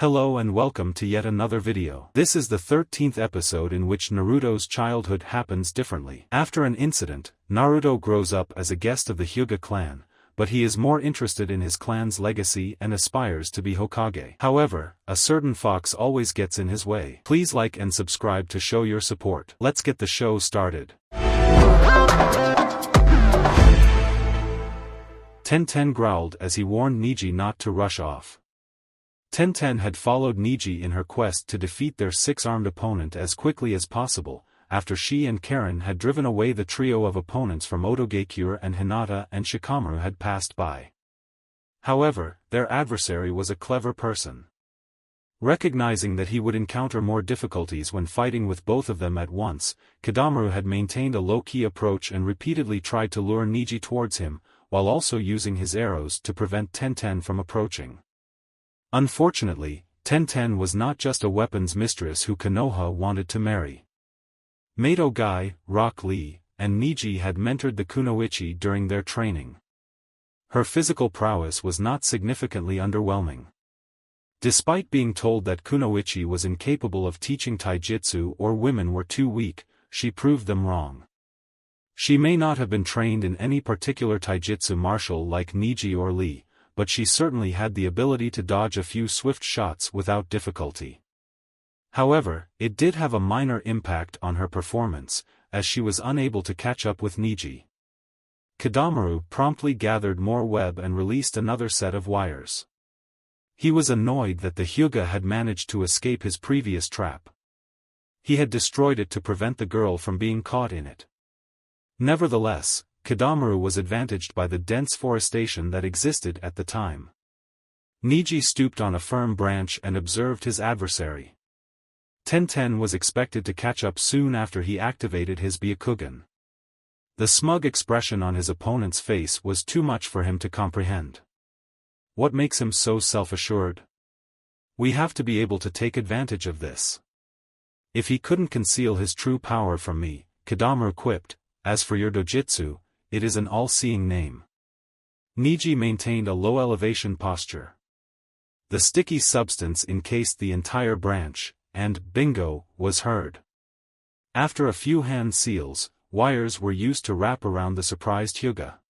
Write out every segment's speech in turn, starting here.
Hello and welcome to yet another video. This is the 13th episode in which Naruto's childhood happens differently. After an incident, Naruto grows up as a guest of the Hyuga clan, but he is more interested in his clan's legacy and aspires to be Hokage. However, a certain fox always gets in his way. Please like and subscribe to show your support. Let's get the show started. Tenten growled as he warned Neji not to rush off. Tenten had followed Neji in her quest to defeat their six-armed opponent as quickly as possible, after she and Karen had driven away the trio of opponents from Otogakure and Hinata and Shikamaru had passed by. However, their adversary was a clever person. Recognizing that he would encounter more difficulties when fighting with both of them at once, Kidamaru had maintained a low-key approach and repeatedly tried to lure Neji towards him, while also using his arrows to prevent Tenten from approaching. Unfortunately, Tenten was not just a weapons mistress who Konoha wanted to marry. Mato Gai, Rock Lee, and Neji had mentored the Kunoichi during their training. Her physical prowess was not significantly underwhelming. Despite being told that Kunoichi was incapable of teaching taijutsu or women were too weak, she proved them wrong. She may not have been trained in any particular taijutsu martial like Neji or Lee, but she certainly had the ability to dodge a few swift shots without difficulty. However, it did have a minor impact on her performance, as she was unable to catch up with Neji. Kidamaru promptly gathered more web and released another set of wires. He was annoyed that the Hyuga had managed to escape his previous trap. He had destroyed it to prevent the girl from being caught in it. Nevertheless, Kidamaru was advantaged by the dense forestation that existed at the time. Neji stooped on a firm branch and observed his adversary. Tenten was expected to catch up soon after he activated his Byakugan. The smug expression on his opponent's face was too much for him to comprehend. What makes him so self-assured? We have to be able to take advantage of this. If he couldn't conceal his true power from me, Kidamaru quipped, as for your dojutsu, it is an all-seeing name. Neji maintained a low-elevation posture. The sticky substance encased the entire branch, and bingo was heard. After a few hand seals, wires were used to wrap around the surprised Hyuga.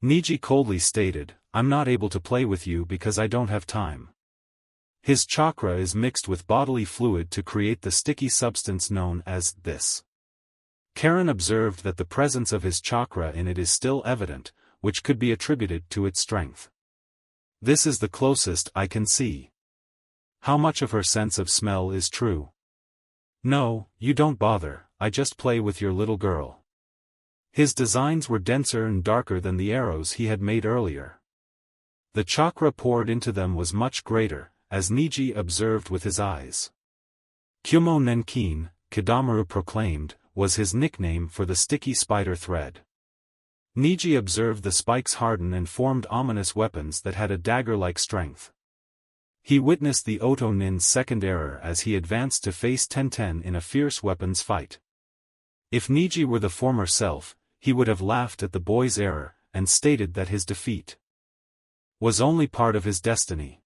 Neji coldly stated, "I'm not able to play with you because I don't have time." His chakra is mixed with bodily fluid to create the sticky substance known as this. Karen observed that the presence of his chakra in it is still evident, which could be attributed to its strength. This is the closest I can see. How much of her sense of smell is true? No, you don't bother, I just play with your little girl. His designs were denser and darker than the arrows he had made earlier. The chakra poured into them was much greater, as Neji observed with his eyes. Kyumo Nenkin, Kidamaru proclaimed, was his nickname for the sticky spider thread. Neji observed the spikes harden and formed ominous weapons that had a dagger-like strength. He witnessed the Oto Nin's second error as he advanced to face Tenten in a fierce weapons fight. If Neji were the former self, he would have laughed at the boy's error, and stated that his defeat was only part of his destiny.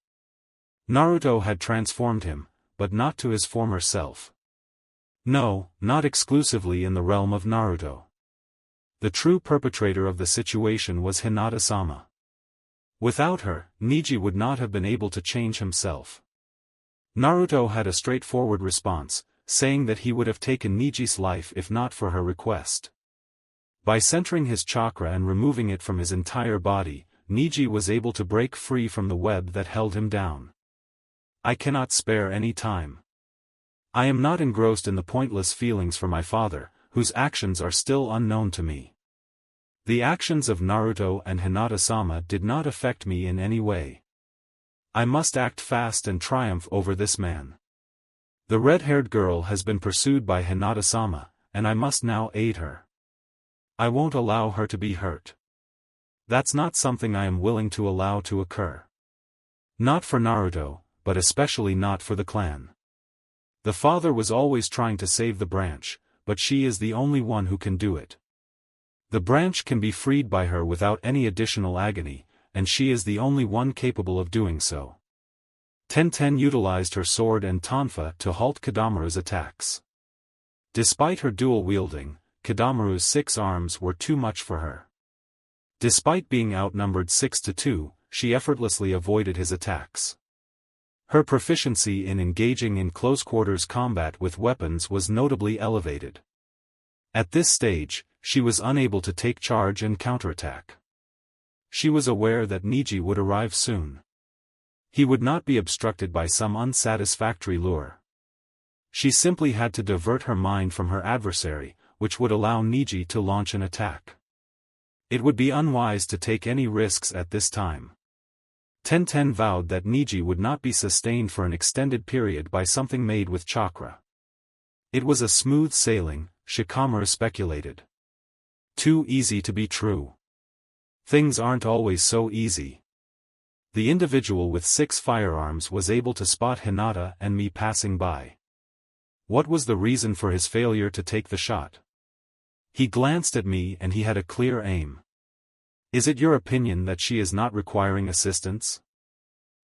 Naruto had transformed him, but not to his former self. No, not exclusively in the realm of Naruto. The true perpetrator of the situation was Hinata-sama. Without her, Neji would not have been able to change himself. Naruto had a straightforward response, saying that he would have taken Neji's life if not for her request. By centering his chakra and removing it from his entire body, Neji was able to break free from the web that held him down. I cannot spare any time. I am not engrossed in the pointless feelings for my father, whose actions are still unknown to me. The actions of Naruto and Hinata-sama did not affect me in any way. I must act fast and triumph over this man. The red-haired girl has been pursued by Hinata-sama, and I must now aid her. I won't allow her to be hurt. That's not something I am willing to allow to occur. Not for Naruto, but especially not for the clan. The father was always trying to save the branch, but she is the only one who can do it. The branch can be freed by her without any additional agony, and she is the only one capable of doing so. Tenten utilized her sword and tonfa to halt Kadamaru's attacks. Despite her dual wielding, Kadamaru's 6 arms were too much for her. Despite being outnumbered 6-2, she effortlessly avoided his attacks. Her proficiency in engaging in close-quarters combat with weapons was notably elevated. At this stage, she was unable to take charge and counterattack. She was aware that Niji would arrive soon. He would not be obstructed by some unsatisfactory lure. She simply had to divert her mind from her adversary, which would allow Niji to launch an attack. It would be unwise to take any risks at this time. Tenten vowed that Niji would not be sustained for an extended period by something made with chakra. It was a smooth sailing, Shikamaru speculated. Too easy to be true. Things aren't always so easy. The individual with 6 firearms was able to spot Hinata and me passing by. What was the reason for his failure to take the shot? He glanced at me and he had a clear aim. Is it your opinion that she is not requiring assistance?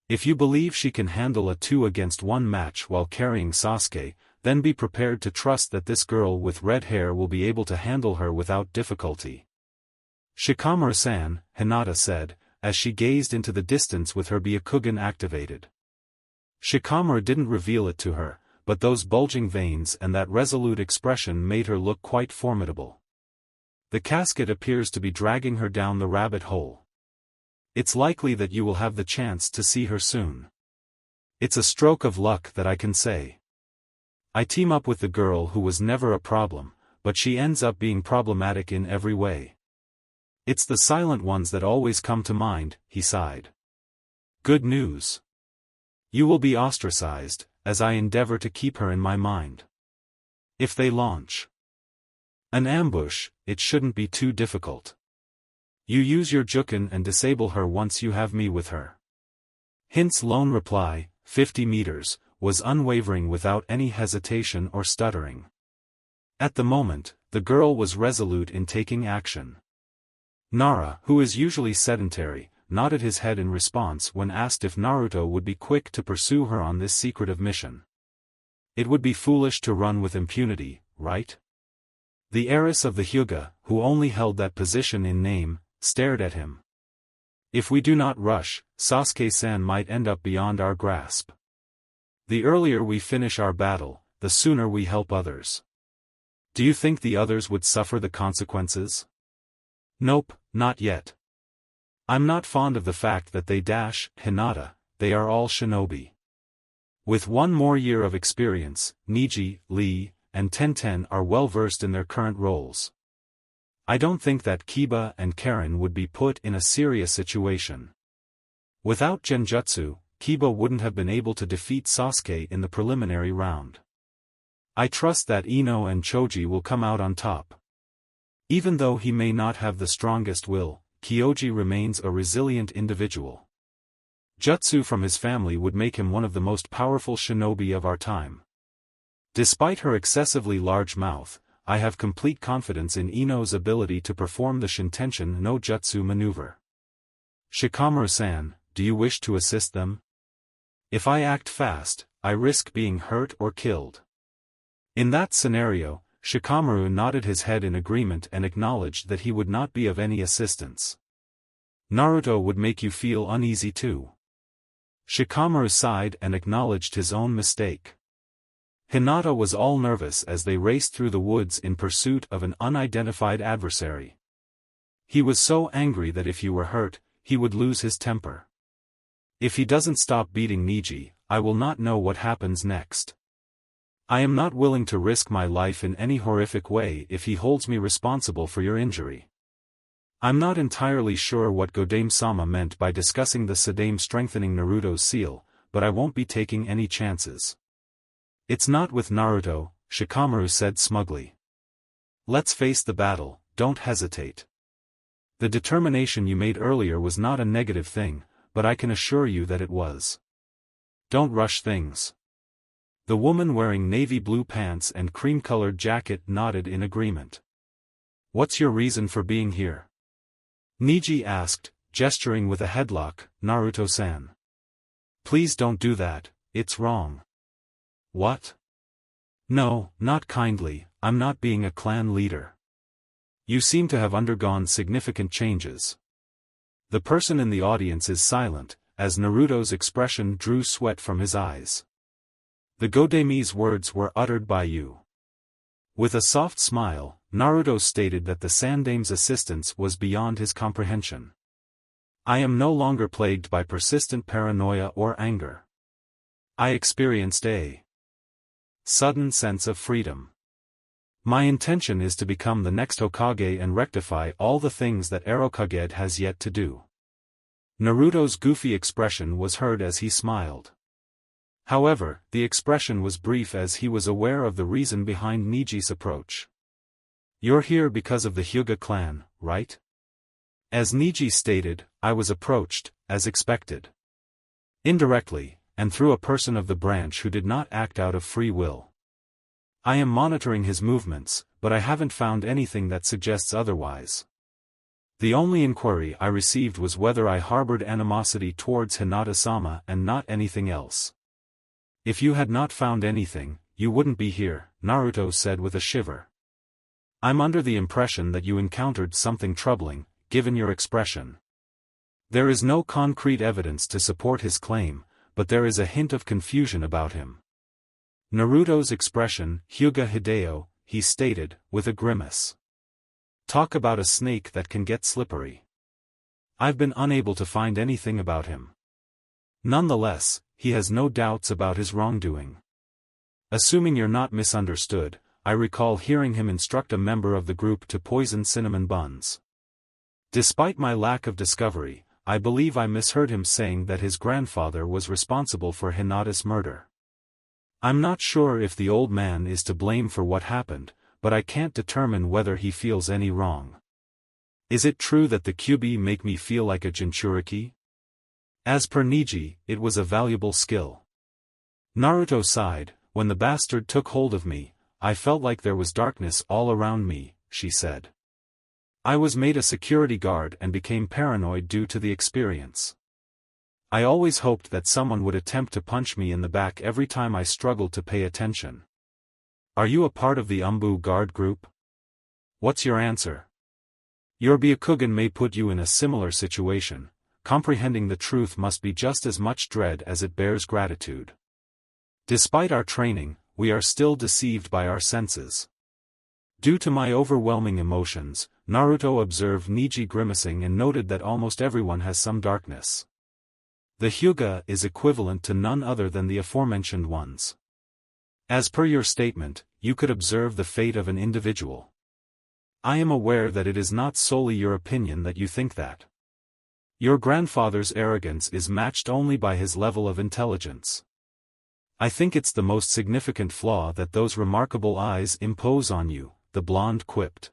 If you believe she can handle a 2-against-1 match while carrying Sasuke, then be prepared to trust that this girl with red hair will be able to handle her without difficulty. Shikamaru-san, Hinata said, as she gazed into the distance with her Byakugan activated. Shikamaru didn't reveal it to her, but those bulging veins and that resolute expression made her look quite formidable. The casket appears to be dragging her down the rabbit hole. It's likely that you will have the chance to see her soon. It's a stroke of luck that I can say. I team up with the girl who was never a problem, but she ends up being problematic in every way. It's the silent ones that always come to mind, he sighed. Good news. You will be ostracized, as I endeavor to keep her in my mind. If they launch an ambush, it shouldn't be too difficult. You use your Juken and disable her once you have me with her. Hint's lone reply, 50 meters, was unwavering without any hesitation or stuttering. At the moment, the girl was resolute in taking action. Nara, who is usually sedentary, nodded his head in response when asked if Naruto would be quick to pursue her on this secretive mission. It would be foolish to run with impunity, right? The heiress of the Hyuga, who only held that position in name, stared at him. If we do not rush, Sasuke-san might end up beyond our grasp. The earlier we finish our battle, the sooner we help others. Do you think the others would suffer the consequences? Nope, not yet. I'm not fond of the fact that they dash, Hinata, they are all shinobi. With 1 more year of experience, Niji, Lee, and Tenten are well versed in their current roles. I don't think that Kiba and Karen would be put in a serious situation. Without Genjutsu, Kiba wouldn't have been able to defeat Sasuke in the preliminary round. I trust that Ino and Choji will come out on top. Even though he may not have the strongest will, Kyoji remains a resilient individual. Jutsu from his family would make him one of the most powerful shinobi of our time. Despite her excessively large mouth, I have complete confidence in Ino's ability to perform the Shintention no Jutsu maneuver. Shikamaru-san, do you wish to assist them? If I act fast, I risk being hurt or killed. In that scenario, Shikamaru nodded his head in agreement and acknowledged that he would not be of any assistance. Naruto would make you feel uneasy too. Shikamaru sighed and acknowledged his own mistake. Hinata was all nervous as they raced through the woods in pursuit of an unidentified adversary. He was so angry that if you were hurt, he would lose his temper. If he doesn't stop beating Niji, I will not know what happens next. I am not willing to risk my life in any horrific way if he holds me responsible for your injury. I'm not entirely sure what Godame-sama meant by discussing the Sadame strengthening Naruto's seal, but I won't be taking any chances. It's not with Naruto, Shikamaru said smugly. Let's face the battle, don't hesitate. The determination you made earlier was not a negative thing, but I can assure you that it was. Don't rush things. The woman wearing navy blue pants and cream-colored jacket nodded in agreement. What's your reason for being here? Niji asked, gesturing with a headlock, Naruto-san. Please don't do that, it's wrong. What? No, not kindly, I'm not being a clan leader. You seem to have undergone significant changes. The person in the audience is silent, as Naruto's expression drew sweat from his eyes. The Godemi's words were uttered by you. With a soft smile, Naruto stated that the Sandame's assistance was beyond his comprehension. I am no longer plagued by persistent paranoia or anger. I experienced a sudden sense of freedom. My intention is to become the next Hokage and rectify all the things that Hokage has yet to do. Naruto's goofy expression was heard as he smiled. However, the expression was brief as he was aware of the reason behind Niji's approach. You're here because of the Hyuga clan, right? As Niji stated, I was approached, as expected. Indirectly, and through a person of the branch who did not act out of free will. I am monitoring his movements, but I haven't found anything that suggests otherwise. The only inquiry I received was whether I harbored animosity towards Hinata-sama and not anything else. If you had not found anything, you wouldn't be here, Naruto said with a shiver. I'm under the impression that you encountered something troubling, given your expression. There is no concrete evidence to support his claim, but there is a hint of confusion about him. Naruto's expression, Hyuga Hideo, he stated, with a grimace. Talk about a snake that can get slippery. I've been unable to find anything about him. Nonetheless, he has no doubts about his wrongdoing. Assuming you're not misunderstood, I recall hearing him instruct a member of the group to poison cinnamon buns. Despite my lack of discovery, I believe I misheard him saying that his grandfather was responsible for Hinata's murder. I'm not sure if the old man is to blame for what happened, but I can't determine whether he feels any wrong. Is it true that the Kyuubi make me feel like a Jinchuriki? As per Niji, it was a valuable skill. Naruto sighed, when the bastard took hold of me, I felt like there was darkness all around me, she said. I was made a security guard and became paranoid due to the experience. I always hoped that someone would attempt to punch me in the back every time I struggled to pay attention. Are you a part of the Umbu guard group? What's your answer? Your Byakugan may put you in a similar situation. Comprehending the truth must be just as much dread as it bears gratitude. Despite our training, we are still deceived by our senses. Due to my overwhelming emotions, Naruto observed Niji grimacing and noted that almost everyone has some darkness. The Hyuga is equivalent to none other than the aforementioned ones. As per your statement, you could observe the fate of an individual. I am aware that it is not solely your opinion that you think that. Your grandfather's arrogance is matched only by his level of intelligence. I think it's the most significant flaw that those remarkable eyes impose on you, the blonde quipped.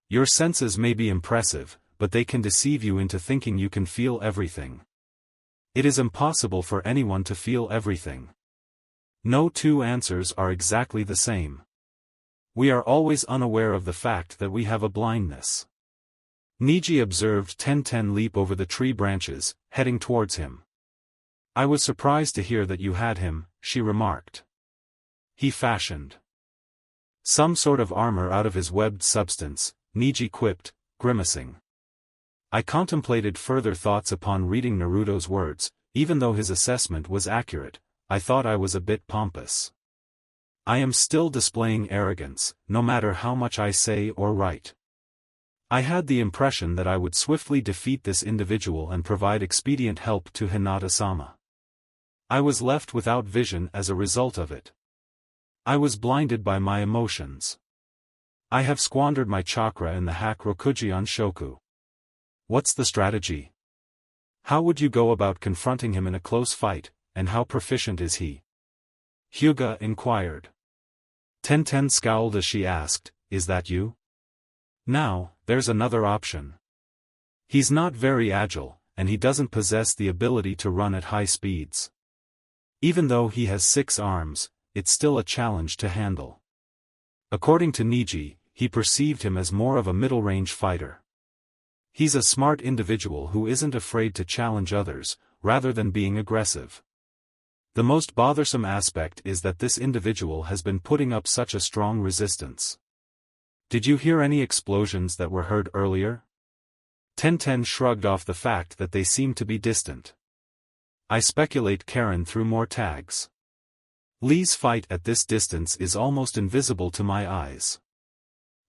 Your senses may be impressive, but they can deceive you into thinking you can feel everything. It is impossible for anyone to feel everything. No two answers are exactly the same. We are always unaware of the fact that we have a blindness. Niji observed Tenten leap over the tree branches, heading towards him. I was surprised to hear that you had him, she remarked. He fashioned some sort of armor out of his webbed substance, Niji quipped, grimacing. I contemplated further thoughts upon reading Naruto's words. Even though his assessment was accurate, I thought I was a bit pompous. I am still displaying arrogance, no matter how much I say or write. I had the impression that I would swiftly defeat this individual and provide expedient help to Hinata-sama. I was left without vision as a result of it. I was blinded by my emotions. I have squandered my chakra in the hack Rokujion Shoku. What's the strategy? How would you go about confronting him in a close fight, and how proficient is he? Hyuga inquired. Tenten scowled as she asked, is that you? Now, there's another option. He's not very agile, and he doesn't possess the ability to run at high speeds. Even though he has 6 arms, it's still a challenge to handle. According to Niji, he perceived him as more of a middle-range fighter. He's a smart individual who isn't afraid to challenge others, rather than being aggressive. The most bothersome aspect is that this individual has been putting up such a strong resistance. Did you hear any explosions that were heard earlier? Tenten shrugged off the fact that they seemed to be distant. I speculate Karen threw more tags. Lee's fight at this distance is almost invisible to my eyes.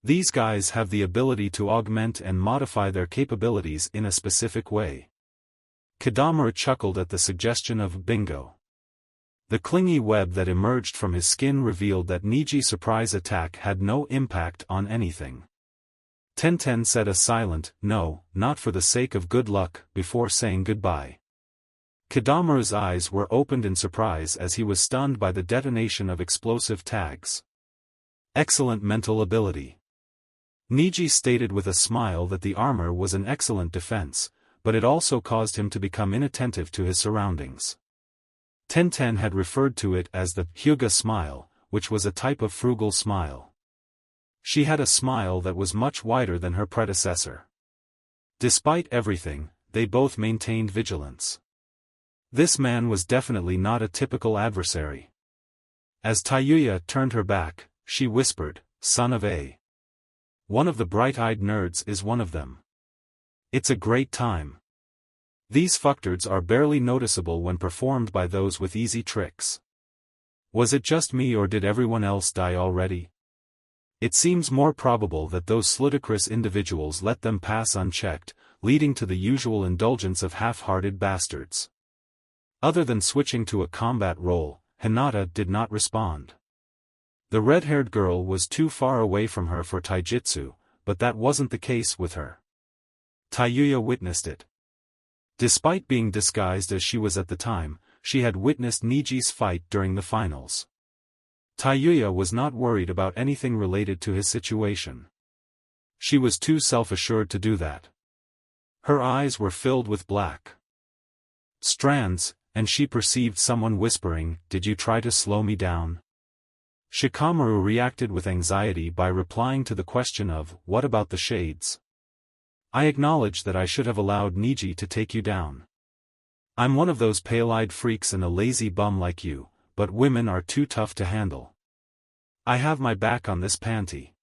These guys have the ability to augment and modify their capabilities in a specific way. Kadamura chuckled at the suggestion of bingo. The clingy web that emerged from his skin revealed that Niji's surprise attack had no impact on anything. Tenten said a silent, "No, not for the sake of good luck," before saying goodbye. Kadamura's eyes were opened in surprise as he was stunned by the detonation of explosive tags. Excellent mental ability. Niji stated with a smile that the armor was an excellent defense, but it also caused him to become inattentive to his surroundings. Tenten had referred to it as the Hyuga smile, which was a type of frugal smile. She had a smile that was much wider than her predecessor. Despite everything, they both maintained vigilance. This man was definitely not a typical adversary. As Tayuya turned her back, she whispered, "Son of a. One of the bright-eyed nerds is one of them. It's a great time. These fucktards are barely noticeable when performed by those with easy tricks. Was it just me or did everyone else die already? It seems more probable that those ludicrous individuals let them pass unchecked, leading to the usual indulgence of half-hearted bastards." Other than switching to a combat role, Hinata did not respond. The red-haired girl was too far away from her for taijutsu, but that wasn't the case with her. Tayuya witnessed it. Despite being disguised as she was at the time, she had witnessed Niji's fight during the finals. Tayuya was not worried about anything related to his situation. She was too self-assured to do that. Her eyes were filled with black strands, and she perceived someone whispering, "Did you try to slow me down?" Shikamaru reacted with anxiety by replying to the question of, "What about the shades?" "I acknowledge that I should have allowed Niji to take you down. I'm one of those pale-eyed freaks and a lazy bum like you, but women are too tough to handle. I have my back on this panty."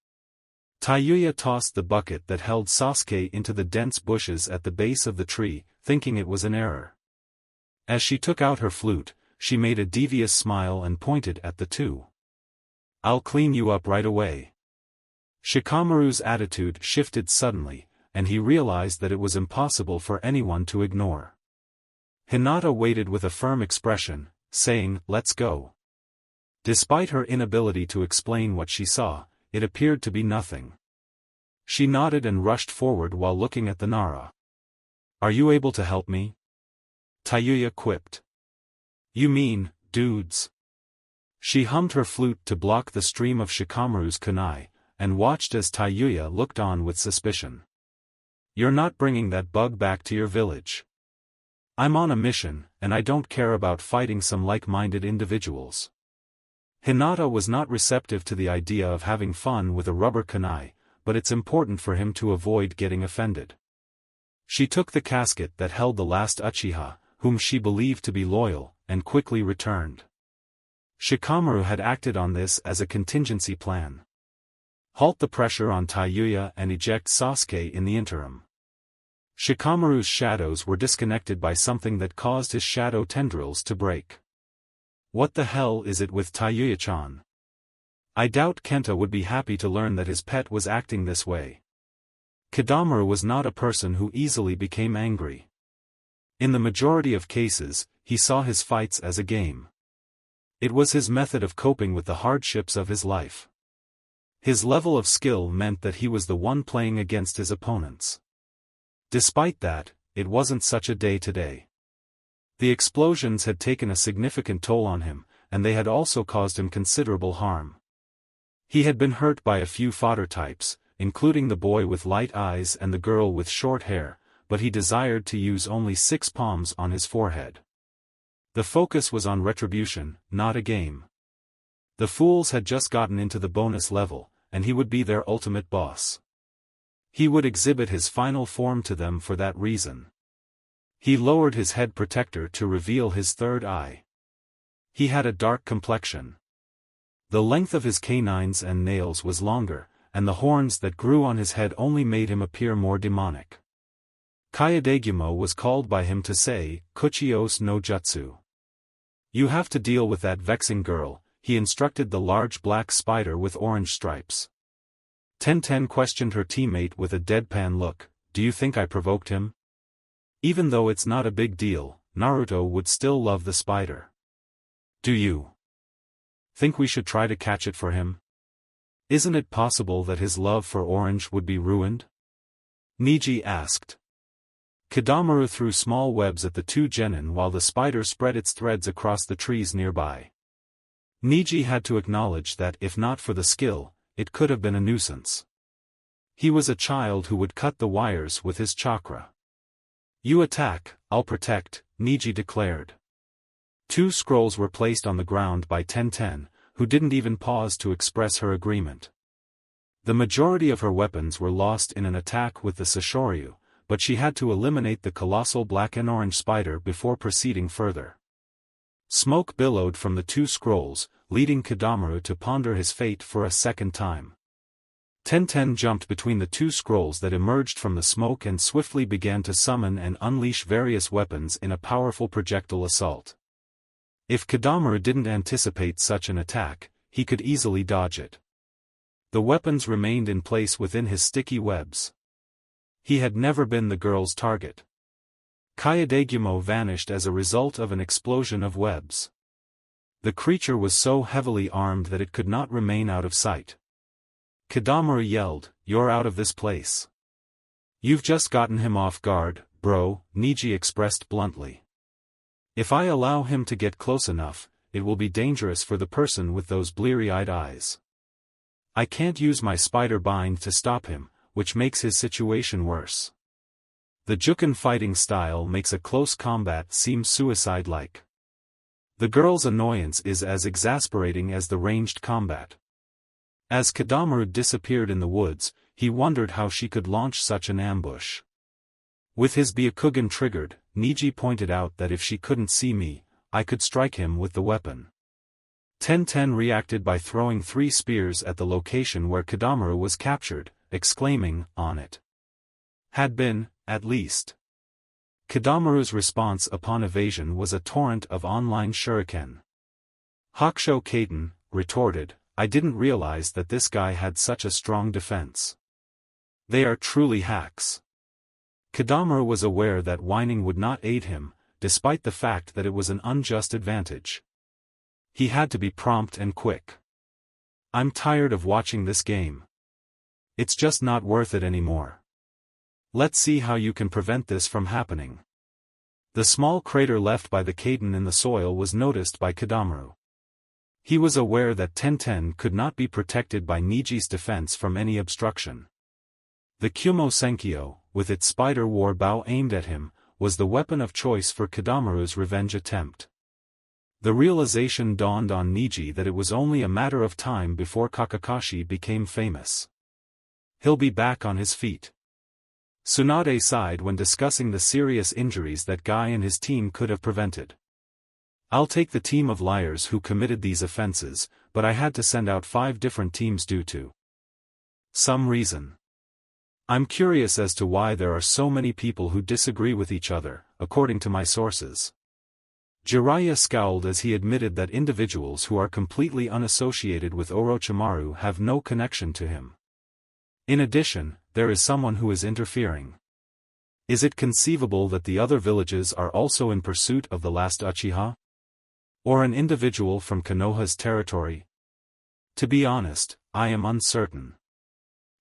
Tayuya tossed the bucket that held Sasuke into the dense bushes at the base of the tree, thinking it was an error. As she took out her flute, she made a devious smile and pointed at the two. "I'll clean you up right away." Shikamaru's attitude shifted suddenly, and he realized that it was impossible for anyone to ignore. Hinata waited with a firm expression, saying, "Let's go." Despite her inability to explain what she saw, it appeared to be nothing. She nodded and rushed forward while looking at the Nara. "Are you able to help me?" Tayuya quipped. "You mean, dudes?" She hummed her flute to block the stream of Shikamaru's kunai, and watched as Tayuya looked on with suspicion. "You're not bringing that bug back to your village. I'm on a mission, and I don't care about fighting some like-minded individuals." Hinata was not receptive to the idea of having fun with a rubber kunai, but it's important for him to avoid getting offended. She took the casket that held the last Uchiha, whom she believed to be loyal, and quickly returned. Shikamaru had acted on this as a contingency plan. Halt the pressure on Tayuya and eject Sasuke in the interim. Shikamaru's shadows were disconnected by something that caused his shadow tendrils to break. What the hell is it with Tayuya-chan? I doubt Kenta would be happy to learn that his pet was acting this way. Kadamura was not a person who easily became angry. In the majority of cases, he saw his fights as a game. It was his method of coping with the hardships of his life. His level of skill meant that he was the one playing against his opponents. Despite that, it wasn't such a day today. The explosions had taken a significant toll on him, and they had also caused him considerable harm. He had been hurt by a few fodder types, including the boy with light eyes and the girl with short hair, but he desired to use only 6 palms on his forehead. The focus was on retribution, not a game. The fools had just gotten into the bonus level, and he would be their ultimate boss. He would exhibit his final form to them for that reason. He lowered his head protector to reveal his third eye. He had a dark complexion. The length of his canines and nails was longer, and the horns that grew on his head only made him appear more demonic. Kayadegumo was called by him to say, Kuchios no Jutsu. You have to deal with that vexing girl, he instructed the large black spider with orange stripes. Tenten questioned her teammate with a deadpan look, do you think I provoked him? Even though it's not a big deal, Naruto would still love the spider. Do you think we should try to catch it for him? Isn't it possible that his love for orange would be ruined? Niji asked. Kidomaru threw small webs at the two genin while the spider spread its threads across the trees nearby. Niji had to acknowledge that if not for the skill, it could have been a nuisance. He was a child who would cut the wires with his chakra. You attack, I'll protect, Niji declared. Two scrolls were placed on the ground by Tenten, who didn't even pause to express her agreement. The majority of her weapons were lost in an attack with the Sashoryu, but she had to eliminate the colossal black and orange spider before proceeding further. Smoke billowed from the two scrolls, leading Kidomaru to ponder his fate for a second time. Tenten jumped between the two scrolls that emerged from the smoke and swiftly began to summon and unleash various weapons in a powerful projectile assault. If Kidomaru didn't anticipate such an attack, he could easily dodge it. The weapons remained in place within his sticky webs. He had never been the girl's target. Kayadegumo vanished as a result of an explosion of webs. The creature was so heavily armed that it could not remain out of sight. Kidomaru yelled, "You're out of this place. You've just gotten him off guard, bro," Niji expressed bluntly. If I allow him to get close enough, it will be dangerous for the person with those bleary-eyed eyes. I can't use my spider bind to stop him, which makes his situation worse. The Juken fighting style makes a close combat seem suicide-like. The girl's annoyance is as exasperating as the ranged combat. As Kidomaru disappeared in the woods, he wondered how she could launch such an ambush. With his Byakugan triggered, Niji pointed out that if she couldn't see me, I could strike him with the weapon. Tenten reacted by throwing 3 spears at the location where Kidomaru was captured, exclaiming, "On it." Had been, at least. Kidomaru's response upon evasion was a torrent of online shuriken. Hakusho Kaiten retorted, "I didn't realize that this guy had such a strong defense. They are truly hacks." Kidomaru was aware that whining would not aid him, despite the fact that it was an unjust advantage. He had to be prompt and quick. "I'm tired of watching this game. It's just not worth it anymore. Let's see how you can prevent this from happening." The small crater left by the Kaiten in the soil was noticed by Kidomaru. He was aware that Tenten could not be protected by Niji's defense from any obstruction. The Kumo Senkyo, with its spider war bow aimed at him, was the weapon of choice for Kidomaru's revenge attempt. The realization dawned on Niji that it was only a matter of time before Kakashi became famous. He'll be back on his feet. Tsunade sighed when discussing the serious injuries that Guy and his team could have prevented. "I'll take the team of liars who committed these offenses, but I had to send out 5 different teams due to some reason. I'm curious as to why there are so many people who disagree with each other, according to my sources." Jiraiya scowled as he admitted that individuals who are completely unassociated with Orochimaru have no connection to him. In addition, there is someone who is interfering. Is it conceivable that the other villages are also in pursuit of the last Uchiha? Or an individual from Konoha's territory? To be honest, I am uncertain.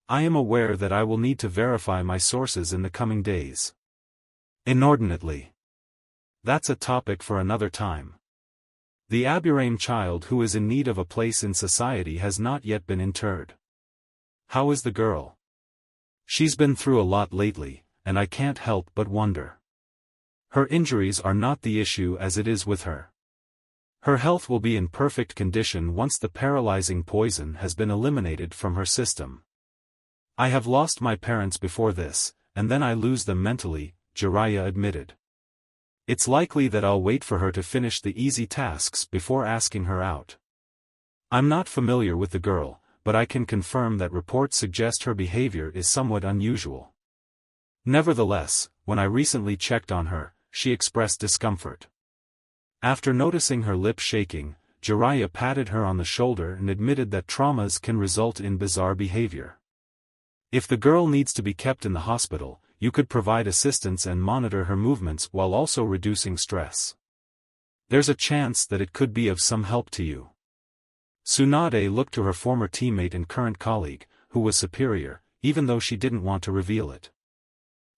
I am aware that I will need to verify my sources in the coming days. Inordinately. That's a topic for another time. The Aburame child who is in need of a place in society has not yet been interred. How is the girl? She's been through a lot lately, and I can't help but wonder. Her injuries are not the issue as it is with her. Her health will be in perfect condition once the paralyzing poison has been eliminated from her system. I have lost my parents before this, and then I lose them mentally, Jiraiya admitted. It's likely that I'll wait for her to finish the easy tasks before asking her out. I'm not familiar with the girl, but I can confirm that reports suggest her behavior is somewhat unusual. Nevertheless, when I recently checked on her, she expressed discomfort. After noticing her lip shaking, Jiraiya patted her on the shoulder and admitted that traumas can result in bizarre behavior. If the girl needs to be kept in the hospital, you could provide assistance and monitor her movements while also reducing stress. There's a chance that it could be of some help to you. Tsunade looked to her former teammate and current colleague, who was superior, even though she didn't want to reveal it.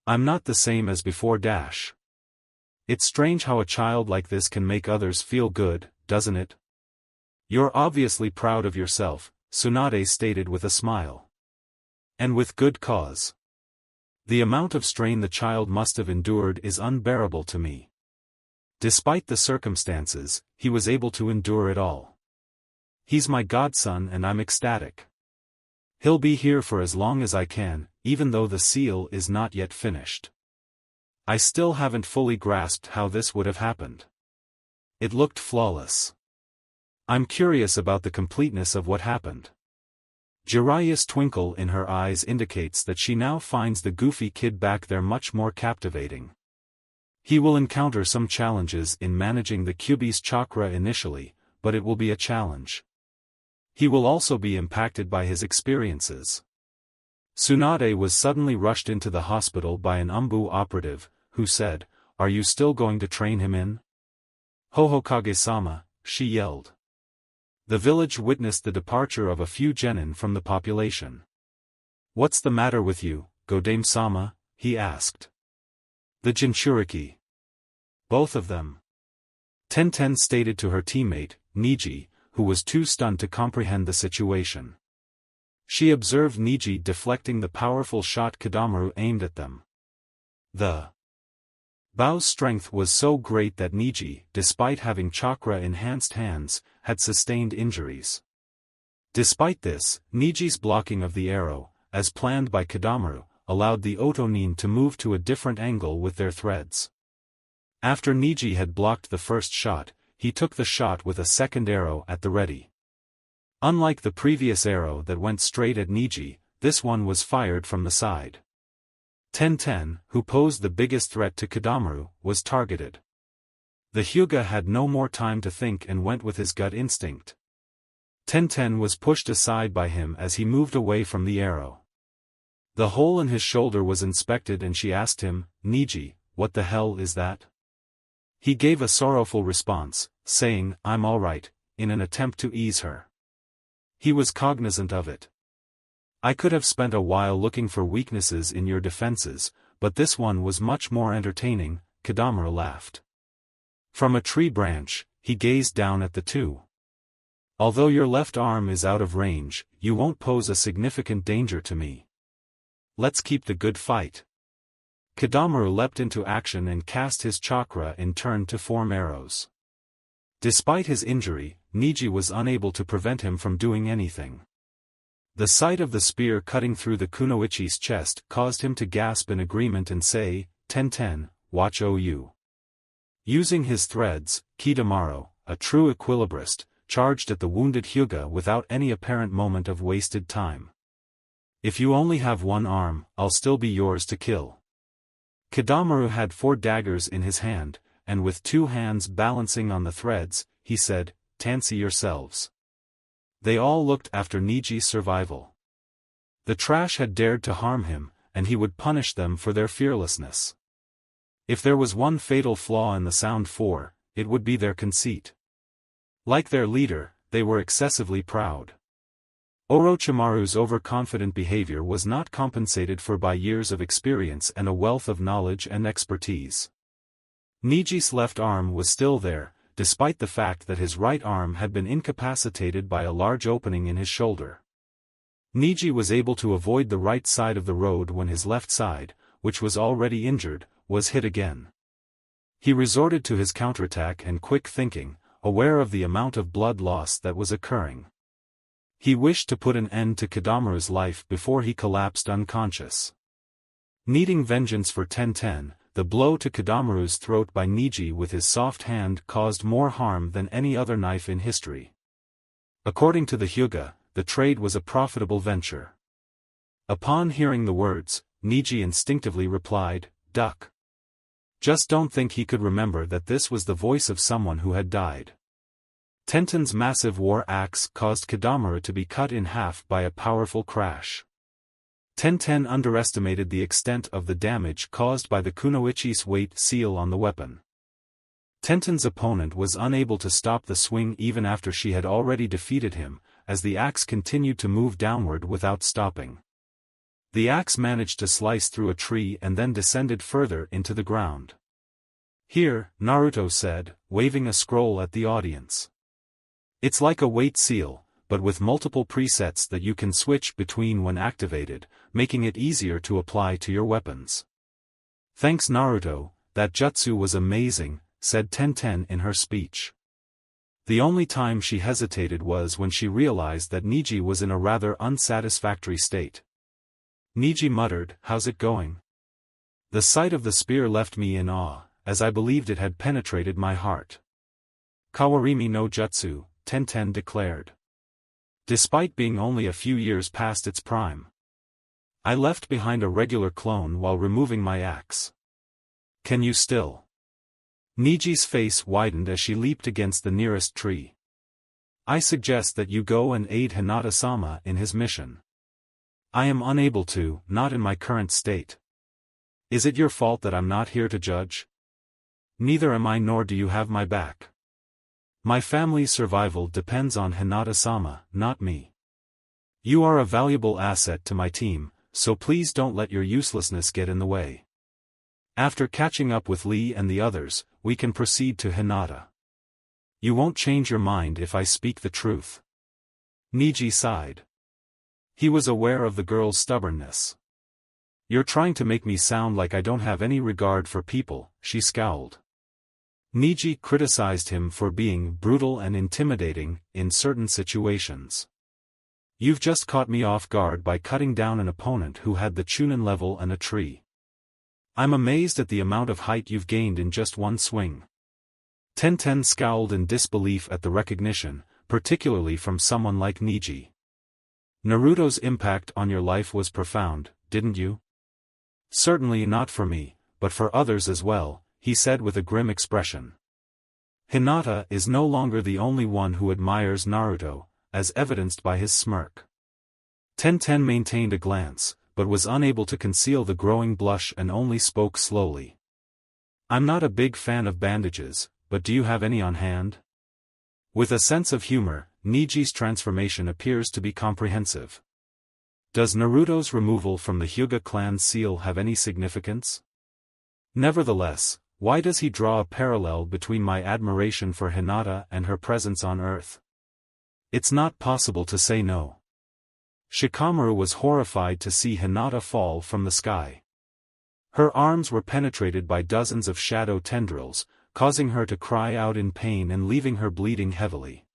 I'm not the same as before. It's strange how a child like this can make others feel good, doesn't it? You're obviously proud of yourself, Tsunade stated with a smile. And with good cause. The amount of strain the child must have endured is unbearable to me. Despite the circumstances, he was able to endure it all. He's my godson and I'm ecstatic. He'll be here for as long as I can, even though the seal is not yet finished. I still haven't fully grasped how this would have happened. It looked flawless. I'm curious about the completeness of what happened. Jiraiya's twinkle in her eyes indicates that she now finds the goofy kid back there much more captivating. He will encounter some challenges in managing the Kyuubi's chakra initially, but it will be a challenge. He will also be impacted by his experiences. Tsunade was suddenly rushed into the hospital by an Umbu operative, who said, "Are you still going to train him in?" "Hokage-sama," she yelled. The village witnessed the departure of a few genin from the population. "What's the matter with you, Godame-sama?" he asked. "The Jinchuriki. Both of them." Tenten stated to her teammate, Niji, who was too stunned to comprehend the situation. She observed Niji deflecting the powerful shot Kadamaru aimed at them. The Bao's strength was so great that Niji, despite having chakra-enhanced hands, had sustained injuries. Despite this, Niji's blocking of the arrow, as planned by Kadamaru, allowed the Otonin to move to a different angle with their threads. After Niji had blocked the first shot, he took the shot with a second arrow at the ready. Unlike the previous arrow that went straight at Niji, this one was fired from the side. Tenten, who posed the biggest threat to Kadamaru, was targeted. The Hyuga had no more time to think and went with his gut instinct. Tenten was pushed aside by him as he moved away from the arrow. The hole in his shoulder was inspected and she asked him, "Niji, what the hell is that?" He gave a sorrowful response, saying, "I'm all right," in an attempt to ease her. He was cognizant of it. "I could have spent a while looking for weaknesses in your defenses, but this one was much more entertaining," Kadamaru laughed. From a tree branch, he gazed down at the two. "Although your left arm is out of range, you won't pose a significant danger to me. Let's keep the good fight." Kadamaru leapt into action and cast his chakra in turn to form arrows. Despite his injury, Niji was unable to prevent him from doing anything. The sight of the spear cutting through the kunoichi's chest caused him to gasp in agreement and say, "Tenten, watch OU." Using his threads, Kidamaru, a true equilibrist, charged at the wounded Hyuga without any apparent moment of wasted time. "If you only have one arm, I'll still be yours to kill." Kidamaru had 4 daggers in his hand, and with 2 hands balancing on the threads, he said, "Fancy yourselves." They all looked after Niji's survival. The trash had dared to harm him, and he would punish them for their fearlessness. If there was one fatal flaw in the Sound Four, it would be their conceit. Like their leader, they were excessively proud. Orochimaru's overconfident behavior was not compensated for by years of experience and a wealth of knowledge and expertise. Niji's left arm was still there, despite the fact that his right arm had been incapacitated by a large opening in his shoulder. Niji was able to avoid the right side of the road when his left side, which was already injured, was hit again. He resorted to his counterattack and quick thinking, aware of the amount of blood loss that was occurring. He wished to put an end to Kidamaru's life before he collapsed unconscious. Needing vengeance for Tenten, the blow to Kadamaru's throat by Niji with his soft hand caused more harm than any other knife in history. According to the Hyuga, the trade was a profitable venture. Upon hearing the words, Niji instinctively replied, "Duck." Just don't think he could remember that this was the voice of someone who had died. Tenten's massive war axe caused Kadamaru to be cut in half by a powerful crash. Tenten underestimated the extent of the damage caused by the kunoichi's weight seal on the weapon. Tenten's opponent was unable to stop the swing even after she had already defeated him, as the axe continued to move downward without stopping. The axe managed to slice through a tree and then descended further into the ground. "Here," Naruto said, waving a scroll at the audience. "It's like a weight seal, but with multiple presets that you can switch between when activated, making it easier to apply to your weapons." "Thanks Naruto, that jutsu was amazing," said Tenten in her speech. The only time she hesitated was when she realized that Niji was in a rather unsatisfactory state. Niji muttered, "How's it going?" "The sight of the spear left me in awe, as I believed it had penetrated my heart." "Kawarimi no jutsu," Tenten declared. "Despite being only a few years past its prime. I left behind a regular clone while removing my axe. Can you still?" Niji's face widened as she leaped against the nearest tree. "I suggest that you go and aid Hinata-sama in his mission. I am unable to, not in my current state. Is it your fault that I'm not here to judge? Neither am I, nor do you have my back. My family's survival depends on Hinata-sama, not me. You are a valuable asset to my team, so please don't let your uselessness get in the way. After catching up with Lee and the others, we can proceed to Hinata. You won't change your mind if I speak the truth." Niji sighed. He was aware of the girl's stubbornness. "You're trying to make me sound like I don't have any regard for people," she scowled. Niji criticized him for being brutal and intimidating in certain situations. "You've just caught me off guard by cutting down an opponent who had the Chunin level and a tree. I'm amazed at the amount of height you've gained in just one swing." Tenten scowled in disbelief at the recognition, particularly from someone like Niji. "Naruto's impact on your life was profound, didn't you?" "Certainly not for me, but for others as well," he said with a grim expression. Hinata is no longer the only one who admires Naruto, as evidenced by his smirk. Tenten maintained a glance, but was unable to conceal the growing blush and only spoke slowly. "I'm not a big fan of bandages, but do you have any on hand?" With a sense of humor, Niji's transformation appears to be comprehensive. "Does Naruto's removal from the Hyuga clan seal have any significance? Nevertheless, why does he draw a parallel between my admiration for Hinata and her presence on Earth? It's not possible to say no." Shikamaru was horrified to see Hinata fall from the sky. Her arms were penetrated by dozens of shadow tendrils, causing her to cry out in pain and leaving her bleeding heavily.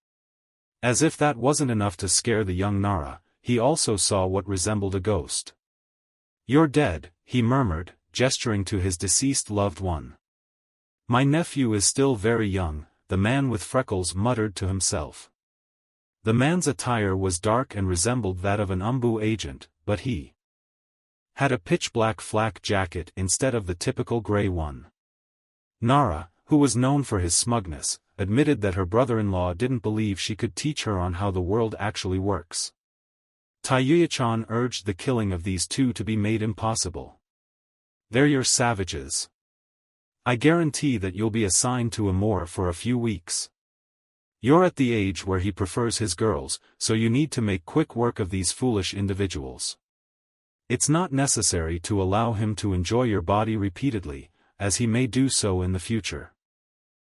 As if that wasn't enough to scare the young Nara, he also saw what resembled a ghost. "You're dead," he murmured, gesturing to his deceased loved one. "My nephew is still very young," the man with freckles muttered to himself. The man's attire was dark and resembled that of an Umbu agent, but he had a pitch-black flak jacket instead of the typical gray one. Nara, who was known for his smugness, admitted that her brother-in-law didn't believe she could teach her on how the world actually works. Taiyuya-chan urged the killing of these two to be made impossible. "They're your savages. I guarantee that you'll be assigned to Amor for a few weeks. You're at the age where he prefers his girls, so you need to make quick work of these foolish individuals. It's not necessary to allow him to enjoy your body repeatedly, as he may do so in the future.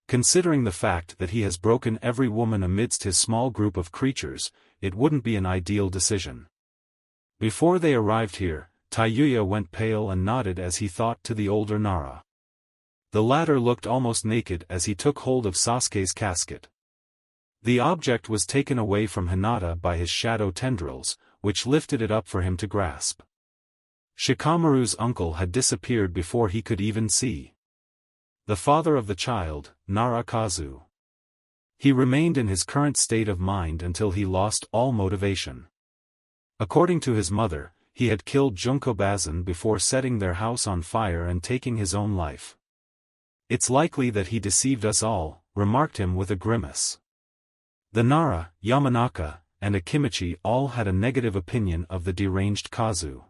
Considering the fact that he has broken every woman amidst his small group of creatures, it wouldn't be an ideal decision." Before they arrived here, Taiyuya went pale and nodded as he thought to the older Nara. The latter looked almost naked as he took hold of Sasuke's casket. The object was taken away from Hinata by his shadow tendrils, which lifted it up for him to grasp. Shikamaru's uncle had disappeared before he could even see the father of the child, Narakazu. He remained in his current state of mind until he lost all motivation. According to his mother, he had killed Junko Bazin before setting their house on fire and taking his own life. "It's likely that he deceived us all," remarked him with a grimace. The Nara, Yamanaka, and Akimichi all had a negative opinion of the deranged Kazu.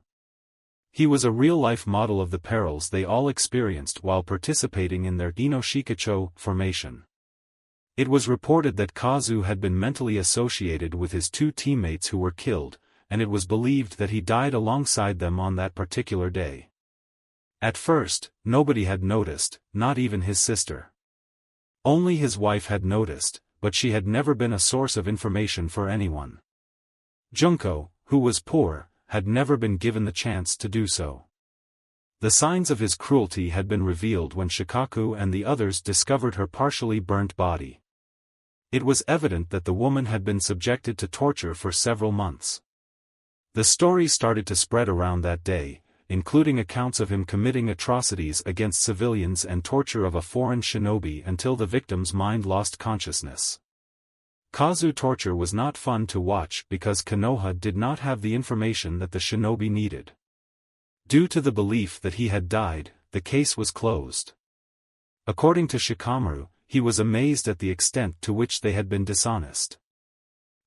He was a real-life model of the perils they all experienced while participating in their Inoshikacho formation. It was reported that Kazu had been mentally associated with his two teammates who were killed, and it was believed that he died alongside them on that particular day. At first, nobody had noticed, not even his sister. Only his wife had noticed, but she had never been a source of information for anyone. Junko, who was poor, had never been given the chance to do so. The signs of his cruelty had been revealed when Shikaku and the others discovered her partially burnt body. It was evident that the woman had been subjected to torture for several months. The story started to spread around that day, including accounts of him committing atrocities against civilians and torture of a foreign shinobi until the victim's mind lost consciousness. Kazu torture was not fun to watch because Konoha did not have the information that the shinobi needed. Due to the belief that he had died, the case was closed. According to Shikamaru, he was amazed at the extent to which they had been dishonest.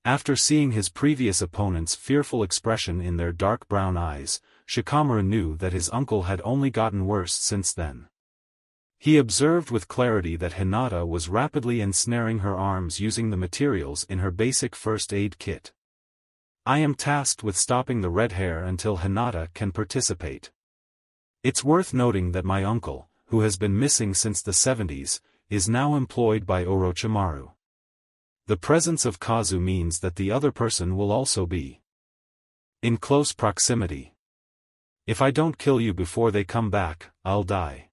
After seeing his previous opponent's fearful expression in their dark brown eyes, Shikamaru knew that his uncle had only gotten worse since then. He observed with clarity that Hinata was rapidly ensnaring her arms using the materials in her basic first aid kit. "I am tasked with stopping the red hair until Hinata can participate. It's worth noting that my uncle, who has been missing since the 70s, is now employed by Orochimaru. The presence of Kazu means that the other person will also be in close proximity. If I don't kill you before they come back, I'll die."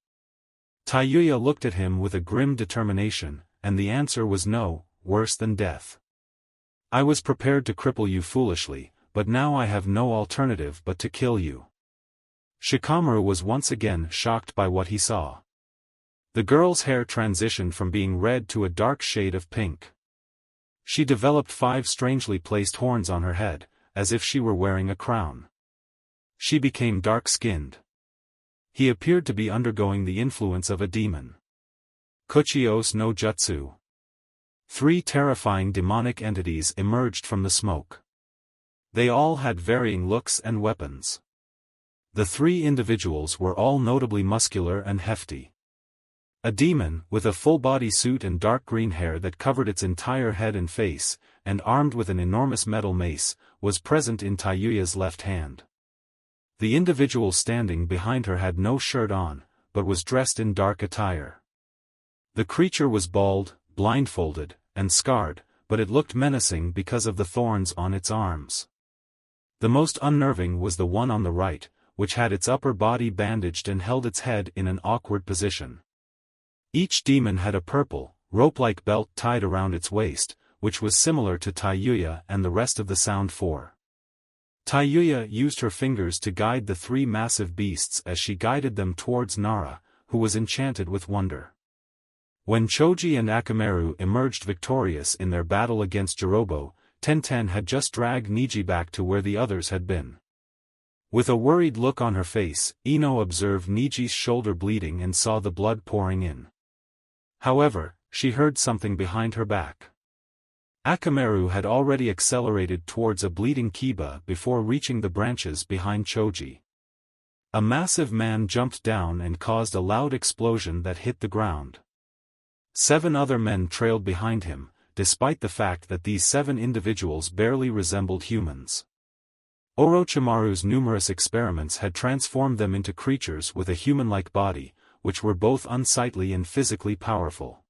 Taiyuya looked at him with a grim determination, and the answer was no, worse than death. "I was prepared to cripple you foolishly, but now I have no alternative but to kill you." Shikamaru was once again shocked by what he saw. The girl's hair transitioned from being red to a dark shade of pink. She developed 5 strangely placed horns on her head, as if she were wearing a crown. She became dark-skinned. He appeared to be undergoing the influence of a demon. Kuchios no Jutsu. 3 terrifying demonic entities emerged from the smoke. They all had varying looks and weapons. The 3 individuals were all notably muscular and hefty. A demon, with a full-body suit and dark green hair that covered its entire head and face, and armed with an enormous metal mace, was present in Taiyuya's left hand. The individual standing behind her had no shirt on, but was dressed in dark attire. The creature was bald, blindfolded, and scarred, but it looked menacing because of the thorns on its arms. The most unnerving was the one on the right, which had its upper body bandaged and held its head in an awkward position. Each demon had a purple, rope-like belt tied around its waist, which was similar to Taiyuya and the rest of the Sound Four. Taiyuya used her fingers to guide the 3 massive beasts as she guided them towards Nara, who was enchanted with wonder. When Choji and Akamaru emerged victorious in their battle against Jirobo, Tenten had just dragged Niji back to where the others had been. With a worried look on her face, Ino observed Niji's shoulder bleeding and saw the blood pouring in. However, she heard something behind her back. Akamaru had already accelerated towards a bleeding Kiba before reaching the branches behind Choji. A massive man jumped down and caused a loud explosion that hit the ground. 7 other men trailed behind him, despite the fact that these 7 individuals barely resembled humans. Orochimaru's numerous experiments had transformed them into creatures with a human-like body, which were both unsightly and physically powerful.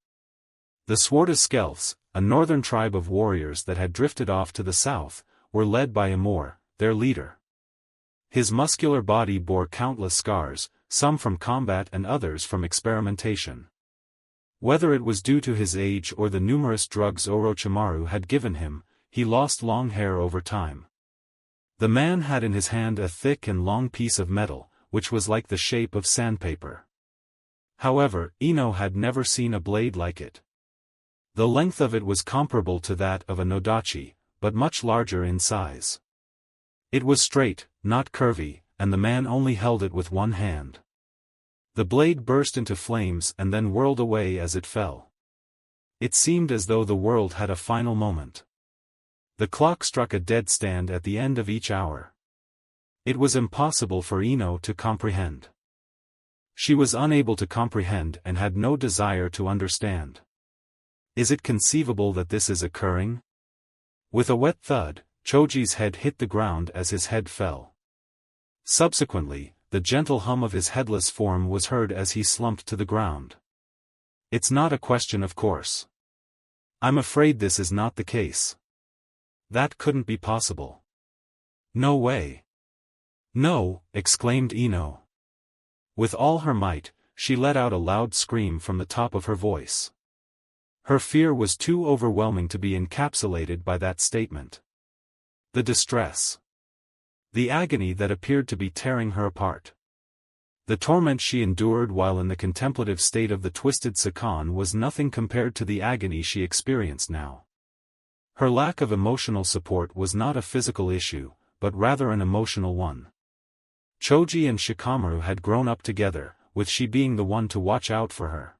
The Swartaskelths, a northern tribe of warriors that had drifted off to the south, were led by Amor, their leader. His muscular body bore countless scars, some from combat and others from experimentation. Whether it was due to his age or the numerous drugs Orochimaru had given him, he lost long hair over time. The man had in his hand a thick and long piece of metal, which was like the shape of sandpaper. However, Ino had never seen a blade like it. The length of it was comparable to that of a nodachi, but much larger in size. It was straight, not curvy, and the man only held it with one hand. The blade burst into flames and then whirled away as it fell. It seemed as though the world had a final moment. The clock struck a dead stand at the end of each hour. It was impossible for Ino to comprehend. She was unable to comprehend and had no desire to understand. Is it conceivable that this is occurring? With a wet thud, Choji's head hit the ground as his head fell. Subsequently, the gentle hum of his headless form was heard as he slumped to the ground. It's not a question of course. I'm afraid this is not the case. That couldn't be possible. No way. No, exclaimed Ino. With all her might, she let out a loud scream from the top of her voice. Her fear was too overwhelming to be encapsulated by that statement. The distress. The agony that appeared to be tearing her apart. The torment she endured while in the contemplative state of the twisted Sakan was nothing compared to the agony she experienced now. Her lack of emotional support was not a physical issue, but rather an emotional one. Choji and Shikamaru had grown up together, with she being the one to watch out for her.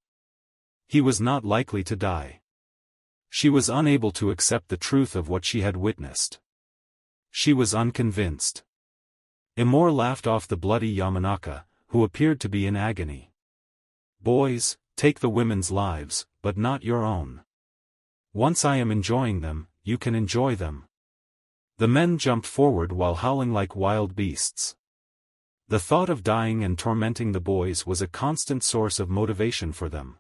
He was not likely to die. She was unable to accept the truth of what she had witnessed. She was unconvinced. Imor laughed off the bloody Yamanaka, who appeared to be in agony. Boys, take the women's lives, but not your own. Once I am enjoying them, you can enjoy them. The men jumped forward while howling like wild beasts. The thought of dying and tormenting the boys was a constant source of motivation for them.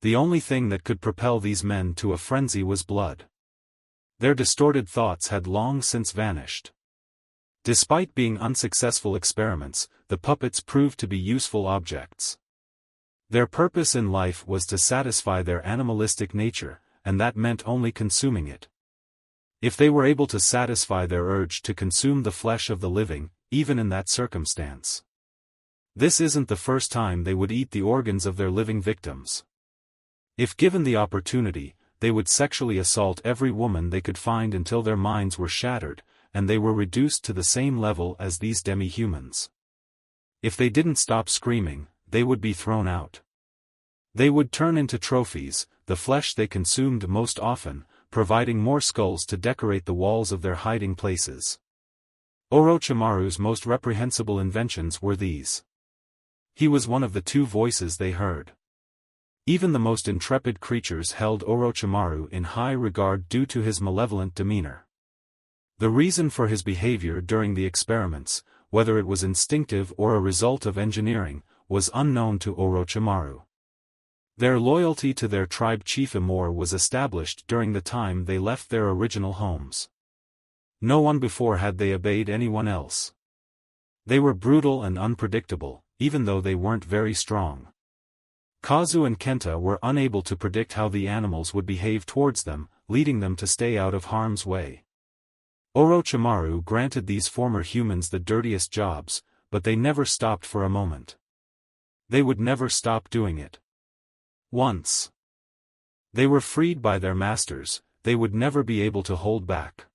The only thing that could propel these men to a frenzy was blood. Their distorted thoughts had long since vanished. Despite being unsuccessful experiments, the puppets proved to be useful objects. Their purpose in life was to satisfy their animalistic nature, and that meant only consuming it. If they were able to satisfy their urge to consume the flesh of the living, even in that circumstance. This isn't the first time they would eat the organs of their living victims. If given the opportunity, they would sexually assault every woman they could find until their minds were shattered, and they were reduced to the same level as these demi-humans. If they didn't stop screaming, they would be thrown out. They would turn into trophies, the flesh they consumed most often, providing more skulls to decorate the walls of their hiding places. Orochimaru's most reprehensible inventions were these. He was one of the two voices they heard. Even the most intrepid creatures held Orochimaru in high regard due to his malevolent demeanor. The reason for his behavior during the experiments, whether it was instinctive or a result of engineering, was unknown to Orochimaru. Their loyalty to their tribe chief Imor was established during the time they left their original homes. No one before had they obeyed anyone else. They were brutal and unpredictable, even though they weren't very strong. Kazu and Kenta were unable to predict how the animals would behave towards them, leading them to stay out of harm's way. Orochimaru granted these former humans the dirtiest jobs, but they never stopped for a moment. They would never stop doing it. Once they were freed by their masters, they would never be able to hold back.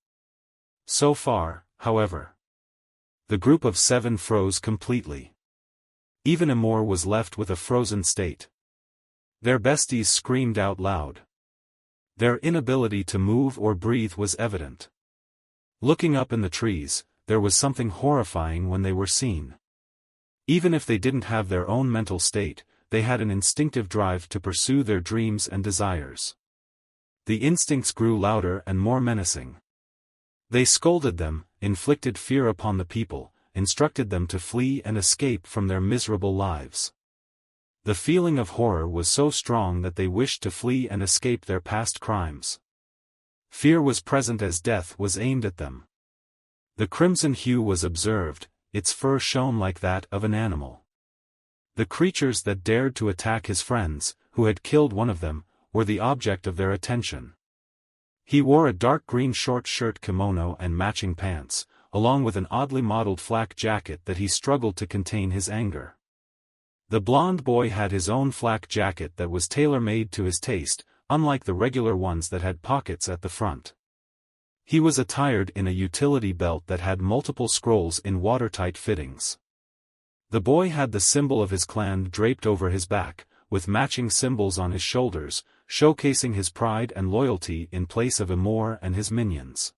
So far, however, the group of 7 froze completely. Even Imor was left with a frozen state. Their besties screamed out loud. Their inability to move or breathe was evident. Looking up in the trees, there was something horrifying when they were seen. Even if they didn't have their own mental state, they had an instinctive drive to pursue their dreams and desires. The instincts grew louder and more menacing. They scolded them, inflicted fear upon the people, instructed them to flee and escape from their miserable lives. The feeling of horror was so strong that they wished to flee and escape their past crimes. Fear was present as death was aimed at them. The crimson hue was observed, its fur shone like that of an animal. The creatures that dared to attack his friends, who had killed one of them, were the object of their attention. He wore a dark green short shirt kimono and matching pants, along with an oddly modeled flak jacket that he struggled to contain his anger. The blonde boy had his own flak jacket that was tailor-made to his taste, unlike the regular ones that had pockets at the front. He was attired in a utility belt that had multiple scrolls in watertight fittings. The boy had the symbol of his clan draped over his back, with matching symbols on his shoulders, showcasing his pride and loyalty in place of Imor and his minions.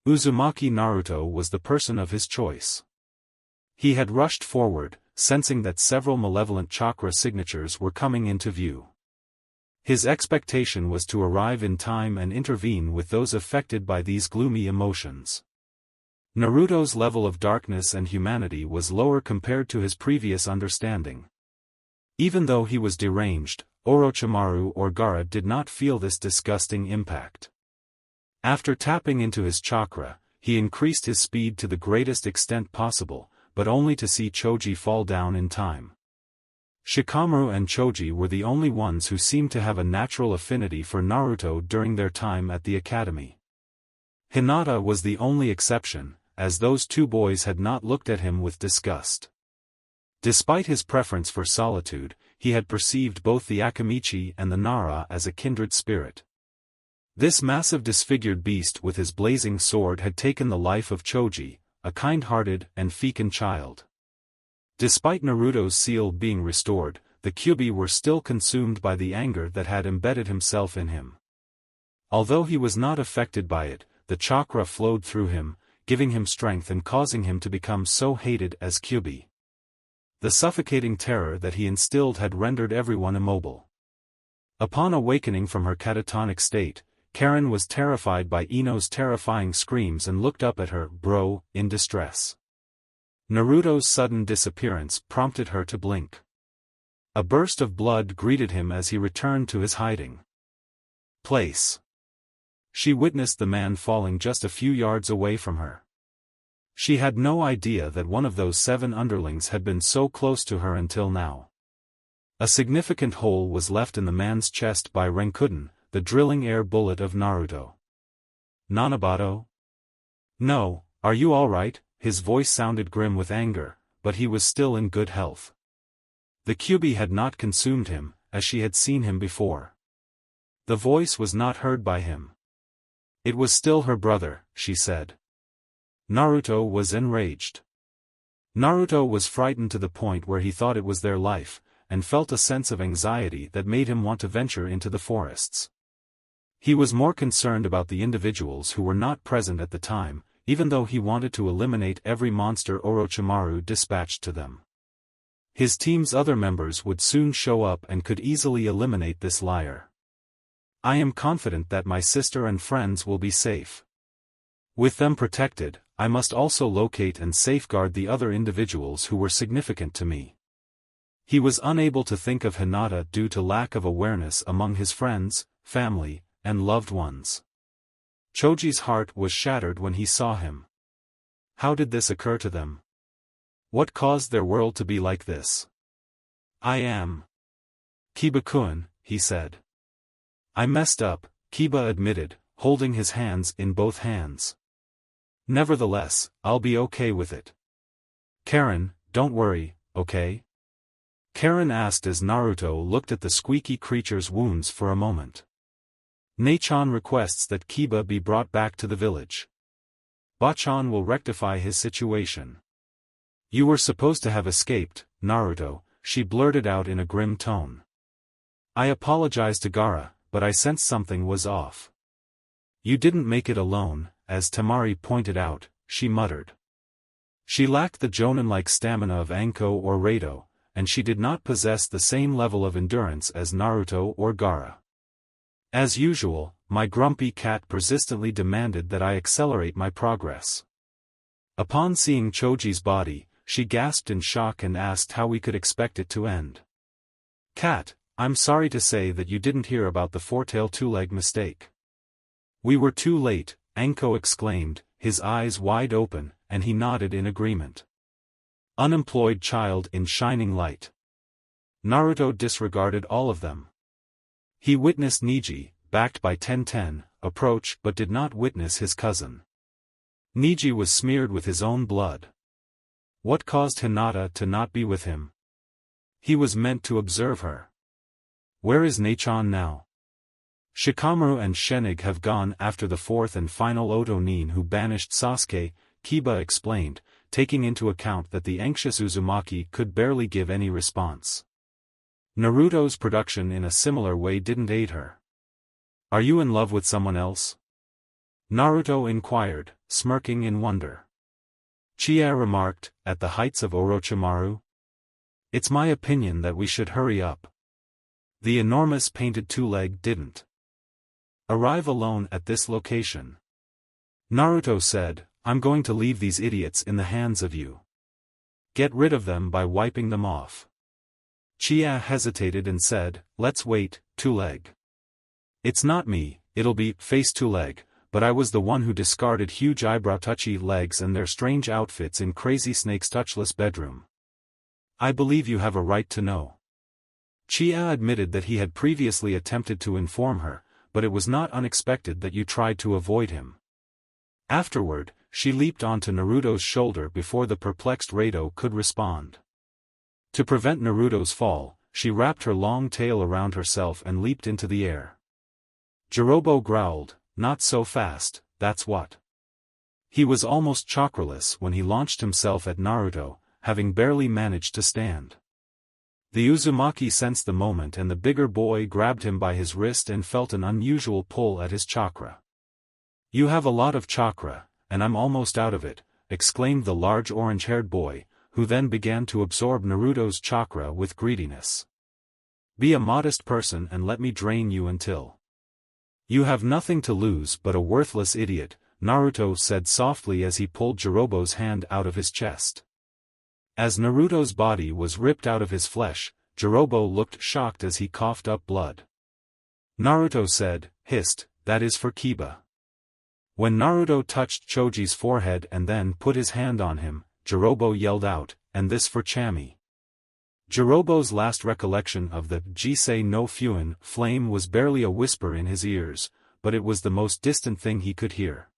Uzumaki Naruto was the person of his choice. He had rushed forward, sensing that several malevolent chakra signatures were coming into view. His expectation was to arrive in time and intervene with those affected by these gloomy emotions. Naruto's level of darkness and humanity was lower compared to his previous understanding. Even though he was deranged, Orochimaru or Gaara did not feel this disgusting impact. After tapping into his chakra, he increased his speed to the greatest extent possible, but only to see Choji fall down in time. Shikamaru and Choji were the only ones who seemed to have a natural affinity for Naruto during their time at the academy. Hinata was the only exception, as those two boys had not looked at him with disgust. Despite his preference for solitude, he had perceived both the Akamichi and the Nara as a kindred spirit. This massive disfigured beast with his blazing sword had taken the life of Choji, a kind-hearted and fecund child. Despite Naruto's seal being restored, the Kyuubi were still consumed by the anger that had embedded himself in him. Although he was not affected by it, the chakra flowed through him, giving him strength and causing him to become so hated as Kyuubi. The suffocating terror that he instilled had rendered everyone immobile. Upon awakening from her catatonic state, Karen was terrified by Ino's terrifying screams and looked up at her bro in distress. Naruto's sudden disappearance prompted her to blink. A burst of blood greeted him as he returned to his hiding place. She witnessed the man falling just a few yards away from her. She had no idea that one of those 7 underlings had been so close to her until now. A significant hole was left in the man's chest by Renkuden, the drilling air bullet of Naruto. Nanabato? No, are you all right? His voice sounded grim with anger, but he was still in good health. The Kyuubi had not consumed him, as she had seen him before. The voice was not heard by him. It was still her brother, she said. Naruto was enraged. Naruto was frightened to the point where he thought it was their life, and felt a sense of anxiety that made him want to venture into the forests. He was more concerned about the individuals who were not present at the time, even though he wanted to eliminate every monster Orochimaru dispatched to them. His team's other members would soon show up and could easily eliminate this liar. I am confident that my sister and friends will be safe. With them protected, I must also locate and safeguard the other individuals who were significant to me. He was unable to think of Hinata due to lack of awareness among his friends, family, and loved ones. Choji's heart was shattered when he saw him. How did this occur to them? What caused their world to be like this? I am Kiba-kun, he said. I messed up, Kiba admitted, holding his hands in both hands. Nevertheless, I'll be okay with it. Karen, don't worry, okay? Karen asked as Naruto looked at the squeaky creature's wounds for a moment. Nechan requests that Kiba be brought back to the village. Bachan will rectify his situation. You were supposed to have escaped, Naruto, she blurted out in a grim tone. I apologized to Gaara, but I sensed something was off. You didn't make it alone, as Temari pointed out, she muttered. She lacked the Jonin-like stamina of Anko or Rado, and she did not possess the same level of endurance as Naruto or Gaara. As usual, my grumpy cat persistently demanded that I accelerate my progress. Upon seeing Choji's body, she gasped in shock and asked how we could expect it to end. Cat, I'm sorry to say that you didn't hear about the four-tail two-leg mistake. We were too late, Anko exclaimed, his eyes wide open, and he nodded in agreement. Unemployed child in shining light. Naruto disregarded all of them. He witnessed Neji, backed by Tenten, approach but did not witness his cousin. Niji was smeared with his own blood. What caused Hinata to not be with him? He was meant to observe her. Where is Nachan now? Shikamaru and Shenig have gone after the fourth and final Oto Nin who banished Sasuke, Kiba explained, taking into account that the anxious Uzumaki could barely give any response. Naruto's production in a similar way didn't aid her. Are you in love with someone else? Naruto inquired, smirking in wonder. Chie remarked, at the heights of Orochimaru. It's my opinion that we should hurry up. The enormous painted two-leg didn't arrive alone at this location. Naruto said, I'm going to leave these idiots in the hands of you. Get rid of them by wiping them off. Chie hesitated and said, let's wait, two-leg. It's not me, it'll be face two-leg, but I was the one who discarded huge eyebrow touchy legs and their strange outfits in Crazy Snake's touchless bedroom. I believe you have a right to know. Chie admitted that he had previously attempted to inform her, but it was not unexpected that you tried to avoid him. Afterward, she leaped onto Naruto's shoulder before the perplexed Rado could respond. To prevent Naruto's fall, she wrapped her long tail around herself and leaped into the air. Jirobo growled, not so fast, that's what. He was almost chakraless when he launched himself at Naruto, having barely managed to stand. The Uzumaki sensed the moment and the bigger boy grabbed him by his wrist and felt an unusual pull at his chakra. You have a lot of chakra, and I'm almost out of it, exclaimed the large orange-haired boy, who then began to absorb Naruto's chakra with greediness. Be a modest person and let me drain you until you have nothing to lose but a worthless idiot, Naruto said softly as he pulled Jirobo's hand out of his chest. As Naruto's body was ripped out of his flesh, Jirobo looked shocked as he coughed up blood. Naruto said, hissed, that is for Kiba. When Naruto touched Choji's forehead and then put his hand on him, Jirobo yelled out, and this for Chami. Jirobo's last recollection of the Jisei no Fuin flame was barely a whisper in his ears, but it was the most distant thing he could hear.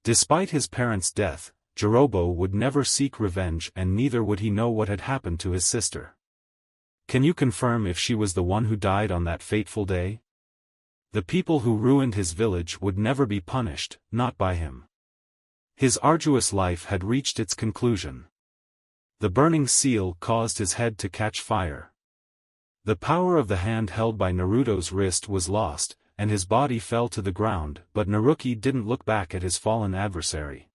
Despite his parents' death, Jirobo would never seek revenge and neither would he know what had happened to his sister. Can you confirm if she was the one who died on that fateful day? The people who ruined his village would never be punished, not by him. His arduous life had reached its conclusion. The burning seal caused his head to catch fire. The power of the hand held by Naruto's wrist was lost, and his body fell to the ground, but Naruki didn't look back at his fallen adversary.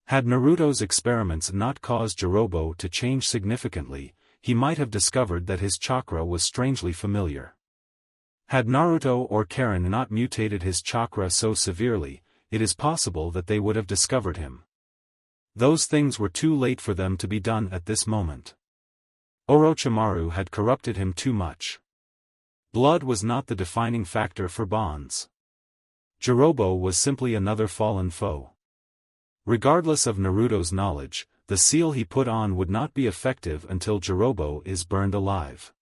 Had Naruto's experiments not caused Jirobo to change significantly, he might have discovered that his chakra was strangely familiar. Had Naruto or Karen not mutated his chakra so severely, it is possible that they would have discovered him. Those things were too late for them to be done at this moment. Orochimaru had corrupted him too much. Blood was not the defining factor for bonds. Jirobo was simply another fallen foe. Regardless of Naruto's knowledge, the seal he put on would not be effective until Jirobo is burned alive.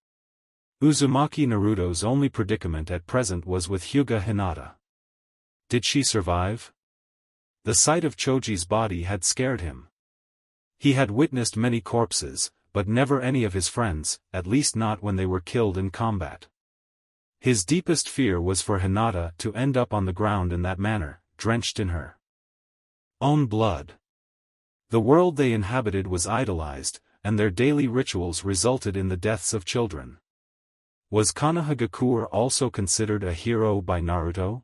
Uzumaki Naruto's only predicament at present was with Hyuga Hinata. Did she survive? The sight of Choji's body had scared him. He had witnessed many corpses, but never any of his friends, at least not when they were killed in combat. His deepest fear was for Hinata to end up on the ground in that manner, drenched in her own blood. The world they inhabited was idolized, and their daily rituals resulted in the deaths of children. Was Konohagakure also considered a hero by Naruto?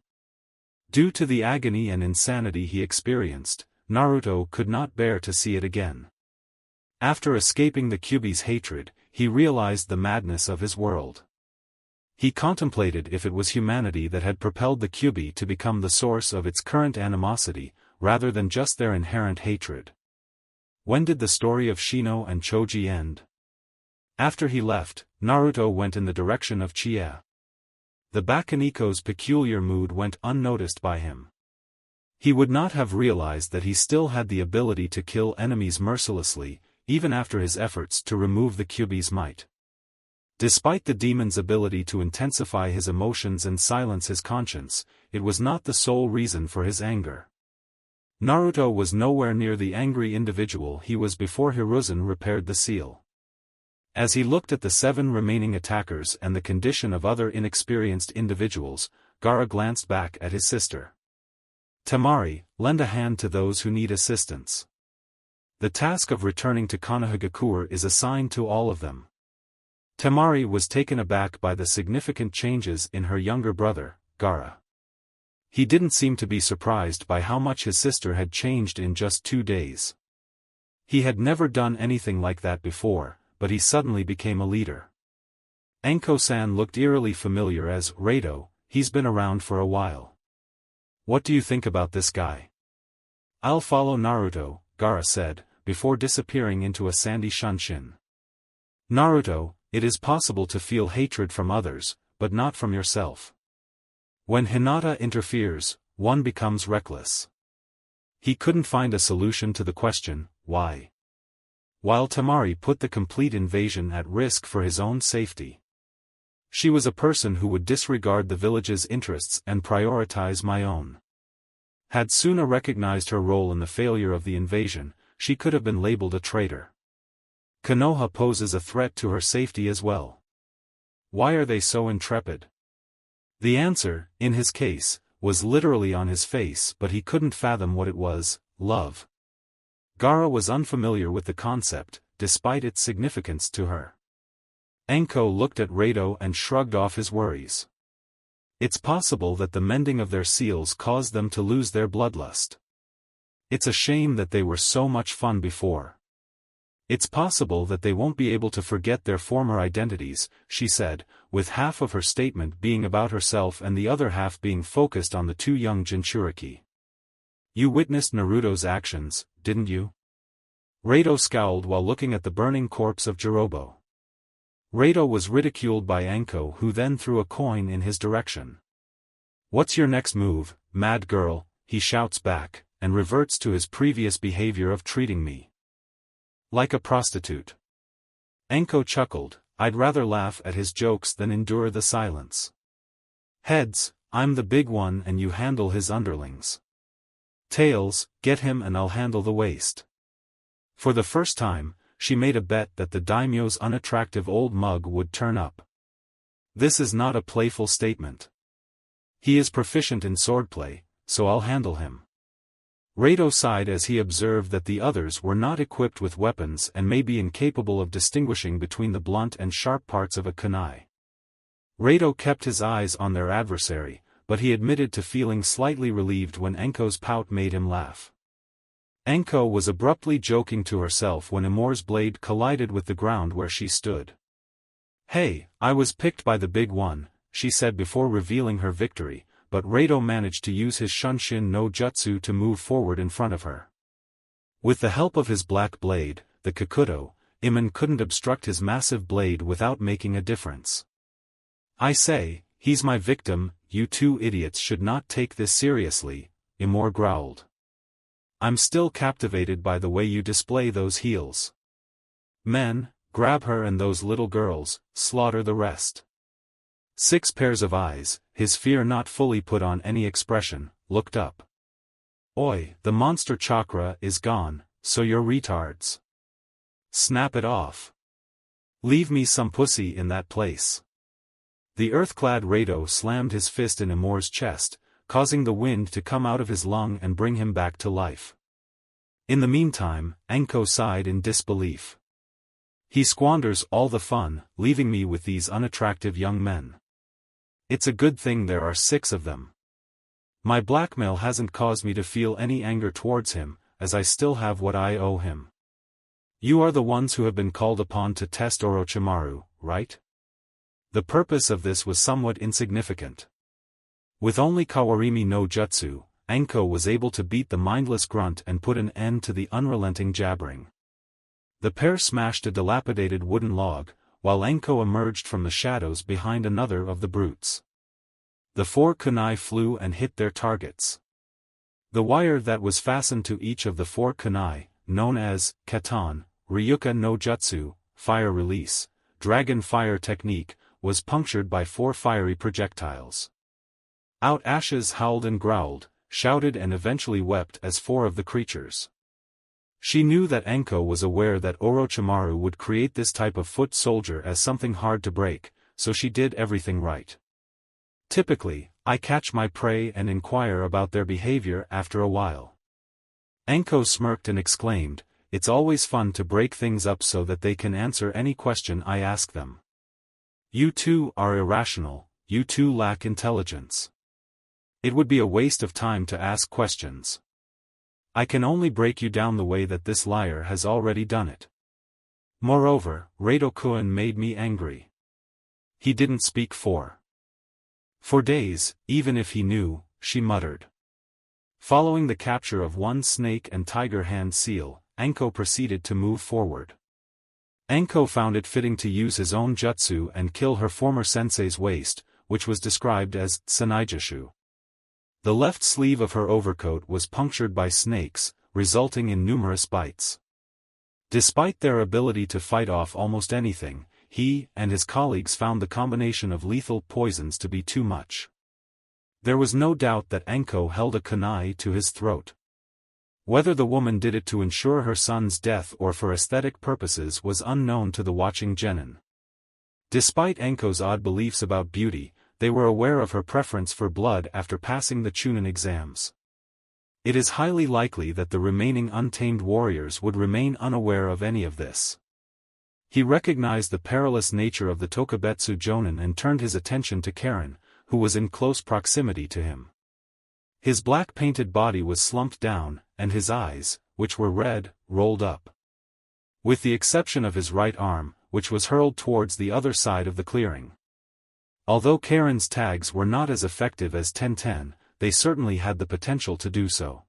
Due to the agony and insanity he experienced, Naruto could not bear to see it again. After escaping the Kyuubi's hatred, he realized the madness of his world. He contemplated if it was humanity that had propelled the Kyuubi to become the source of its current animosity, rather than just their inherent hatred. When did the story of Shino and Choji end? After he left, Naruto went in the direction of Chie. The Bakuniko's peculiar mood went unnoticed by him. He would not have realized that he still had the ability to kill enemies mercilessly, even after his efforts to remove the Kyuubi's might. Despite the demon's ability to intensify his emotions and silence his conscience, it was not the sole reason for his anger. Naruto was nowhere near the angry individual he was before Hiruzen repaired the seal. As he looked at the 7 remaining attackers and the condition of other inexperienced individuals, Gaara glanced back at his sister. Temari, lend a hand to those who need assistance. The task of returning to Konohagakure is assigned to all of them. Temari was taken aback by the significant changes in her younger brother, Gaara. He didn't seem to be surprised by how much his sister had changed in just 2 days. He had never done anything like that before, but he suddenly became a leader. Anko-san looked eerily familiar as Rado. He's been around for a while. What do you think about this guy? I'll follow Naruto, Gaara said, before disappearing into a sandy shunshin. Naruto, it is possible to feel hatred from others, but not from yourself. When Hinata interferes, one becomes reckless. He couldn't find a solution to the question, why? While Temari put the complete invasion at risk for his own safety. She was a person who would disregard the village's interests and prioritize my own. Had Suna recognized her role in the failure of the invasion, she could have been labeled a traitor. Konoha poses a threat to her safety as well. Why are they so intrepid? The answer, in his case, was literally on his face, but he couldn't fathom what it was: love. Gaara was unfamiliar with the concept, despite its significance to her. Anko looked at Rado and shrugged off his worries. It's possible that the mending of their seals caused them to lose their bloodlust. It's a shame that they were so much fun before. It's possible that they won't be able to forget their former identities, she said, with half of her statement being about herself and the other half being focused on the 2 young Jinchuriki. You witnessed Naruto's actions, didn't you? Rado scowled while looking at the burning corpse of Jirobo. Rado was ridiculed by Anko, who then threw a coin in his direction. What's your next move, mad girl? He shouts back, and reverts to his previous behavior of treating me like a prostitute. Anko chuckled. I'd rather laugh at his jokes than endure the silence. Heads, I'm the big one and you handle his underlings. Tails, get him and I'll handle the waist. For the first time, she made a bet that the daimyo's unattractive old mug would turn up. This is not a playful statement. He is proficient in swordplay, so I'll handle him. Rado sighed as he observed that the others were not equipped with weapons and may be incapable of distinguishing between the blunt and sharp parts of a kunai. Rado kept his eyes on their adversary, but he admitted to feeling slightly relieved when Anko's pout made him laugh. Anko was abruptly joking to herself when Amor's blade collided with the ground where she stood. Hey, I was picked by the big one, she said before revealing her victory, but Rado managed to use his Shunshin no Jutsu to move forward in front of her. With the help of his black blade, the Kakuto, Iman couldn't obstruct his massive blade without making a difference. I say, he's my victim, you 2 idiots should not take this seriously, Amor growled. I'm still captivated by the way you display those heels. Men, grab her and those little girls, slaughter the rest. 6 pairs of eyes, his fear not fully put on any expression, looked up. Oi, the monster chakra is gone, so you're retards. Snap it off. Leave me some pussy in that place. The earth-clad Rado slammed his fist in Amor's chest, causing the wind to come out of his lung and bring him back to life. In the meantime, Anko sighed in disbelief. He squanders all the fun, leaving me with these unattractive young men. It's a good thing there are 6 of them. My blackmail hasn't caused me to feel any anger towards him, as I still have what I owe him. You are the ones who have been called upon to test Orochimaru, right? The purpose of this was somewhat insignificant. With only Kawarimi no Jutsu, Anko was able to beat the mindless grunt and put an end to the unrelenting jabbering. The pair smashed a dilapidated wooden log, while Anko emerged from the shadows behind another of the brutes. The 4 kunai flew and hit their targets. The wire that was fastened to each of the 4 kunai, known as Katan, Ryuka no Jutsu, fire release, dragon fire technique, was punctured by 4 fiery projectiles. Out Ashes howled and growled, shouted and eventually wept as four of the creatures. She knew that Anko was aware that Orochimaru would create this type of foot soldier as something hard to break, so she did everything right. Typically, I catch my prey and inquire about their behavior after a while. Anko smirked and exclaimed, "It's always fun to break things up so that they can answer any question I ask them. You two are irrational, you two lack intelligence. It would be a waste of time to ask questions. I can only break you down the way that this liar has already done it. Moreover, Rado-kun made me angry. He didn't speak for days, even if he knew," she muttered. Following the capture of one snake and tiger hand seal, Anko proceeded to move forward. Anko found it fitting to use his own jutsu and kill her former sensei's waist, which was described as tsunaijushu. The left sleeve of her overcoat was punctured by snakes, resulting in numerous bites. Despite their ability to fight off almost anything, he and his colleagues found the combination of lethal poisons to be too much. There was no doubt that Anko held a kunai to his throat. Whether the woman did it to ensure her son's death or for aesthetic purposes was unknown to the watching genin. Despite Anko's odd beliefs about beauty, they were aware of her preference for blood after passing the Chunin exams. It is highly likely that the remaining untamed warriors would remain unaware of any of this. He recognized the perilous nature of the Tokubetsu Jonin and turned his attention to Karen, who was in close proximity to him. His black-painted body was slumped down, and his eyes, which were red, rolled up. With the exception of his right arm, which was hurled towards the other side of the clearing. Although Karen's tags were not as effective as Tenten, they certainly had the potential to do so.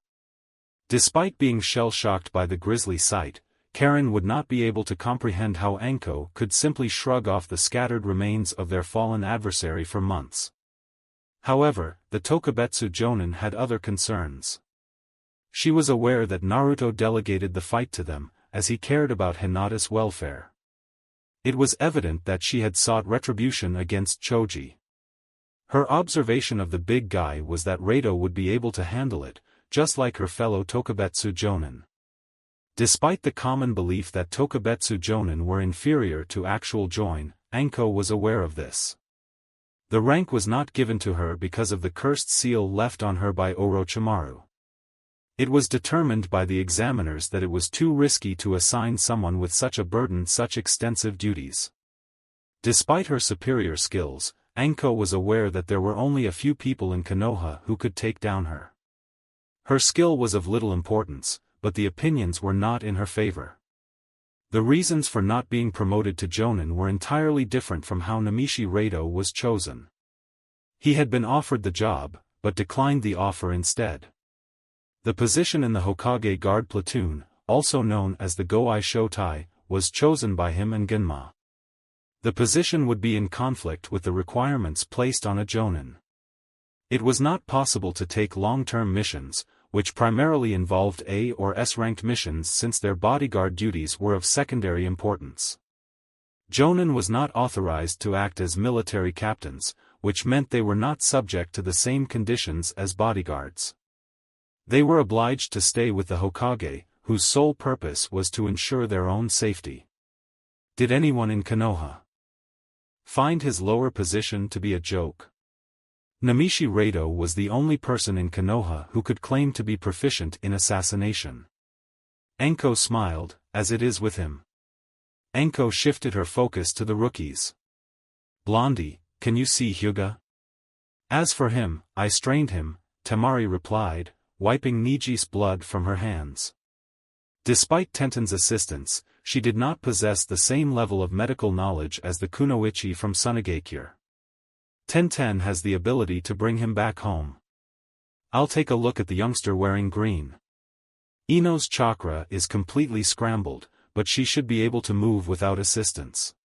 Despite being shell-shocked by the grisly sight, Karen would not be able to comprehend how Anko could simply shrug off the scattered remains of their fallen adversary for months. However, the Tokubetsu Jonin had other concerns. She was aware that Naruto delegated the fight to them, as he cared about Hinata's welfare. It was evident that she had sought retribution against Choji. Her observation of the big guy was that Rado would be able to handle it, just like her fellow Tokubetsu Jonin. Despite the common belief that Tokubetsu Jonin were inferior to actual Jonin, Anko was aware of this. The rank was not given to her because of the cursed seal left on her by Orochimaru. It was determined by the examiners that it was too risky to assign someone with such a burden such extensive duties. Despite her superior skills, Anko was aware that there were only a few people in Konoha who could take down her. Her skill was of little importance, but the opinions were not in her favor. The reasons for not being promoted to Jonin were entirely different from how Namishi Rado was chosen. He had been offered the job, but declined the offer instead. The position in the Hokage guard platoon, also known as the Goai Shotai, was chosen by him and Genma. The position would be in conflict with the requirements placed on a Jonin. It was not possible to take long-term missions, which primarily involved A or S-ranked missions since their bodyguard duties were of secondary importance. Jonin was not authorized to act as military captains, which meant they were not subject to the same conditions as bodyguards. They were obliged to stay with the Hokage, whose sole purpose was to ensure their own safety. Did anyone in Konoha find his lower position to be a joke? Namishi Rado was the only person in Konoha who could claim to be proficient in assassination. Anko smiled, as it is with him. Anko shifted her focus to the rookies. Blondie, can you see Hyuga? As for him, I strained him, Temari replied, wiping Niji's blood from her hands. Despite Tenten's assistance, she did not possess the same level of medical knowledge as the Kunoichi from Sunagakure. Tenten has the ability to bring him back home. I'll take a look at the youngster wearing green. Ino's chakra is completely scrambled, but she should be able to move without assistance.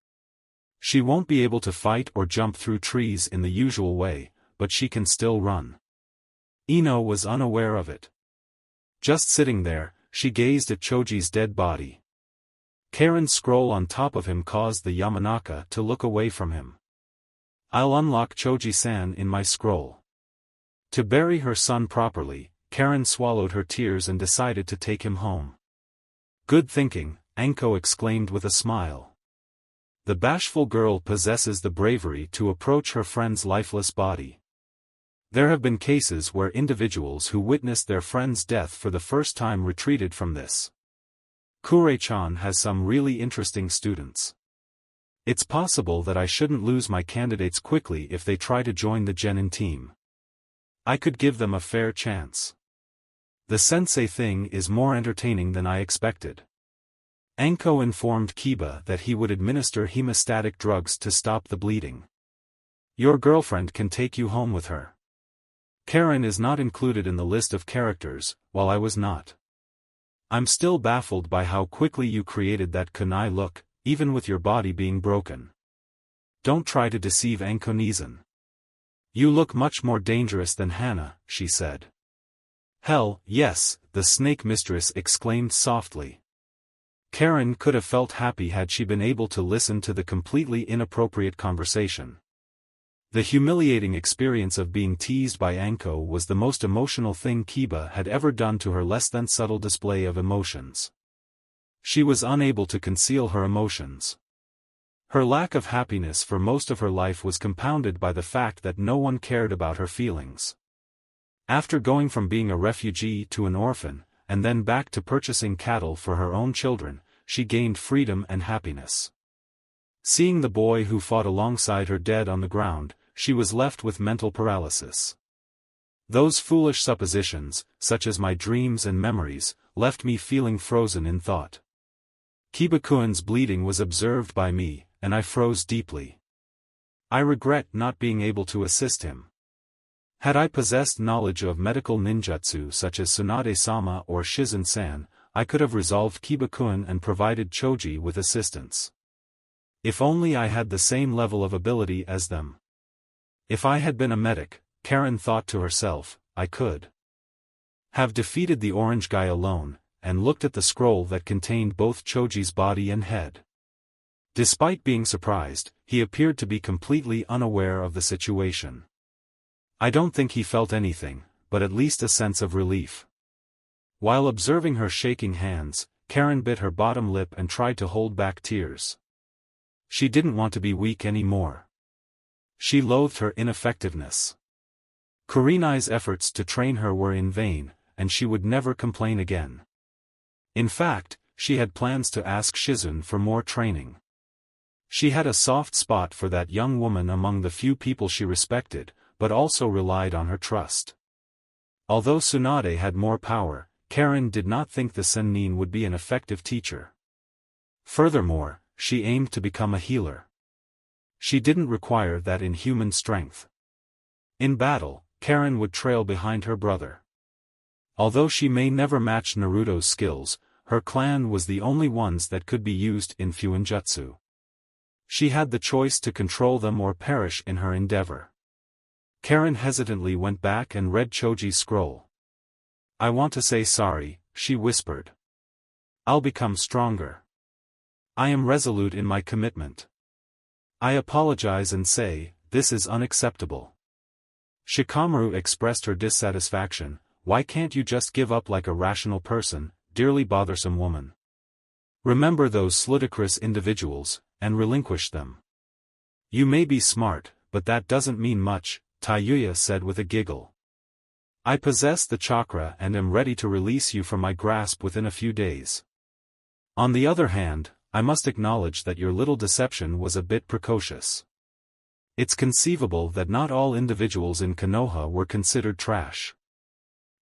She won't be able to fight or jump through trees in the usual way, but she can still run. Ino was unaware of it. Just sitting there, she gazed at Choji's dead body. Karen's scroll on top of him caused the Yamanaka to look away from him. I'll unlock Choji-san in my scroll. To bury her son properly, Karen swallowed her tears and decided to take him home. Good thinking, Anko exclaimed with a smile. The bashful girl possesses the bravery to approach her friend's lifeless body. There have been cases where individuals who witnessed their friend's death for the first time retreated from this. Kure-chan has some really interesting students. It's possible that I shouldn't lose my candidates quickly if they try to join the genin team. I could give them a fair chance. The sensei thing is more entertaining than I expected. Anko informed Kiba that he would administer hemostatic drugs to stop the bleeding. Your girlfriend can take you home with her. Karen is not included in the list of characters, while I was not. I'm still baffled by how quickly you created that kunai look, even with your body being broken. Don't try to deceive Anko-Nizan. You look much more dangerous than Hana, she said. Hell, yes, the snake mistress exclaimed softly. Karen could have felt happy had she been able to listen to the completely inappropriate conversation. The humiliating experience of being teased by Anko was the most emotional thing Kiba had ever done to her less than subtle display of emotions. She was unable to conceal her emotions. Her lack of happiness for most of her life was compounded by the fact that no one cared about her feelings. After going from being a refugee to an orphan, and then back to purchasing cattle for her own children, she gained freedom and happiness. Seeing the boy who fought alongside her dead on the ground, she was left with mental paralysis. Those foolish suppositions, such as my dreams and memories, left me feeling frozen in thought. Kiba-kun's bleeding was observed by me, and I froze deeply. I regret not being able to assist him. Had I possessed knowledge of medical ninjutsu such as Tsunade-sama or Shizen-san, I could have resolved Kiba-kun and provided Choji with assistance. If only I had the same level of ability as them. If I had been a medic, Karen thought to herself, I could have defeated the orange guy alone, and looked at the scroll that contained both Choji's body and head. Despite being surprised, he appeared to be completely unaware of the situation. I don't think he felt anything, but at least a sense of relief. While observing her shaking hands, Karen bit her bottom lip and tried to hold back tears. She didn't want to be weak anymore. She loathed her ineffectiveness. Kurenai's efforts to train her were in vain, and she would never complain again. In fact, she had plans to ask Shizun for more training. She had a soft spot for that young woman among the few people she respected, but also relied on her trust. Although Tsunade had more power, Karen did not think the Sennin would be an effective teacher. Furthermore, she aimed to become a healer. She didn't require that inhuman strength. In battle, Karen would trail behind her brother. Although she may never match Naruto's skills, her clan was the only ones that could be used in Fuinjutsu. She had the choice to control them or perish in her endeavor. Karen hesitantly went back and read Choji's scroll. I want to say sorry, she whispered. I'll become stronger. I am resolute in my commitment. I apologize and say, this is unacceptable. Shikamaru expressed her dissatisfaction. Why can't you just give up like a rational person, dearly bothersome woman? Remember those ludicrous individuals, and relinquish them. You may be smart, but that doesn't mean much, Taiyuya said with a giggle. I possess the chakra and am ready to release you from my grasp within a few days. On the other hand, I must acknowledge that your little deception was a bit precocious. It's conceivable that not all individuals in Konoha were considered trash.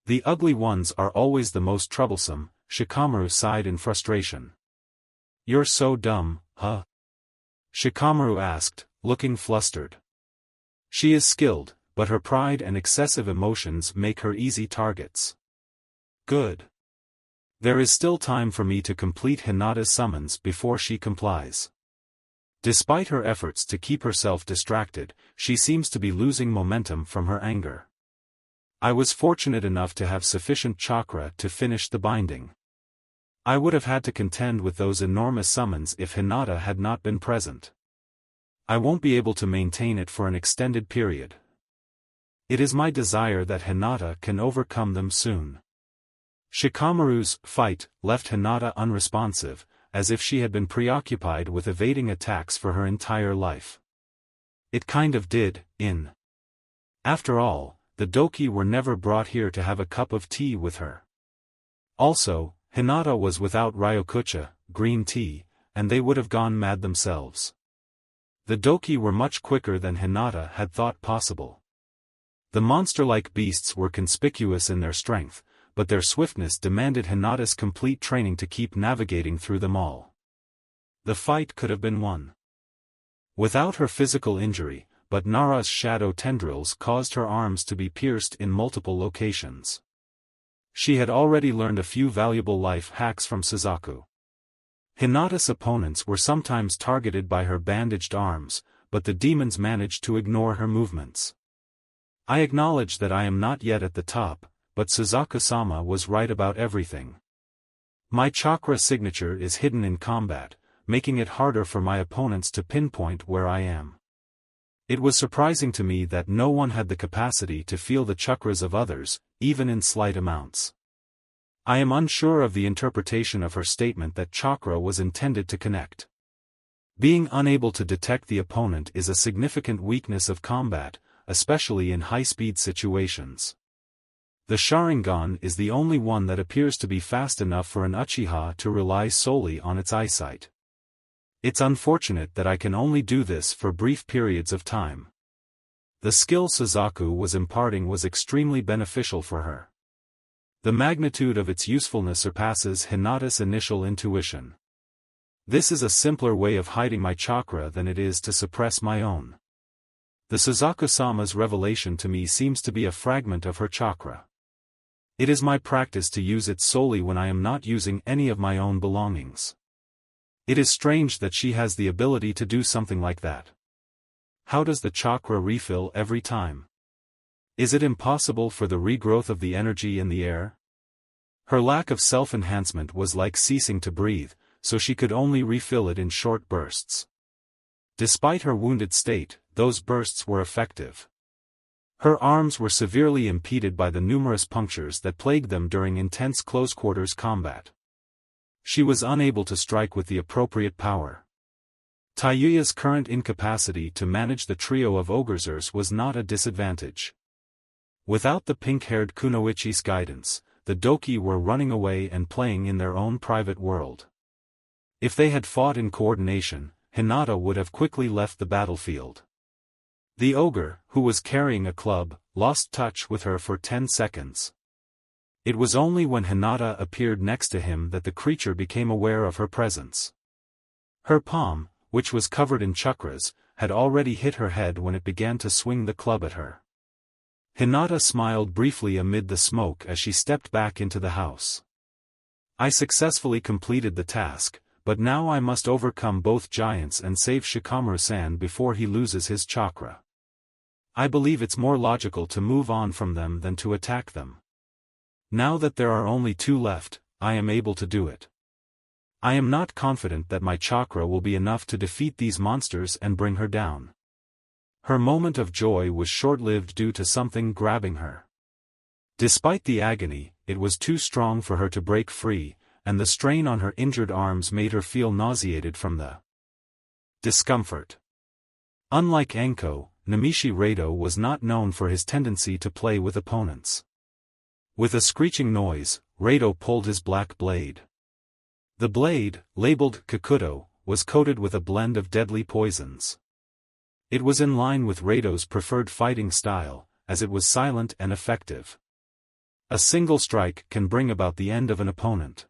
The ugly ones are always the most troublesome, Shikamaru sighed in frustration. You're so dumb, huh? Shikamaru asked, looking flustered. She is skilled, but her pride and excessive emotions make her easy targets. Good. There is still time for me to complete Hinata's summons before she complies. Despite her efforts to keep herself distracted, she seems to be losing momentum from her anger. I was fortunate enough to have sufficient chakra to finish the binding. I would have had to contend with those enormous summons if Hinata had not been present. I won't be able to maintain it for an extended period. It is my desire that Hinata can overcome them soon. Shikamaru's fight left Hinata unresponsive, as if she had been preoccupied with evading attacks for her entire life. It kind of did, in. After all, the Doki were never brought here to have a cup of tea with her. Also, Hinata was without Ryokucha, green tea, and they would have gone mad themselves. The Doki were much quicker than Hinata had thought possible. The monster-like beasts were conspicuous in their strength, but their swiftness demanded Hinata's complete training to keep navigating through them all. The fight could have been won without her physical injury, but Nara's shadow tendrils caused her arms to be pierced in multiple locations. She had already learned a few valuable life hacks from Suzaku. Hinata's opponents were sometimes targeted by her bandaged arms, but the demons managed to ignore her movements. I acknowledge that I am not yet at the top, but Suzaku-sama was right about everything. My chakra signature is hidden in combat, making it harder for my opponents to pinpoint where I am. It was surprising to me that no one had the capacity to feel the chakras of others, even in slight amounts. I am unsure of the interpretation of her statement that chakra was intended to connect. Being unable to detect the opponent is a significant weakness of combat, especially in high-speed situations. The Sharingan is the only one that appears to be fast enough for an Uchiha to rely solely on its eyesight. It's unfortunate that I can only do this for brief periods of time. The skill Suzaku was imparting was extremely beneficial for her. The magnitude of its usefulness surpasses Hinata's initial intuition. This is a simpler way of hiding my chakra than it is to suppress my own. The Suzaku-sama's revelation to me seems to be a fragment of her chakra. It is my practice to use it solely when I am not using any of my own belongings. It is strange that she has the ability to do something like that. How does the chakra refill every time? Is it impossible for the regrowth of the energy in the air? Her lack of self-enhancement was like ceasing to breathe, so she could only refill it in short bursts. Despite her wounded state, those bursts were effective. Her arms were severely impeded by the numerous punctures that plagued them during intense close-quarters combat. She was unable to strike with the appropriate power. Taiyuya's current incapacity to manage the trio of ogresers was not a disadvantage. Without the pink-haired Kunoichi's guidance, the Doki were running away and playing in their own private world. If they had fought in coordination, Hinata would have quickly left the battlefield. The ogre, who was carrying a club, lost touch with her for 10 seconds. It was only when Hinata appeared next to him that the creature became aware of her presence. Her palm, which was covered in chakras, had already hit her head when it began to swing the club at her. Hinata smiled briefly amid the smoke as she stepped back into the house. I successfully completed the task, but now I must overcome both giants and save Shikamaru-san before he loses his chakra. I believe it's more logical to move on from them than to attack them. Now that there are only 2 left, I am able to do it. I am not confident that my chakra will be enough to defeat these monsters and bring her down. Her moment of joy was short-lived due to something grabbing her. Despite the agony, it was too strong for her to break free, and the strain on her injured arms made her feel nauseated from the discomfort. Unlike Enko, Namishi Rado was not known for his tendency to play with opponents. With a screeching noise, Rado pulled his black blade. The blade, labeled Kakuto, was coated with a blend of deadly poisons. It was in line with Rado's preferred fighting style, as it was silent and effective. A single strike can bring about the end of an opponent.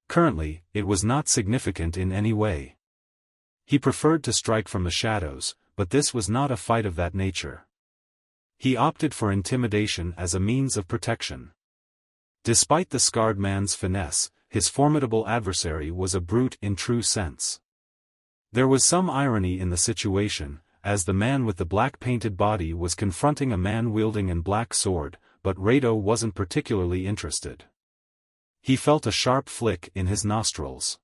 Currently, it was not significant in any way. He preferred to strike from the shadows, but this was not a fight of that nature. He opted for intimidation as a means of protection. Despite the scarred man's finesse, his formidable adversary was a brute in true sense. There was some irony in the situation, as the man with the black-painted body was confronting a man wielding a black sword, but Rado wasn't particularly interested. He felt a sharp flick in his nostrils.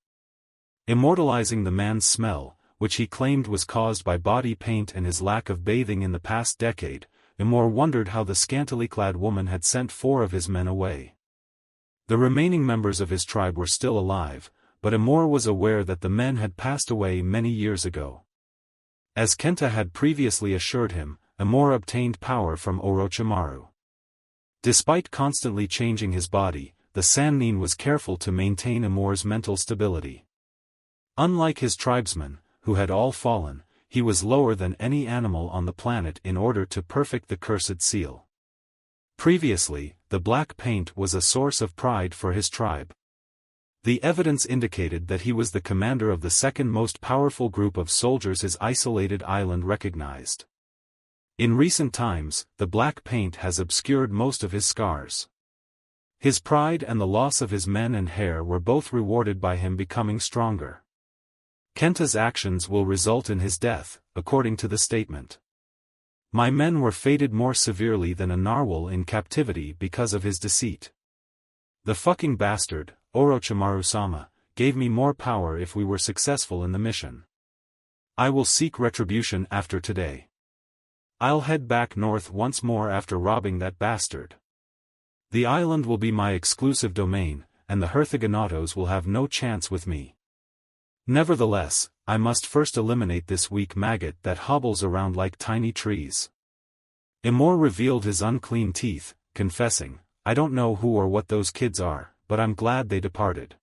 Immortalizing the man's smell, which he claimed was caused by body paint and his lack of bathing in the past decade, Imor wondered how the scantily clad woman had sent 4 of his men away. The remaining members of his tribe were still alive, but Imor was aware that the men had passed away many years ago. As Kenta had previously assured him, Imor obtained power from Orochimaru. Despite constantly changing his body, the Sannin was careful to maintain Imor's mental stability. Unlike his tribesmen, who had all fallen, he was lower than any animal on the planet in order to perfect the cursed seal. Previously, the black paint was a source of pride for his tribe. The evidence indicated that he was the commander of the second most powerful group of soldiers his isolated island recognized. In recent times, the black paint has obscured most of his scars. His pride and the loss of his men and hair were both rewarded by him becoming stronger. Kenta's actions will result in his death, according to the statement. My men were fated more severely than a narwhal in captivity because of his deceit. The fucking bastard, Orochimaru-sama, gave me more power if we were successful in the mission. I will seek retribution after today. I'll head back north once more after robbing that bastard. The island will be my exclusive domain, and the Hirthaganatos will have no chance with me. Nevertheless, I must first eliminate this weak maggot that hobbles around like tiny trees. Imor revealed his unclean teeth, confessing, I don't know who or what those kids are, but I'm glad they departed.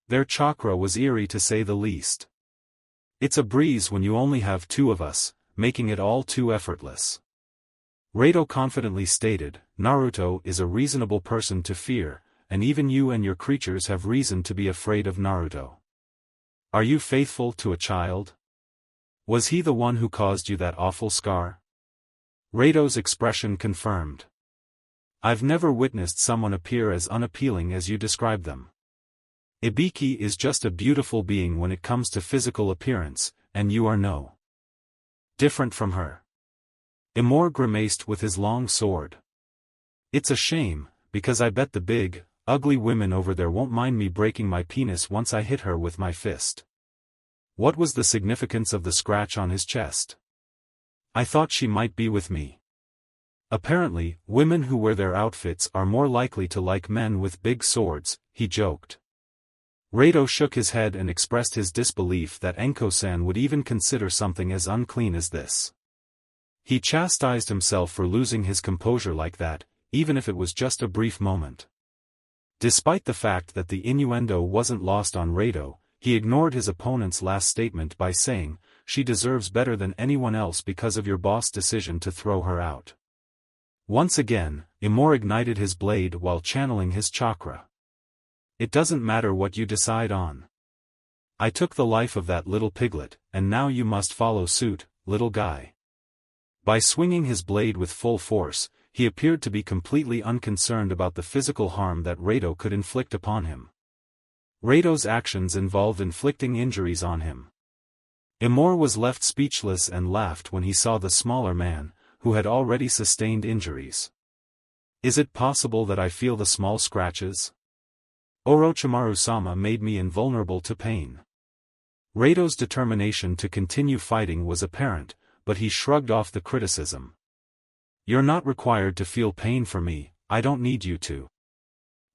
Their chakra was eerie to say the least. It's a breeze when you only have 2 of us, making it all too effortless. Rato confidently stated, Naruto is a reasonable person to fear, and even you and your creatures have reason to be afraid of Naruto. Are you faithful to a child? Was he the one who caused you that awful scar? Rato's expression confirmed. I've never witnessed someone appear as unappealing as you describe them. Ibiki is just a beautiful being when it comes to physical appearance, and you are no different from her. Imor grimaced with his long sword. It's a shame, because I bet the big, ugly women over there won't mind me breaking my penis once I hit her with my fist. What was the significance of the scratch on his chest? I thought she might be with me. Apparently, women who wear their outfits are more likely to like men with big swords, he joked. Rato shook his head and expressed his disbelief that Enko-san would even consider something as unclean as this. He chastised himself for losing his composure like that, even if it was just a brief moment. Despite the fact that the innuendo wasn't lost on Rato, he ignored his opponent's last statement by saying, she deserves better than anyone else because of your boss' decision to throw her out. Once again, Imor ignited his blade while channeling his chakra. It doesn't matter what you decide on. I took the life of that little piglet, and now you must follow suit, little guy. By swinging his blade with full force, he appeared to be completely unconcerned about the physical harm that Rato could inflict upon him. Rato's actions involved inflicting injuries on him. Imor was left speechless and laughed when he saw the smaller man, who had already sustained injuries. Is it possible that I feel the small scratches? Orochimaru-sama made me invulnerable to pain. Rato's determination to continue fighting was apparent, but he shrugged off the criticism. You're not required to feel pain for me, I don't need you to.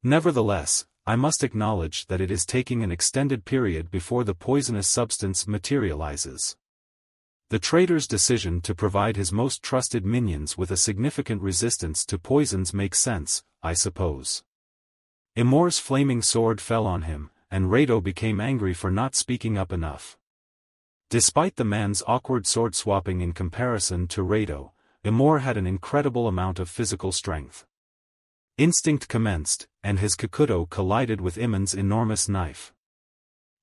Nevertheless, I must acknowledge that it is taking an extended period before the poisonous substance materializes. The trader's decision to provide his most trusted minions with a significant resistance to poisons makes sense, I suppose. Imor's flaming sword fell on him, and Rato became angry for not speaking up enough. Despite the man's awkward sword-swapping in comparison to Rato, Imor had an incredible amount of physical strength. Instinct commenced, and his Kakuto collided with Iman's enormous knife.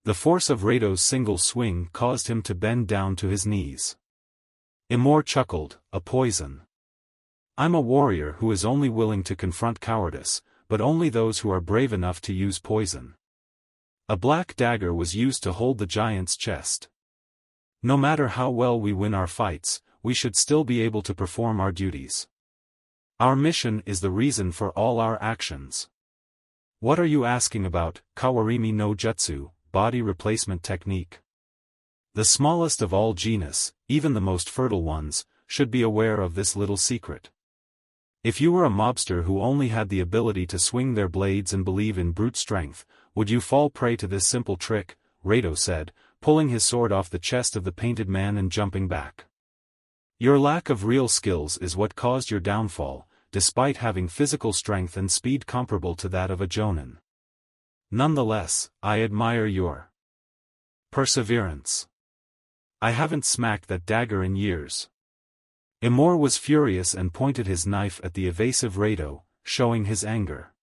The force of Rato's single swing caused him to bend down to his knees. Imor chuckled, a poison. I'm a warrior who is only willing to confront cowardice, but only those who are brave enough to use poison. A black dagger was used to hold the giant's chest. No matter how well we win our fights, we should still be able to perform our duties. Our mission is the reason for all our actions. What are you asking about, Kawarimi no Jutsu, body replacement technique? The smallest of all genus, even the most fertile ones, should be aware of this little secret. If you were a mobster who only had the ability to swing their blades and believe in brute strength, would you fall prey to this simple trick? Rado said, pulling his sword off the chest of the painted man and jumping back. Your lack of real skills is what caused your downfall, despite having physical strength and speed comparable to that of a jonin. Nonetheless, I admire your perseverance. I haven't smacked that dagger in years. Imor was furious and pointed his knife at the evasive Rado, showing his anger.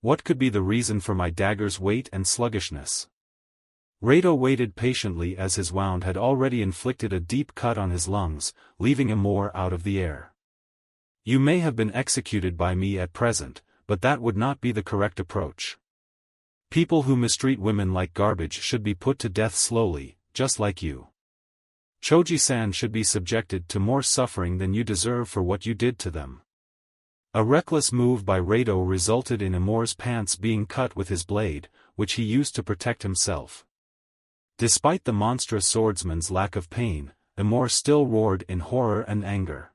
What could be the reason for my dagger's weight and sluggishness? Rado waited patiently as his wound had already inflicted a deep cut on his lungs, leaving Imor out of the air. You may have been executed by me at present, but that would not be the correct approach. People who mistreat women like garbage should be put to death slowly, just like you. Choji-san should be subjected to more suffering than you deserve for what you did to them. A reckless move by Rado resulted in Imor's pants being cut with his blade, which he used to protect himself. Despite the monstrous swordsman's lack of pain, Imor still roared in horror and anger.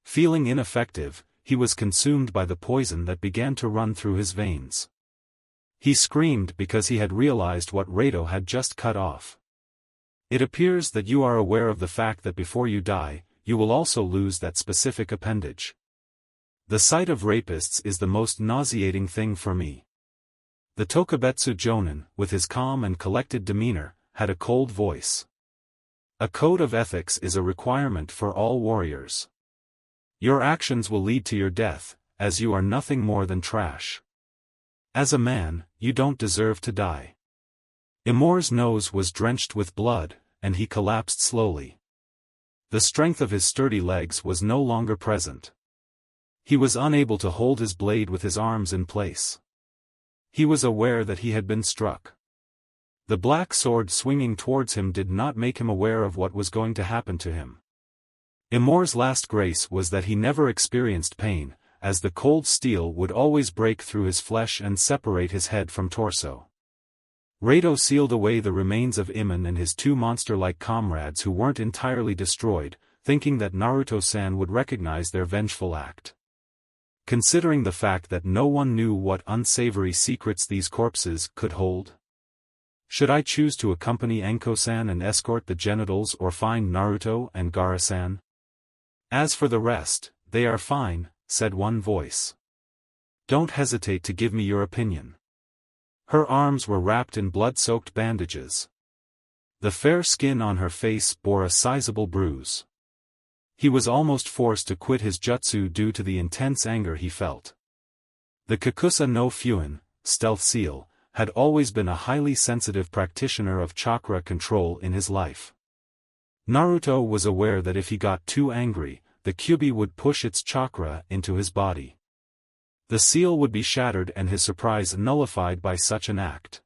Feeling ineffective, he was consumed by the poison that began to run through his veins. He screamed because he had realized what Rado had just cut off. It appears that you are aware of the fact that before you die, you will also lose that specific appendage. The sight of rapists is the most nauseating thing for me. The Tokubetsu Jonin, with his calm and collected demeanor, had a cold voice. A code of ethics is a requirement for all warriors. Your actions will lead to your death, as you are nothing more than trash. As a man, you don't deserve to die. Imor's nose was drenched with blood, and he collapsed slowly. The strength of his sturdy legs was no longer present. He was unable to hold his blade with his arms in place. He was aware that he had been struck. The black sword swinging towards him did not make him aware of what was going to happen to him. Imor's last grace was that he never experienced pain, as the cold steel would always break through his flesh and separate his head from torso. Rado sealed away the remains of Iman and his two monster-like comrades who weren't entirely destroyed, thinking that Naruto-san would recognize their vengeful act. Considering the fact that no one knew what unsavory secrets these corpses could hold? Should I choose to accompany Enko-san and escort the genitals or find Naruto and Gaara-san? As for the rest, they are fine, said one voice. Don't hesitate to give me your opinion. Her arms were wrapped in blood-soaked bandages. The fair skin on her face bore a sizable bruise. He was almost forced to quit his jutsu due to the intense anger he felt. The Kakusa no Fuin, stealth seal, had always been a highly sensitive practitioner of chakra control in his life. Naruto was aware that if he got too angry, the Kyuubi would push its chakra into his body. The seal would be shattered and his surprise nullified by such an act.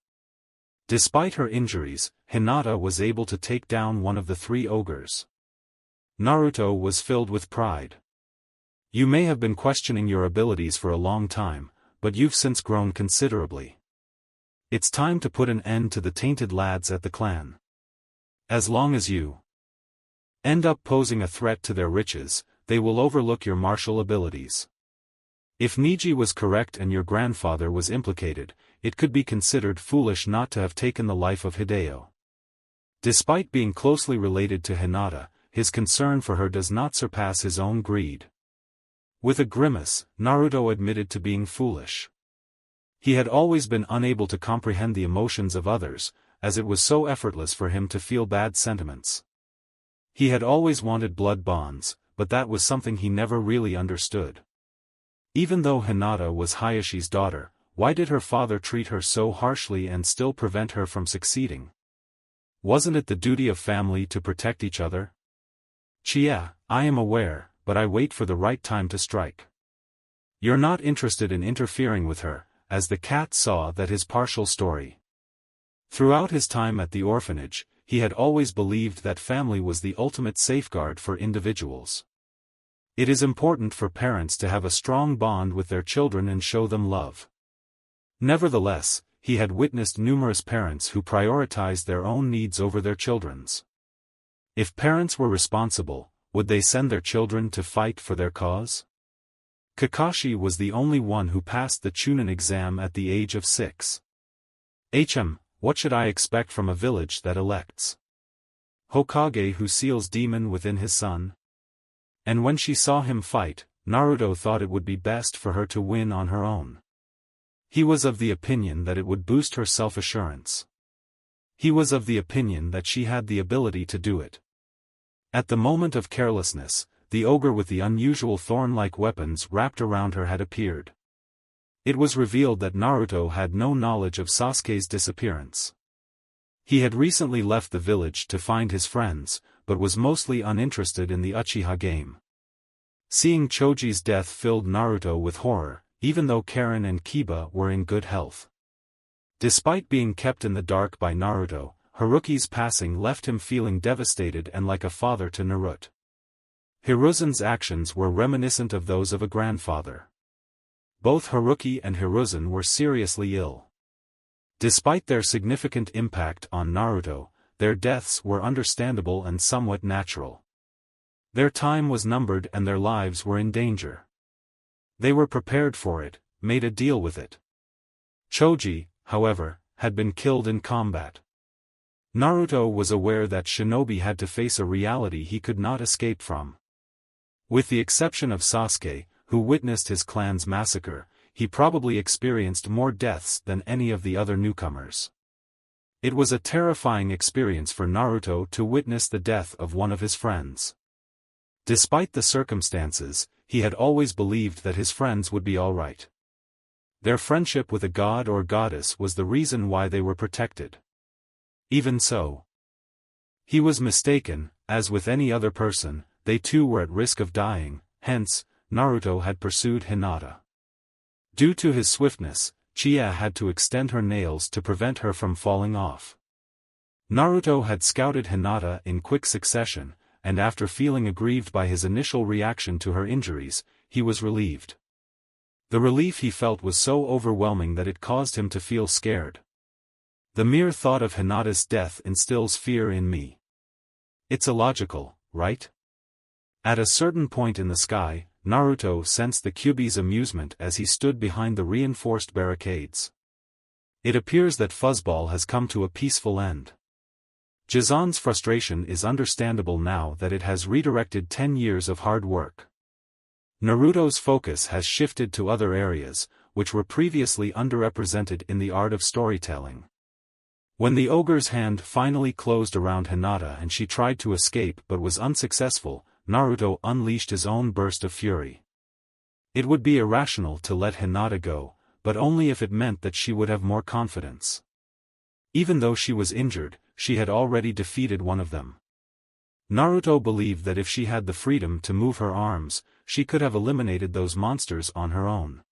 Despite her injuries, Hinata was able to take down one of the three ogres. Naruto was filled with pride. You may have been questioning your abilities for a long time, but you've since grown considerably. It's time to put an end to the tainted lads at the clan. As long as you end up posing a threat to their riches, they will overlook your martial abilities. If Niji was correct and your grandfather was implicated, it could be considered foolish not to have taken the life of Hideo. Despite being closely related to Hinata, his concern for her does not surpass his own greed. With a grimace, Naruto admitted to being foolish. He had always been unable to comprehend the emotions of others, as it was so effortless for him to feel bad sentiments. He had always wanted blood bonds, but that was something he never really understood. Even though Hinata was Hayashi's daughter, why did her father treat her so harshly and still prevent her from succeeding? Wasn't it the duty of family to protect each other? Chia, I am aware, but I wait for the right time to strike. You're not interested in interfering with her, as the cat saw that his partial story. Throughout his time at the orphanage, he had always believed that family was the ultimate safeguard for individuals. It is important for parents to have a strong bond with their children and show them love. Nevertheless, he had witnessed numerous parents who prioritized their own needs over their children's. If parents were responsible, would they send their children to fight for their cause? Kakashi was the only one who passed the Chunin exam at the age of 6. What should I expect from a village that elects Hokage who seals demon within his son? And when she saw him fight, Naruto thought it would be best for her to win on her own. He was of the opinion that it would boost her self-assurance. He was of the opinion that she had the ability to do it. At the moment of carelessness, the ogre with the unusual thorn-like weapons wrapped around her had appeared. It was revealed that Naruto had no knowledge of Sasuke's disappearance. He had recently left the village to find his friends, but was mostly uninterested in the Uchiha game. Seeing Choji's death filled Naruto with horror, even though Karen and Kiba were in good health. Despite being kept in the dark by Naruto, Haruki's passing left him feeling devastated and like a father to Naruto. Hiruzen's actions were reminiscent of those of a grandfather. Both Haruki and Hiruzen were seriously ill. Despite their significant impact on Naruto, their deaths were understandable and somewhat natural. Their time was numbered and their lives were in danger. They were prepared for it, made a deal with it. Choji, however, had been killed in combat. Naruto was aware that Shinobi had to face a reality he could not escape from. With the exception of Sasuke, who witnessed his clan's massacre, he probably experienced more deaths than any of the other newcomers. It was a terrifying experience for Naruto to witness the death of one of his friends. Despite the circumstances, he had always believed that his friends would be alright. Their friendship with a god or goddess was the reason why they were protected. Even so, he was mistaken. As with any other person, they too were at risk of dying, hence, Naruto had pursued Hinata. Due to his swiftness, Chie had to extend her nails to prevent her from falling off. Naruto had scouted Hinata in quick succession, and after feeling aggrieved by his initial reaction to her injuries, he was relieved. The relief he felt was so overwhelming that it caused him to feel scared. The mere thought of Hinata's death instills fear in me. It's illogical, right? At a certain point in the sky, Naruto sensed the Kyuubi's amusement as he stood behind the reinforced barricades. It appears that Fuzzball has come to a peaceful end. Jizan's frustration is understandable now that it has redirected 10 years of hard work. Naruto's focus has shifted to other areas, which were previously underrepresented in the art of storytelling. When the ogre's hand finally closed around Hinata and she tried to escape but was unsuccessful, Naruto unleashed his own burst of fury. It would be irrational to let Hinata go, but only if it meant that she would have more confidence. Even though she was injured, she had already defeated one of them. Naruto believed that if she had the freedom to move her arms, she could have eliminated those monsters on her own.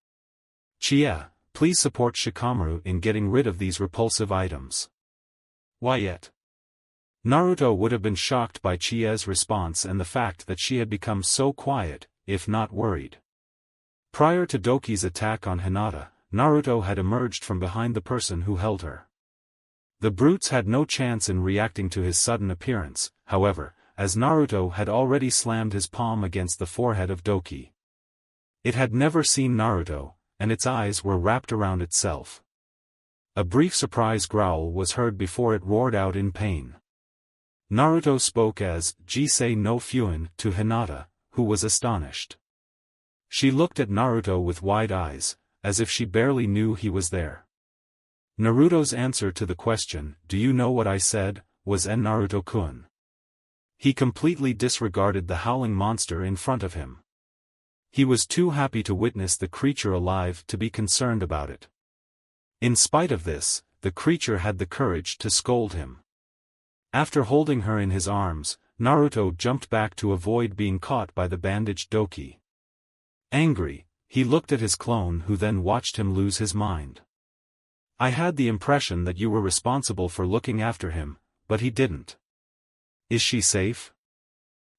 Chie, please support Shikamaru in getting rid of these repulsive items. Why yet? Naruto would have been shocked by Chie's response and the fact that she had become so quiet, if not worried. Prior to Doki's attack on Hinata, Naruto had emerged from behind the person who held her. The brutes had no chance in reacting to his sudden appearance, however, as Naruto had already slammed his palm against the forehead of Doki. It had never seen Naruto, and its eyes were wrapped around itself. A brief surprise growl was heard before it roared out in pain. Naruto spoke as Jisei no Fuin to Hinata, who was astonished. She looked at Naruto with wide eyes, as if she barely knew he was there. Naruto's answer to the question, "Do you know what I said?" was "En Naruto-kun." He completely disregarded the howling monster in front of him. He was too happy to witness the creature alive to be concerned about it. In spite of this, the creature had the courage to scold him. After holding her in his arms, Naruto jumped back to avoid being caught by the bandaged Doki. Angry, he looked at his clone who then watched him lose his mind. "I had the impression that you were responsible for looking after him, but he didn't. Is she safe?"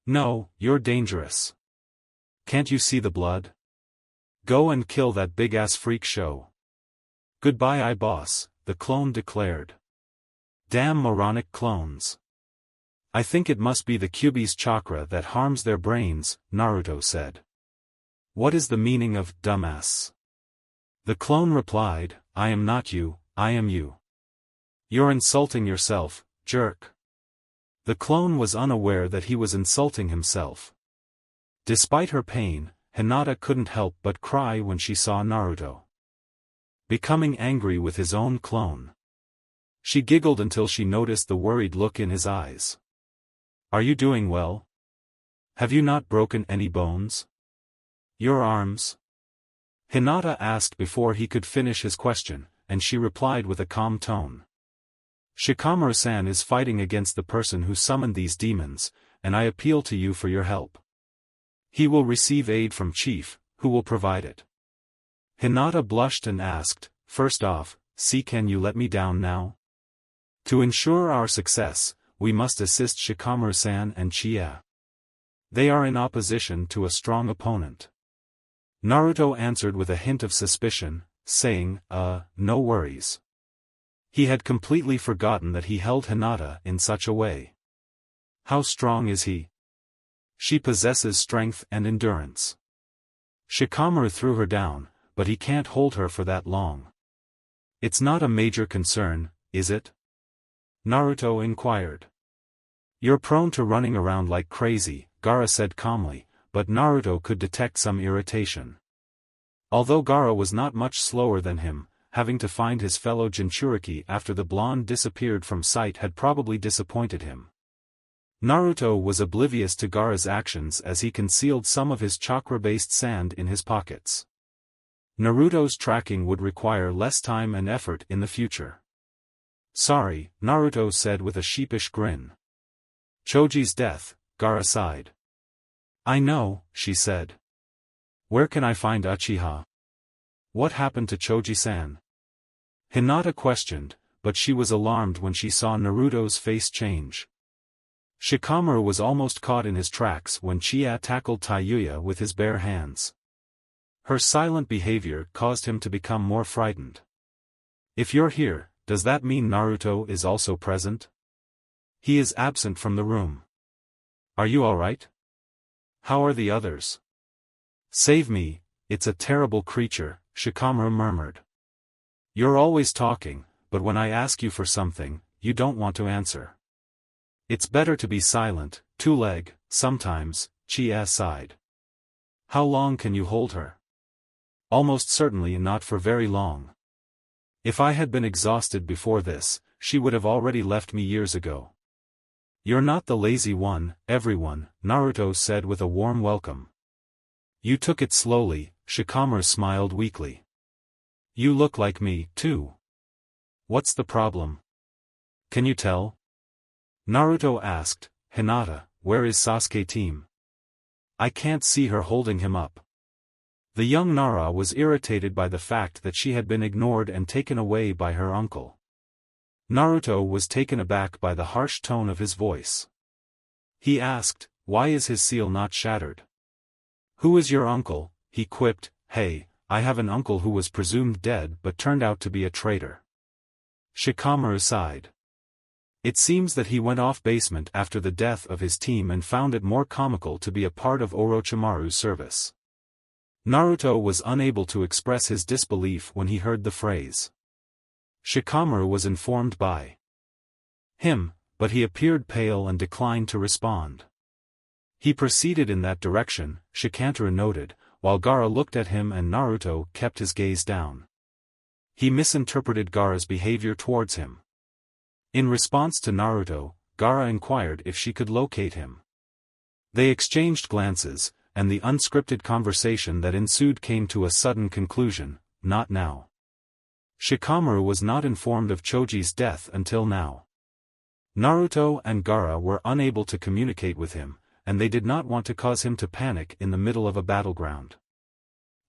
"No, you're dangerous. Can't you see the blood? Go and kill that big-ass freak show." "Goodbye, boss," the clone declared. "Damn moronic clones. I think it must be the Kyuubi's chakra that harms their brains, Naruto said. What is the meaning of dumbass? The clone replied, I am not you, I am you. You're insulting yourself, jerk. The clone was unaware that he was insulting himself. Despite her pain, Hinata couldn't help but cry when she saw Naruto becoming angry with his own clone. She giggled until she noticed the worried look in his eyes. Are you doing well? Have you not broken any bones? Your arms? Hinata asked before he could finish his question, and she replied with a calm tone. Shikamaru-san is fighting against the person who summoned these demons, and I appeal to you for your help. He will receive aid from Chief, who will provide it. Hinata blushed and asked, first off, can you let me down now? To ensure our success, we must assist Shikamaru-san and Chie. They are in opposition to a strong opponent. Naruto answered with a hint of suspicion, saying, no worries. He had completely forgotten that he held Hinata in such a way. How strong is he? She possesses strength and endurance. Shikamaru threw her down, but he can't hold her for that long. It's not a major concern, is it? Naruto inquired. You're prone to running around like crazy, Gaara said calmly, but Naruto could detect some irritation. Although Gaara was not much slower than him, having to find his fellow Jinchuriki after the blonde disappeared from sight had probably disappointed him. Naruto was oblivious to Gaara's actions as he concealed some of his chakra-based sand in his pockets. Naruto's tracking would require less time and effort in the future. Sorry, Naruto said with a sheepish grin. Choji's death, Gaara sighed. I know, she said. Where can I find Uchiha? What happened to Choji-san? Hinata questioned, but she was alarmed when she saw Naruto's face change. Shikamaru was almost caught in his tracks when Chie tackled Taiyuya with his bare hands. Her silent behavior caused him to become more frightened. If you're here, does that mean Naruto is also present? He is absent from the room. Are you alright? How are the others? Save me, it's a terrible creature, Shikamaru murmured. You're always talking, but when I ask you for something, you don't want to answer. It's better to be silent, two-leg, sometimes, Chie sighed. How long can you hold her? Almost certainly not for very long. If I had been exhausted before this, she would have already left me years ago. You're not the lazy one, everyone, Naruto said with a warm welcome. You took it slowly, Shikamaru smiled weakly. You look like me, too. What's the problem? Can you tell? Naruto asked, Hinata, where is Sasuke team? I can't see her holding him up. The young Nara was irritated by the fact that she had been ignored and taken away by her uncle. Naruto was taken aback by the harsh tone of his voice. He asked, why is his seal not shattered? Who is your uncle? He quipped, hey, I have an uncle who was presumed dead but turned out to be a traitor. Shikamaru sighed. It seems that he went off basement after the death of his team and found it more comical to be a part of Orochimaru's service. Naruto was unable to express his disbelief when he heard the phrase. Shikamaru was informed by him, but he appeared pale and declined to respond. He proceeded in that direction, Shikantaro noted, while Gaara looked at him and Naruto kept his gaze down. He misinterpreted Gaara's behavior towards him. In response to Naruto, Gaara inquired if she could locate him. They exchanged glances, and the unscripted conversation that ensued came to a sudden conclusion, not now. Shikamaru was not informed of Choji's death until now. Naruto and Gaara were unable to communicate with him, and they did not want to cause him to panic in the middle of a battleground.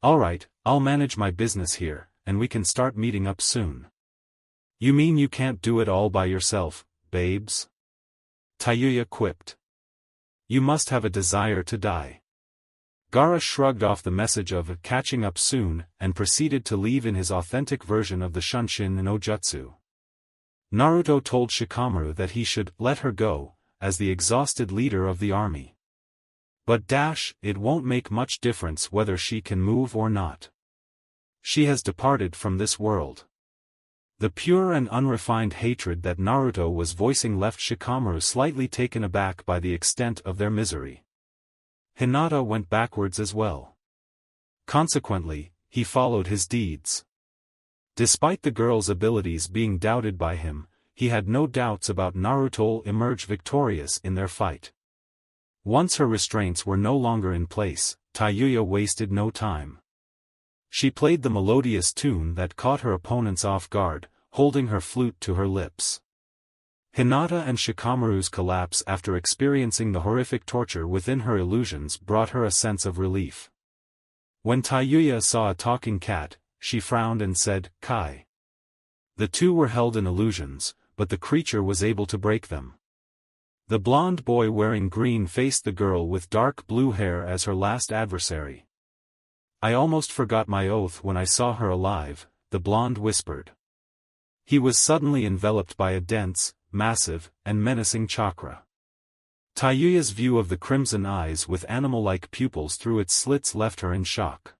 Alright, I'll manage my business here, and we can start meeting up soon. You mean you can't do it all by yourself, babes? Taiyuya quipped. You must have a desire to die. Gaara shrugged off the message of catching up soon and proceeded to leave in his authentic version of the Shunshin no Jutsu. Naruto told Shikamaru that he should let her go, as the exhausted leader of the army. But it won't make much difference whether she can move or not. She has departed from this world. The pure and unrefined hatred that Naruto was voicing left Shikamaru slightly taken aback by the extent of their misery. Hinata went backwards as well. Consequently, he followed his deeds. Despite the girl's abilities being doubted by him, he had no doubts about Naruto'll emerge victorious in their fight. Once her restraints were no longer in place, Taiyuya wasted no time. She played the melodious tune that caught her opponents off guard, holding her flute to her lips. Hinata and Shikamaru's collapse after experiencing the horrific torture within her illusions brought her a sense of relief. When Taiyuya saw a talking cat, she frowned and said, "Kai." The two were held in illusions, but the creature was able to break them. The blonde boy wearing green faced the girl with dark blue hair as her last adversary. "I almost forgot my oath when I saw her alive," the blonde whispered. He was suddenly enveloped by a dense, massive, and menacing chakra. Taiyuya's view of the crimson eyes with animal-like pupils through its slits left her in shock.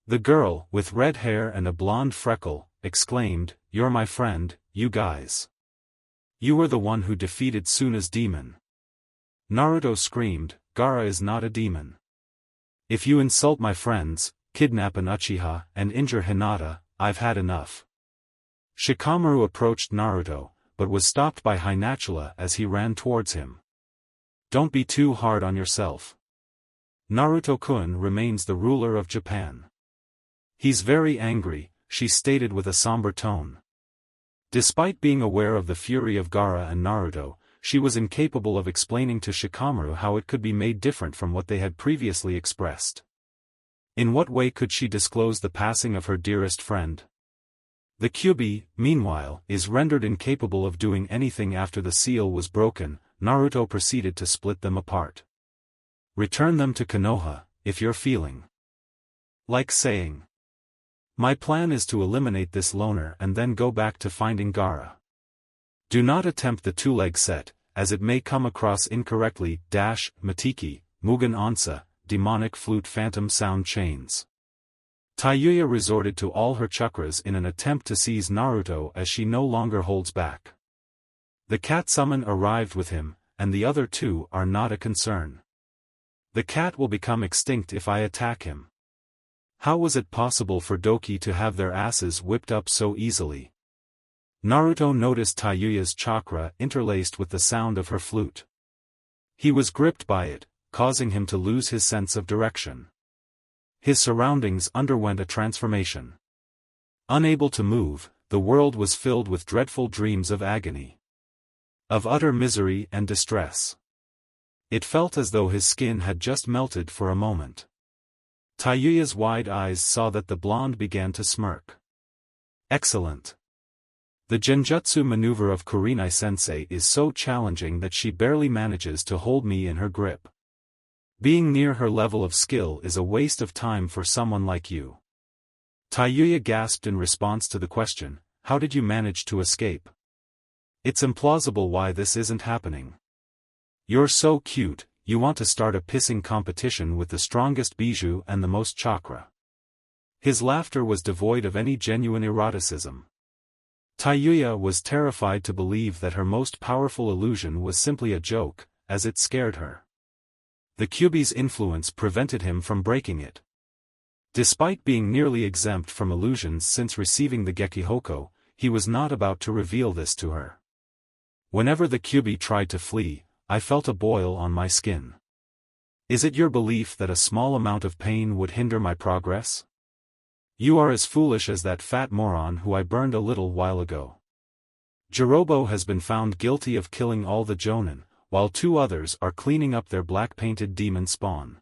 The girl, with red hair and a blonde freckle, exclaimed, "You're my friend, you guys. You were the one who defeated Suna's demon." Naruto screamed, "Gaara is not a demon. If you insult my friends, kidnap an Uchiha, and injure Hinata, I've had enough." Shikamaru approached Naruto, but was stopped by Hinata as he ran towards him. "Don't be too hard on yourself. Naruto-kun remains the ruler of Japan. He's very angry," she stated with a somber tone. Despite being aware of the fury of Gaara and Naruto, she was incapable of explaining to Shikamaru how it could be made different from what they had previously expressed. In what way could she disclose the passing of her dearest friend? The Kyuubi, meanwhile, is rendered incapable of doing anything after the seal was broken. Naruto proceeded to split them apart. "Return them to Konoha, if you're feeling like saying. My plan is to eliminate this loner and then go back to finding Gaara. Do not attempt the two-leg set, as it may come across incorrectly. Matiki, Mugen Onsa, demonic flute phantom sound chains." Taiyuya resorted to all her chakras in an attempt to seize Naruto as she no longer holds back. The cat summon arrived with him, and the other two are not a concern. The cat will become extinct if I attack him. How was it possible for Doki to have their asses whipped up so easily? Naruto noticed Taiyuya's chakra interlaced with the sound of her flute. He was gripped by it, causing him to lose his sense of direction. His surroundings underwent a transformation. Unable to move, the world was filled with dreadful dreams of agony, of utter misery and distress. It felt as though his skin had just melted for a moment. Taiyuya's wide eyes saw that the blonde began to smirk. "Excellent. The genjutsu maneuver of Kurenai-sensei is so challenging that she barely manages to hold me in her grip. Being near her level of skill is a waste of time for someone like you." Taiyuya gasped in response to the question, "How did you manage to escape? It's implausible why this isn't happening. You're so cute, you want to start a pissing competition with the strongest bijou and the most chakra." His laughter was devoid of any genuine eroticism. Taiyuya was terrified to believe that her most powerful illusion was simply a joke, as it scared her. The Kyuubi's influence prevented him from breaking it. Despite being nearly exempt from illusions since receiving the Gekihoko, he was not about to reveal this to her. "Whenever the Kyuubi tried to flee, I felt a boil on my skin. Is it your belief that a small amount of pain would hinder my progress? You are as foolish as that fat moron who I burned a little while ago. Jirobo has been found guilty of killing all the Jonin, while 2 others are cleaning up their black-painted demon spawn."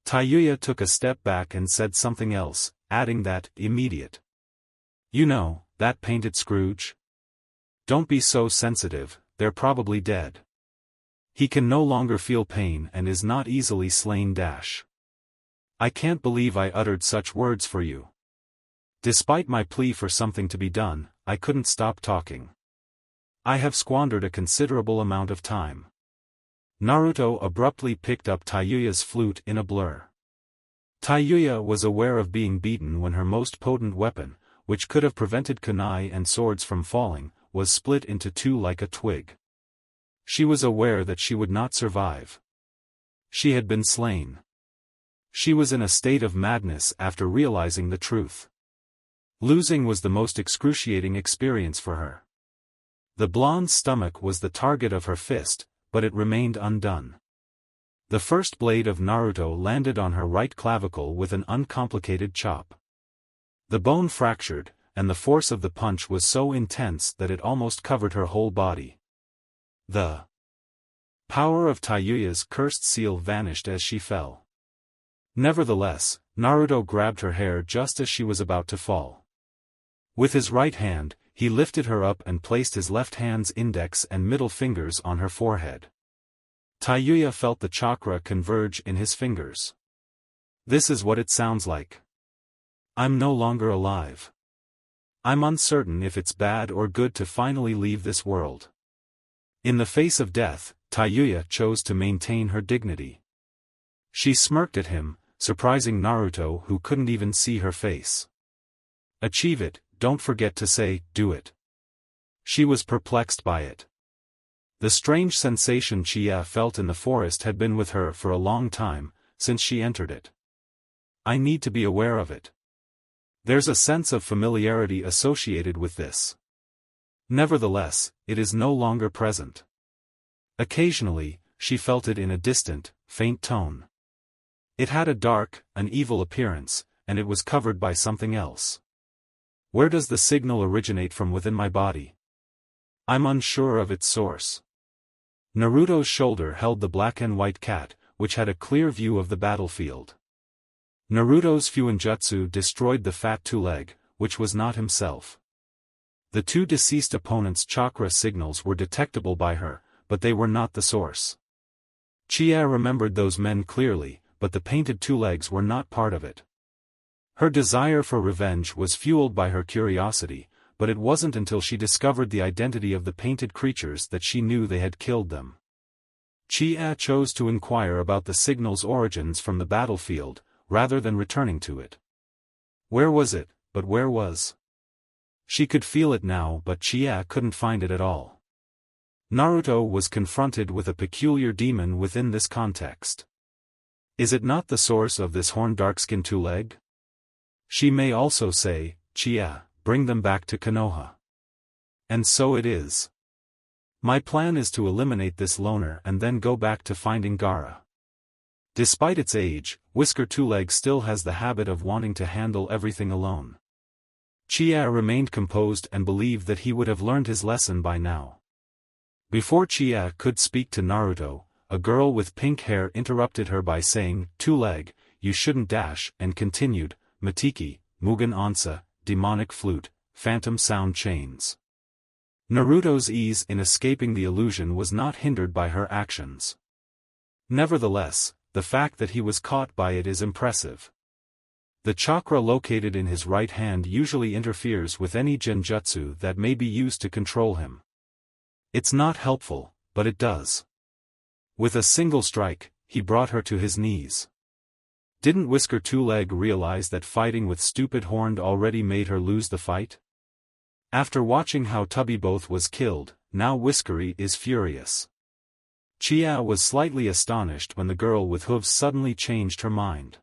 Taiyuya took a step back and said something else, adding that, immediate. "You know, that painted Scrooge? Don't be so sensitive, they're probably dead. He can no longer feel pain and is not easily slain. I can't believe I uttered such words for you. Despite my plea for something to be done, I couldn't stop talking." I have squandered a considerable amount of time. Naruto abruptly picked up Taiyuya's flute in a blur. Taiyuya was aware of being beaten when her most potent weapon, which could have prevented kunai and swords from falling, was split into two like a twig. She was aware that she would not survive. She had been slain. She was in a state of madness after realizing the truth. Losing was the most excruciating experience for her. The blonde's stomach was the target of her fist, but it remained undone. The first blade of Naruto landed on her right clavicle with an uncomplicated chop. The bone fractured, and the force of the punch was so intense that it almost covered her whole body. The power of Taiyuya's cursed seal vanished as she fell. Nevertheless, Naruto grabbed her hair just as she was about to fall. With his right hand, he lifted her up and placed his left hand's index and middle fingers on her forehead. Taiyuya felt the chakra converge in his fingers. This is what it sounds like. I'm no longer alive. I'm uncertain if it's bad or good to finally leave this world. In the face of death, Taiyuya chose to maintain her dignity. She smirked at him, surprising Naruto who couldn't even see her face. Achieve it, don't forget to say, do it. She was perplexed by it. The strange sensation Chie felt in the forest had been with her for a long time, since she entered it. I need to be aware of it. There's a sense of familiarity associated with this. Nevertheless, it is no longer present. Occasionally, she felt it in a distant, faint tone. It had a dark, an evil appearance, and it was covered by something else. Where does the signal originate from within my body? I'm unsure of its source. Naruto's shoulder held the black and white cat, which had a clear view of the battlefield. Naruto's Fuinjutsu destroyed the fat two-leg, which was not himself. The two deceased opponents' chakra signals were detectable by her, but they were not the source. Chie remembered those men clearly, but the painted two legs were not part of it. Her desire for revenge was fueled by her curiosity, but it wasn't until she discovered the identity of the painted creatures that she knew they had killed them. Chie chose to inquire about the signal's origins from the battlefield, rather than returning to it. Where was it, but where was? She could feel it now but Chie couldn't find it at all. Naruto was confronted with a peculiar demon within this context. Is it not the source of this horned dark-skinned two-leg? She may also say, Chie, bring them back to Konoha. And so it is. My plan is to eliminate this loner and then go back to finding Gaara. Despite its age, Whisker Two-Leg still has the habit of wanting to handle everything alone. Chie remained composed and believed that he would have learned his lesson by now. Before Chie could speak to Naruto, a girl with pink hair interrupted her by saying, Two-Leg, you shouldn't dash, and continued, Matiki, Mugen Onsa, demonic flute, phantom sound chains. Naruto's ease in escaping the illusion was not hindered by her actions. Nevertheless, the fact that he was caught by it is impressive. The chakra located in his right hand usually interferes with any genjutsu that may be used to control him. It's not helpful, but it does. With a single strike, he brought her to his knees. Didn't Whisker Two-Leg realize that fighting with stupid Horned already made her lose the fight? After watching how Tubby both was killed, now Whiskery is furious. Chie was slightly astonished when the girl with hooves suddenly changed her mind.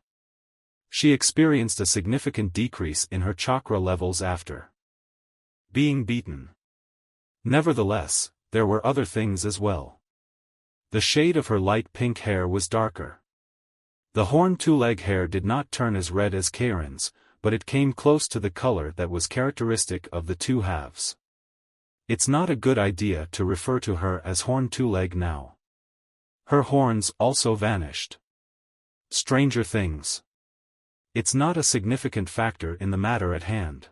She experienced a significant decrease in her chakra levels after being beaten. Nevertheless, there were other things as well. The shade of her light pink hair was darker. The horned two-leg hair did not turn as red as Karen's, but it came close to the color that was characteristic of the two halves. It's not a good idea to refer to her as horned two-leg now. Her horns also vanished. Stranger things. It's not a significant factor in the matter at hand.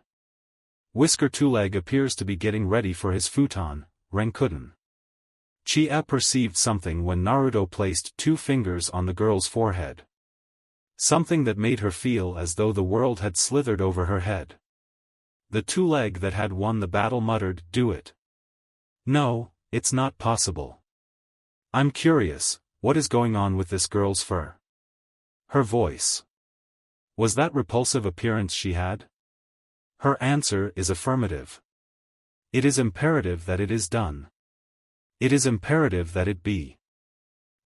Whisker Two-Leg appears to be getting ready for his futon, Renkuden. Chie perceived something when Naruto placed 2 fingers on the girl's forehead. Something that made her feel as though the world had slithered over her head. The two-leg that had won the battle muttered, "Do it." No, it's not possible. I'm curious, what is going on with this girl's fur? Her voice. Was that repulsive appearance she had? Her answer is affirmative. It is imperative that it is done. It is imperative that it be.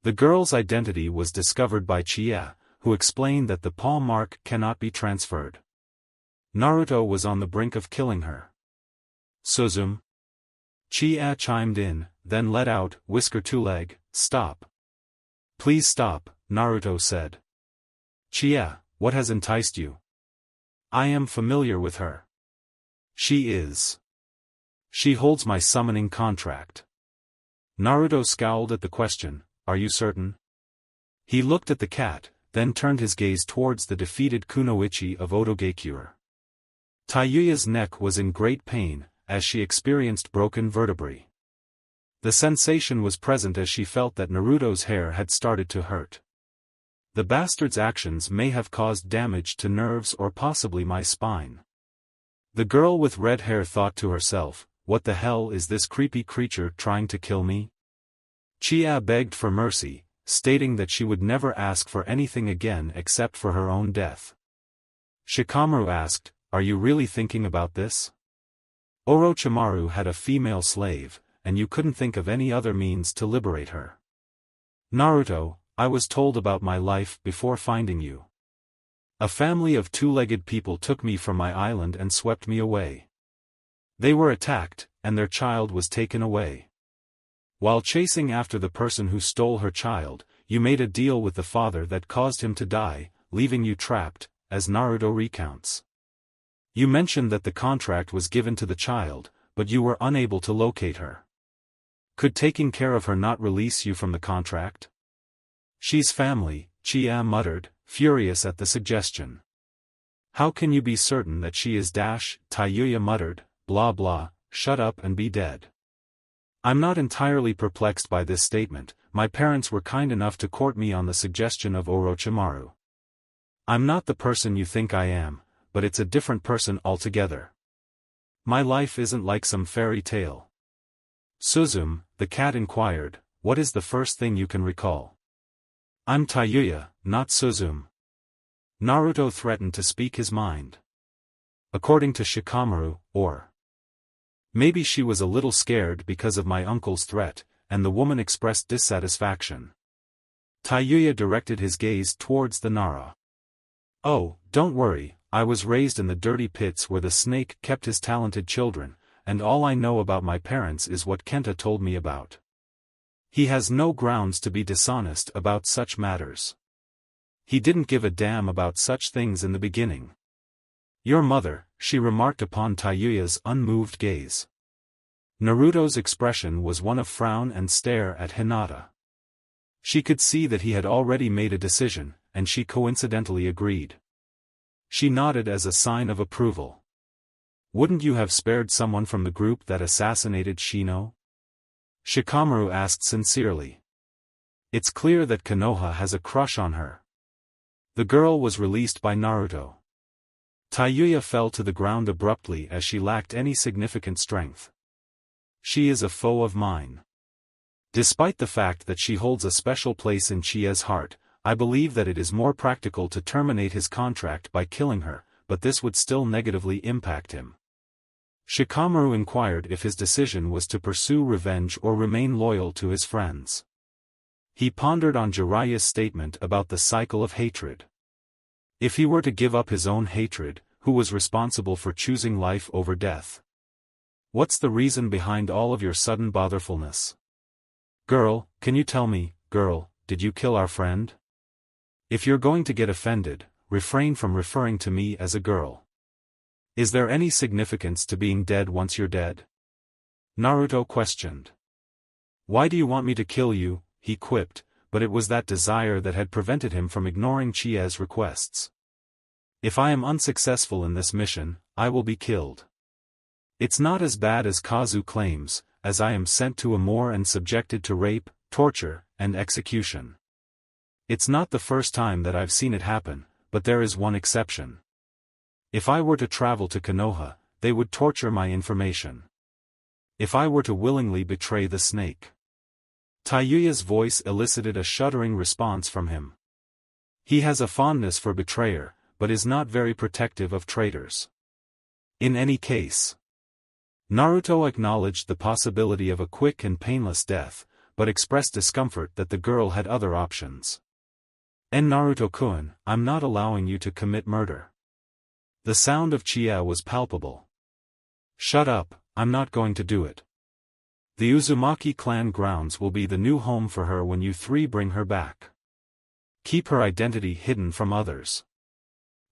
The girl's identity was discovered by Chie, who explained that the paw mark cannot be transferred. Naruto was on the brink of killing her. Suzum. Chie chimed in, then let out, Whisker Two-Leg, stop. Please stop, Naruto said. Chie, what has enticed you? I am familiar with her. She is. She holds my summoning contract. Naruto scowled at the question, are you certain? He looked at the cat, then turned his gaze towards the defeated Kunoichi of Otogakure. Taiyuya's neck was in great pain, as she experienced broken vertebrae. The sensation was present as she felt that Naruto's hair had started to hurt. The bastard's actions may have caused damage to nerves or possibly my spine. The girl with red hair thought to herself, what the hell is this creepy creature trying to kill me? Chie begged for mercy, stating that she would never ask for anything again except for her own death. Shikamaru asked, are you really thinking about this? Orochimaru had a female slave, and you couldn't think of any other means to liberate her. Naruto, I was told about my life before finding you. A family of two-legged people took me from my island and swept me away. They were attacked, and their child was taken away. While chasing after the person who stole her child, you made a deal with the father that caused him to die, leaving you trapped, as Naruto recounts. You mentioned that the contract was given to the child, but you were unable to locate her. Could taking care of her not release you from the contract? She's family, Chie muttered, furious at the suggestion. How can you be certain that she is Taiyuya muttered, blah blah, shut up and be dead. I'm not entirely perplexed by this statement, my parents were kind enough to court me on the suggestion of Orochimaru. I'm not the person you think I am, but it's a different person altogether. My life isn't like some fairy tale. Suzum, the cat inquired, what is the first thing you can recall? I'm Taiyuya, not Suzum. Naruto threatened to speak his mind. According to Shikamaru, or maybe she was a little scared because of my uncle's threat, and the woman expressed dissatisfaction. Taiyuya directed his gaze towards the Nara. Oh, don't worry, I was raised in the dirty pits where the snake kept his talented children, and all I know about my parents is what Kenta told me about. He has no grounds to be dishonest about such matters. He didn't give a damn about such things in the beginning. Your mother, she remarked upon Taiyuya's unmoved gaze. Naruto's expression was one of frown and stare at Hinata. She could see that he had already made a decision, and she coincidentally agreed. She nodded as a sign of approval. Wouldn't you have spared someone from the group that assassinated Shino? Shikamaru asked sincerely. It's clear that Konoha has a crush on her. The girl was released by Naruto. Taiyuya fell to the ground abruptly as she lacked any significant strength. She is a foe of mine. Despite the fact that she holds a special place in Chie's heart, I believe that it is more practical to terminate his contract by killing her, but this would still negatively impact him. Shikamaru inquired if his decision was to pursue revenge or remain loyal to his friends. He pondered on Jiraiya's statement about the cycle of hatred. If he were to give up his own hatred, who was responsible for choosing life over death? What's the reason behind all of your sudden botherfulness? Girl, can you tell me, girl, did you kill our friend? If you're going to get offended, refrain from referring to me as a girl. Is there any significance to being dead once you're dead? Naruto questioned. Why do you want me to kill you? He quipped, but it was that desire that had prevented him from ignoring Chie's requests. If I am unsuccessful in this mission, I will be killed. It's not as bad as Kazu claims, as I am sent to Amur and subjected to rape, torture, and execution. It's not the first time that I've seen it happen, but there is one exception. If I were to travel to Konoha, they would torture my information. If I were to willingly betray the snake. Taiyuya's voice elicited a shuddering response from him. He has a fondness for betrayer, but is not very protective of traitors. In any case. Naruto acknowledged the possibility of a quick and painless death, but expressed discomfort that the girl had other options. "En Naruto-kun, I'm not allowing you to commit murder." The sound of Chie was palpable. "Shut up, I'm not going to do it. The Uzumaki clan grounds will be the new home for her when you three bring her back. Keep her identity hidden from others.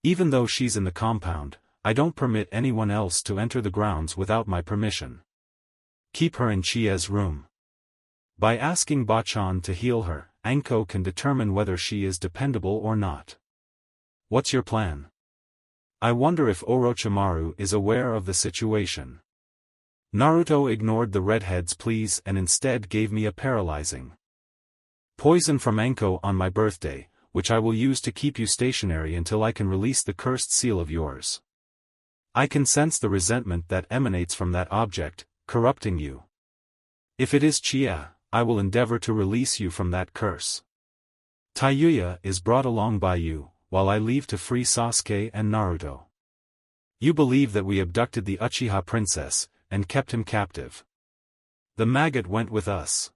Even though she's in the compound, I don't permit anyone else to enter the grounds without my permission. Keep her in Chie's room. By asking Bachan to heal her, Anko can determine whether she is dependable or not. What's your plan? I wonder if Orochimaru is aware of the situation." Naruto ignored the redhead's pleas and instead gave me a paralyzing poison from Anko on my birthday, which I will use to keep you stationary until I can release the cursed seal of yours. I can sense the resentment that emanates from that object, corrupting you. If it is Chie, I will endeavor to release you from that curse. Taiyuya is brought along by you, while I leave to free Sasuke and Naruto. You believe that we abducted the Uchiha princess, and kept him captive. The maggot went with us.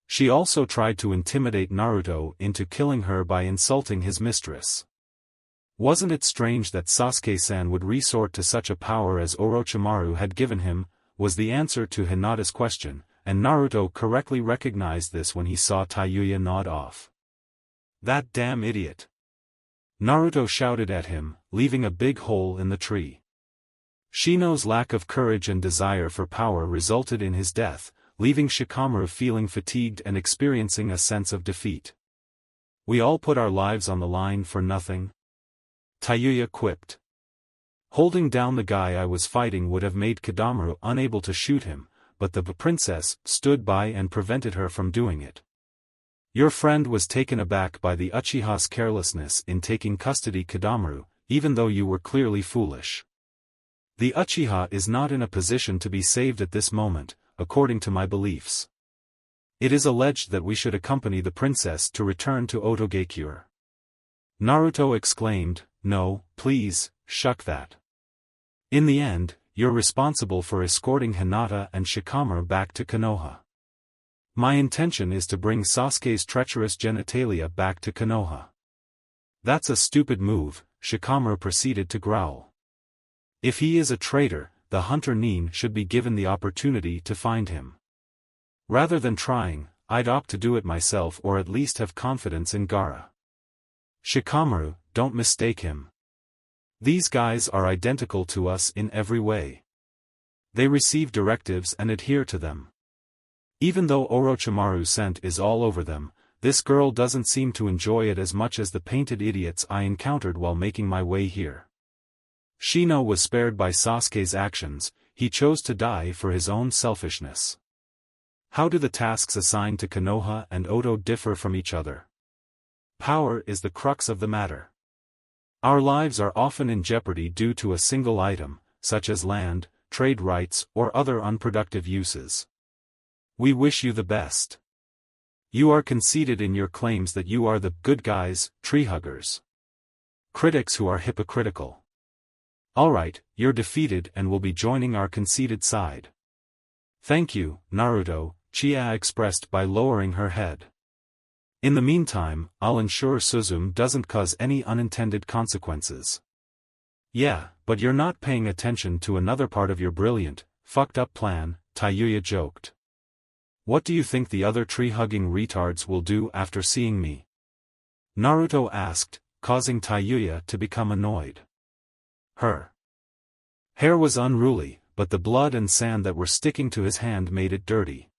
She also tried to intimidate Naruto into killing her by insulting his mistress. Wasn't it strange that Sasuke-san would resort to such a power as Orochimaru had given him, was the answer to Hinata's question, and Naruto correctly recognized this when he saw Taiyuya nod off. "That damn idiot!" Naruto shouted at him, leaving a big hole in the tree. Shino's lack of courage and desire for power resulted in his death, leaving Shikamaru feeling fatigued and experiencing a sense of defeat. "We all put our lives on the line for nothing?" Taiyuya quipped. "Holding down the guy I was fighting would have made Kidamaru unable to shoot him, but the princess stood by and prevented her from doing it. Your friend was taken aback by the Uchiha's carelessness in taking custody Kidamaru, even though you were clearly foolish. The Uchiha is not in a position to be saved at this moment, according to my beliefs. It is alleged that we should accompany the princess to return to Otogakure." Naruto exclaimed, "No, please, shuck that. In the end, you're responsible for escorting Hinata and Shikamaru back to Konoha. My intention is to bring Sasuke's treacherous genitalia back to Konoha." "That's a stupid move," Shikamaru proceeded to growl. "If he is a traitor, the hunter Nin should be given the opportunity to find him. Rather than trying, I'd opt to do it myself or at least have confidence in Gaara. Shikamaru, don't mistake him. These guys are identical to us in every way. They receive directives and adhere to them. Even though Orochimaru's scent is all over them, this girl doesn't seem to enjoy it as much as the painted idiots I encountered while making my way here. Shino was spared by Sasuke's actions, he chose to die for his own selfishness. How do the tasks assigned to Konoha and Oto differ from each other? Power is the crux of the matter. Our lives are often in jeopardy due to a single item, such as land, trade rights, or other unproductive uses. We wish you the best. You are conceited in your claims that you are the good guys, tree huggers. Critics who are hypocritical. Alright, you're defeated and will be joining our conceited side. Thank you, Naruto, Chie expressed by lowering her head. In the meantime, I'll ensure Suzume doesn't cause any unintended consequences. Yeah, but you're not paying attention to another part of your brilliant, fucked up plan, Taiyuya joked. What do you think the other tree-hugging retards will do after seeing me? Naruto asked, causing Taiyuya to become annoyed. Her hair was unruly, but the blood and sand that were sticking to his hand made it dirty.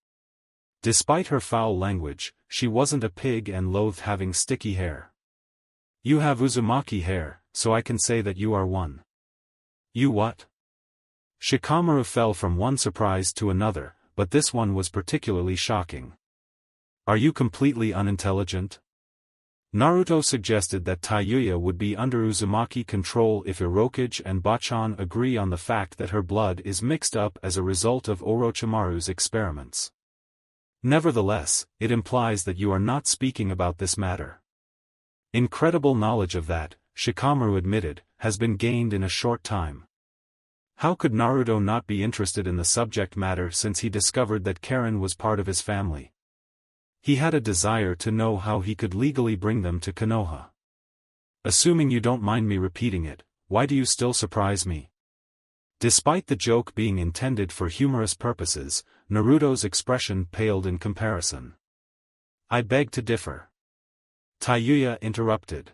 Despite her foul language, she wasn't a pig and loathed having sticky hair. You have Uzumaki hair, so I can say that you are one. You what? Shikamaru fell from one surprise to another, but this one was particularly shocking. Are you completely unintelligent? Naruto suggested that Taiyuya would be under Uzumaki control if Hokage and Bachan agree on the fact that her blood is mixed up as a result of Orochimaru's experiments. Nevertheless, it implies that you are not speaking about this matter. Incredible knowledge of that, Shikamaru admitted, has been gained in a short time. How could Naruto not be interested in the subject matter since he discovered that Karen was part of his family? He had a desire to know how he could legally bring them to Konoha. Assuming you don't mind me repeating it, why do you still surprise me? Despite the joke being intended for humorous purposes, Naruto's expression paled in comparison. I beg to differ. Taiyuya interrupted.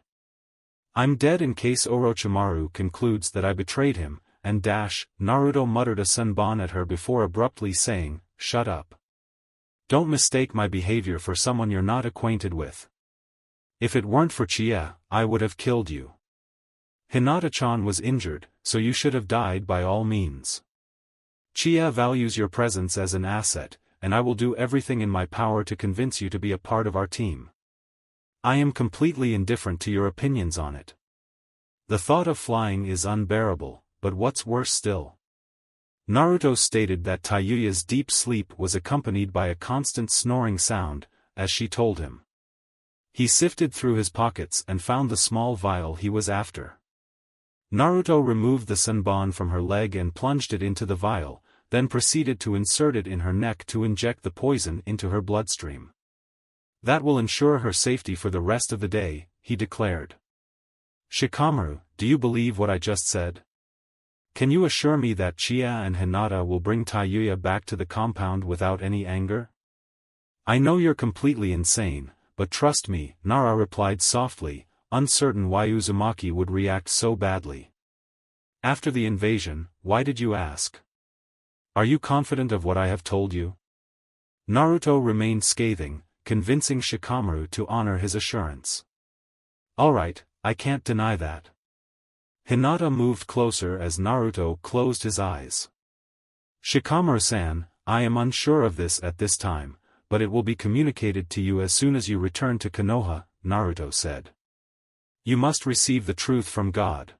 I'm dead in case Orochimaru concludes that I betrayed him, and Naruto muttered a senbon at her before abruptly saying, shut up. Don't mistake my behavior for someone you're not acquainted with. If it weren't for Chie, I would have killed you. Hinata-chan was injured, so you should have died by all means. Chie values your presence as an asset, and I will do everything in my power to convince you to be a part of our team. I am completely indifferent to your opinions on it. The thought of flying is unbearable, but what's worse still? Naruto stated that Taiyuya's deep sleep was accompanied by a constant snoring sound, as she told him. He sifted through his pockets and found the small vial he was after. Naruto removed the senbon from her leg and plunged it into the vial, then proceeded to insert it in her neck to inject the poison into her bloodstream. That will ensure her safety for the rest of the day, he declared. Shikamaru, do you believe what I just said? Can you assure me that Chie and Hinata will bring Taiyuya back to the compound without any anger? I know you're completely insane, but trust me, Nara replied softly, uncertain why Uzumaki would react so badly. After the invasion, why did you ask? Are you confident of what I have told you? Naruto remained scathing, convincing Shikamaru to honor his assurance. Alright, I can't deny that. Hinata moved closer as Naruto closed his eyes. Shikamaru-san, I am unsure of this at this time, but it will be communicated to you as soon as you return to Konoha, Naruto said. You must receive the truth from God.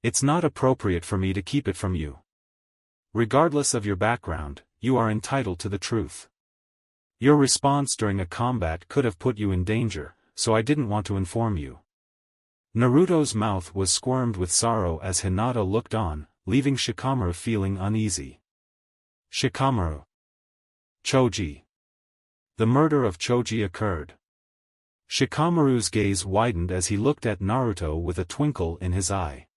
It's not appropriate for me to keep it from you. Regardless of your background, you are entitled to the truth. Your response during a combat could have put you in danger, so I didn't want to inform you. Naruto's mouth was squirmed with sorrow as Hinata looked on, leaving Shikamaru feeling uneasy. Shikamaru. Choji. The murder of Choji occurred. Shikamaru's gaze widened as he looked at Naruto with a twinkle in his eye.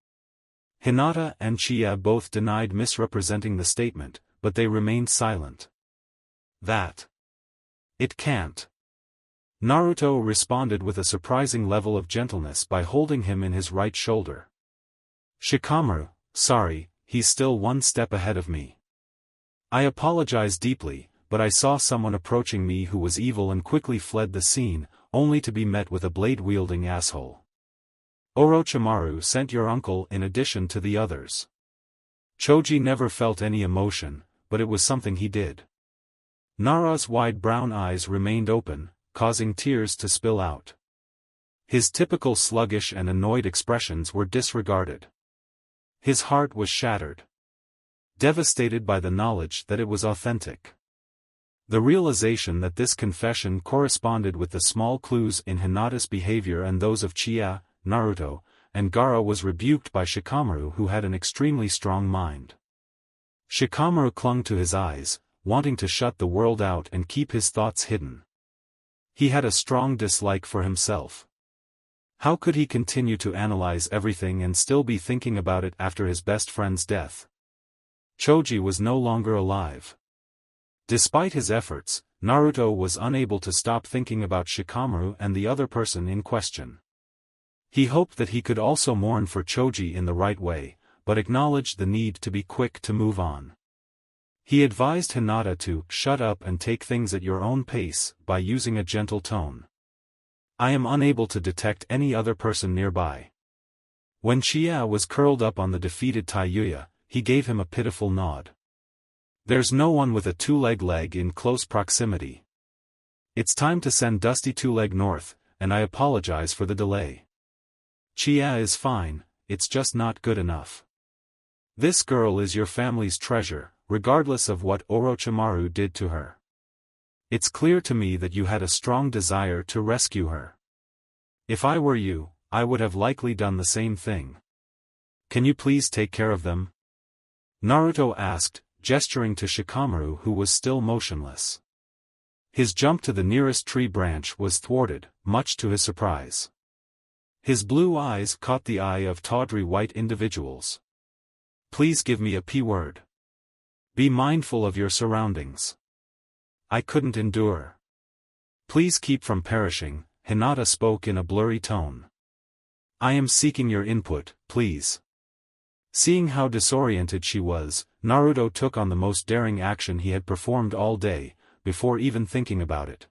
Hinata and Chie both denied misrepresenting the statement, but they remained silent. That. It can't. Naruto responded with a surprising level of gentleness by holding him in his right shoulder. Shikamaru, sorry, he's still one step ahead of me. I apologize deeply, but I saw someone approaching me who was evil and quickly fled the scene, only to be met with a blade-wielding asshole. Orochimaru sent your uncle in addition to the others. Choji never felt any emotion, but it was something he did. Nara's wide brown eyes remained open, causing tears to spill out. His typical sluggish and annoyed expressions were disregarded. His heart was shattered. Devastated by the knowledge that it was authentic. The realization that this confession corresponded with the small clues in Hinata's behavior and those of Chie, Naruto, and Gaara was rebuked by Shikamaru, who had an extremely strong mind. Shikamaru clung to his eyes, wanting to shut the world out and keep his thoughts hidden. He had a strong dislike for himself. How could he continue to analyze everything and still be thinking about it after his best friend's death? Choji was no longer alive. Despite his efforts, Naruto was unable to stop thinking about Shikamaru and the other person in question. He hoped that he could also mourn for Choji in the right way, but acknowledged the need to be quick to move on. He advised Hinata to shut up and take things at your own pace by using a gentle tone. I am unable to detect any other person nearby. When Chie was curled up on the defeated Taiyuya, he gave him a pitiful nod. There's no one with a two-leg leg in close proximity. It's time to send Dusty Two-Leg north, and I apologize for the delay. Chia is fine, it's just not good enough. This girl is your family's treasure, regardless of what Orochimaru did to her. It's clear to me that you had a strong desire to rescue her. If I were you, I would have likely done the same thing. Can you please take care of them? Naruto asked, gesturing to Shikamaru who was still motionless. His jump to the nearest tree branch was thwarted, much to his surprise. His blue eyes caught the eye of tawdry white individuals. Please give me a P-word. Be mindful of your surroundings. I couldn't endure. Please keep from perishing, Hinata spoke in a blurry tone. I am seeking your input, please. Seeing how disoriented she was, Naruto took on the most daring action he had performed all day, before even thinking about it.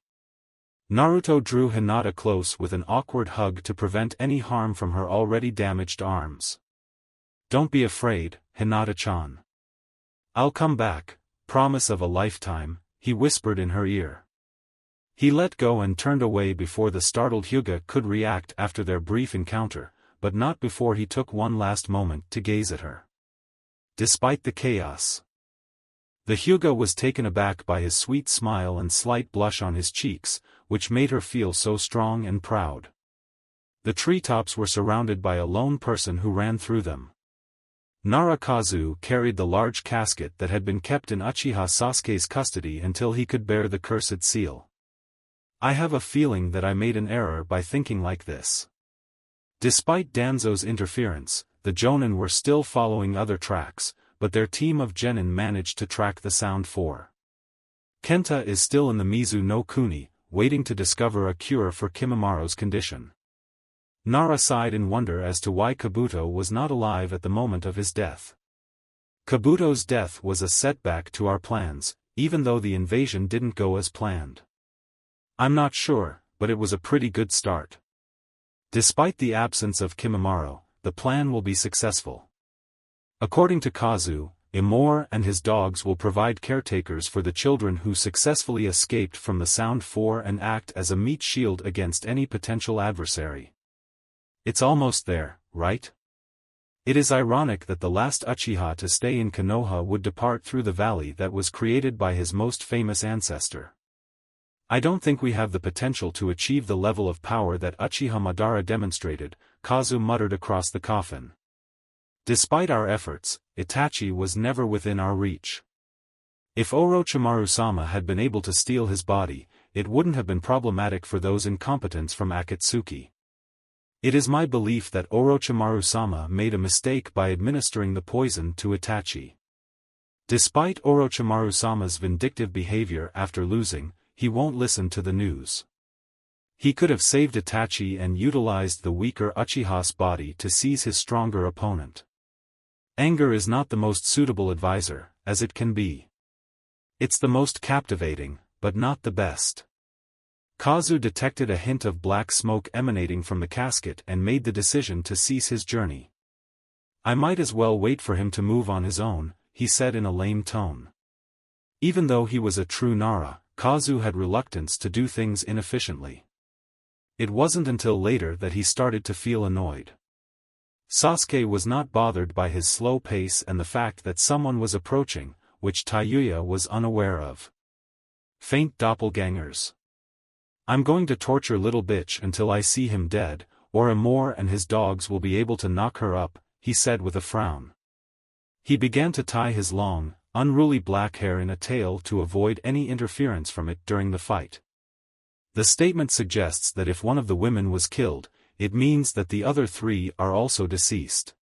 Naruto drew Hinata close with an awkward hug to prevent any harm from her already damaged arms. Don't be afraid, Hinata-chan. I'll come back, promise of a lifetime, he whispered in her ear. He let go and turned away before the startled Hyuga could react after their brief encounter, but not before he took one last moment to gaze at her. Despite the chaos, the Hyuga was taken aback by his sweet smile and slight blush on his cheeks, which made her feel so strong and proud. The treetops were surrounded by a lone person who ran through them. Narakazu carried the large casket that had been kept in Uchiha Sasuke's custody until he could bear the cursed seal. I have a feeling that I made an error by thinking like this. Despite Danzo's interference, the Jonin were still following other tracks, but their team of genin managed to track the sound for. Kenta is still in the Mizu no Kuni, waiting to discover a cure for Kimimara's condition. Nara sighed in wonder as to why Kabuto was not alive at the moment of his death. Kabuto's death was a setback to our plans, even though the invasion didn't go as planned. I'm not sure, but it was a pretty good start. Despite the absence of Kimimaro, the plan will be successful. According to Kazu, Imor and his dogs will provide caretakers for the children who successfully escaped from the Sound 4 and act as a meat shield against any potential adversary. It's almost there, right? It is ironic that the last Uchiha to stay in Konoha would depart through the valley that was created by his most famous ancestor. I don't think we have the potential to achieve the level of power that Uchiha Madara demonstrated, Kazu muttered across the coffin. Despite our efforts, Itachi was never within our reach. If Orochimaru-sama had been able to steal his body, it wouldn't have been problematic for those incompetents from Akatsuki. It is my belief that Orochimaru-sama made a mistake by administering the poison to Itachi. Despite Orochimaru-sama's vindictive behavior after losing, he won't listen to the news. He could have saved Itachi and utilized the weaker Uchiha's body to seize his stronger opponent. Anger is not the most suitable advisor, as it can be. It's the most captivating, but not the best. Kazu detected a hint of black smoke emanating from the casket and made the decision to cease his journey. I might as well wait for him to move on his own, he said in a lame tone. Even though he was a true Nara, Kazu had reluctance to do things inefficiently. It wasn't until later that he started to feel annoyed. Sasuke was not bothered by his slow pace and the fact that someone was approaching, which Taiyuya was unaware of. Faint doppelgangers. I'm going to torture little bitch until I see him dead, or Imor and his dogs will be able to knock her up, he said with a frown. He began to tie his long, unruly black hair in a tail to avoid any interference from it during the fight. The statement suggests that if one of the women was killed, it means that the other three are also deceased.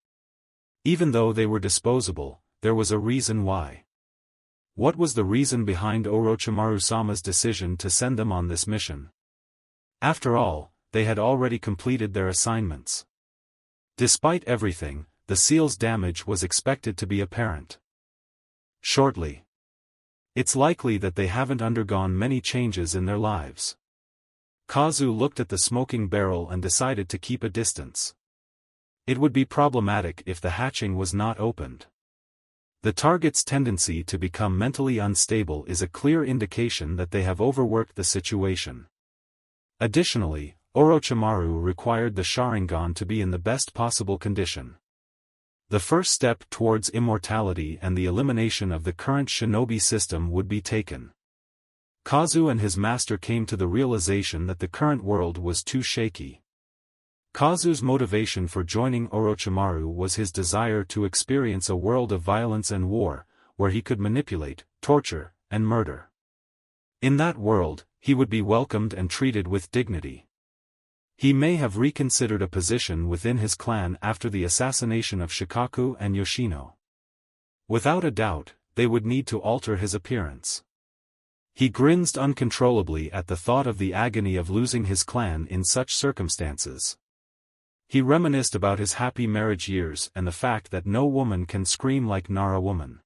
Even though they were disposable, there was a reason why. What was the reason behind Orochimaru-sama's decision to send them on this mission? After all, they had already completed their assignments. Despite everything, the seal's damage was expected to be apparent shortly. It's likely that they haven't undergone many changes in their lives. Kazu looked at the smoking barrel and decided to keep a distance. It would be problematic if the hatching was not opened. The target's tendency to become mentally unstable is a clear indication that they have overworked the situation. Additionally, Orochimaru required the Sharingan to be in the best possible condition. The first step towards immortality and the elimination of the current shinobi system would be taken. Kazu and his master came to the realization that the current world was too shaky. Kazu's motivation for joining Orochimaru was his desire to experience a world of violence and war, where he could manipulate, torture, and murder. In that world, he would be welcomed and treated with dignity. He may have reconsidered a position within his clan after the assassination of Shikaku and Yoshino. Without a doubt, they would need to alter his appearance. He grimaced uncontrollably at the thought of the agony of losing his clan in such circumstances. He reminisced about his happy marriage years and the fact that no woman can scream like Nara woman.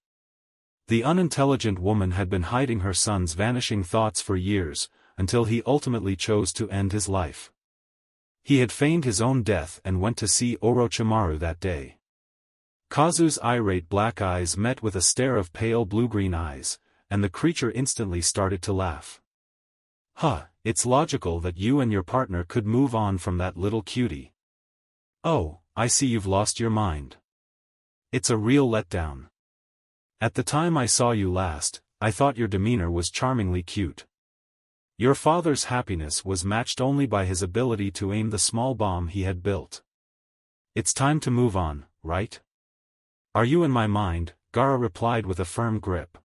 The unintelligent woman had been hiding her son's vanishing thoughts for years, until he ultimately chose to end his life. He had feigned his own death and went to see Orochimaru that day. Kazu's irate black eyes met with a stare of pale blue-green eyes, and the creature instantly started to laugh. Huh, it's logical that you and your partner could move on from that little cutie. Oh, I see you've lost your mind. It's a real letdown. At the time I saw you last, I thought your demeanor was charmingly cute. Your father's happiness was matched only by his ability to aim the small bomb he had built. It's time to move on, right? Are you in my mind? Gaara replied with a firm grip.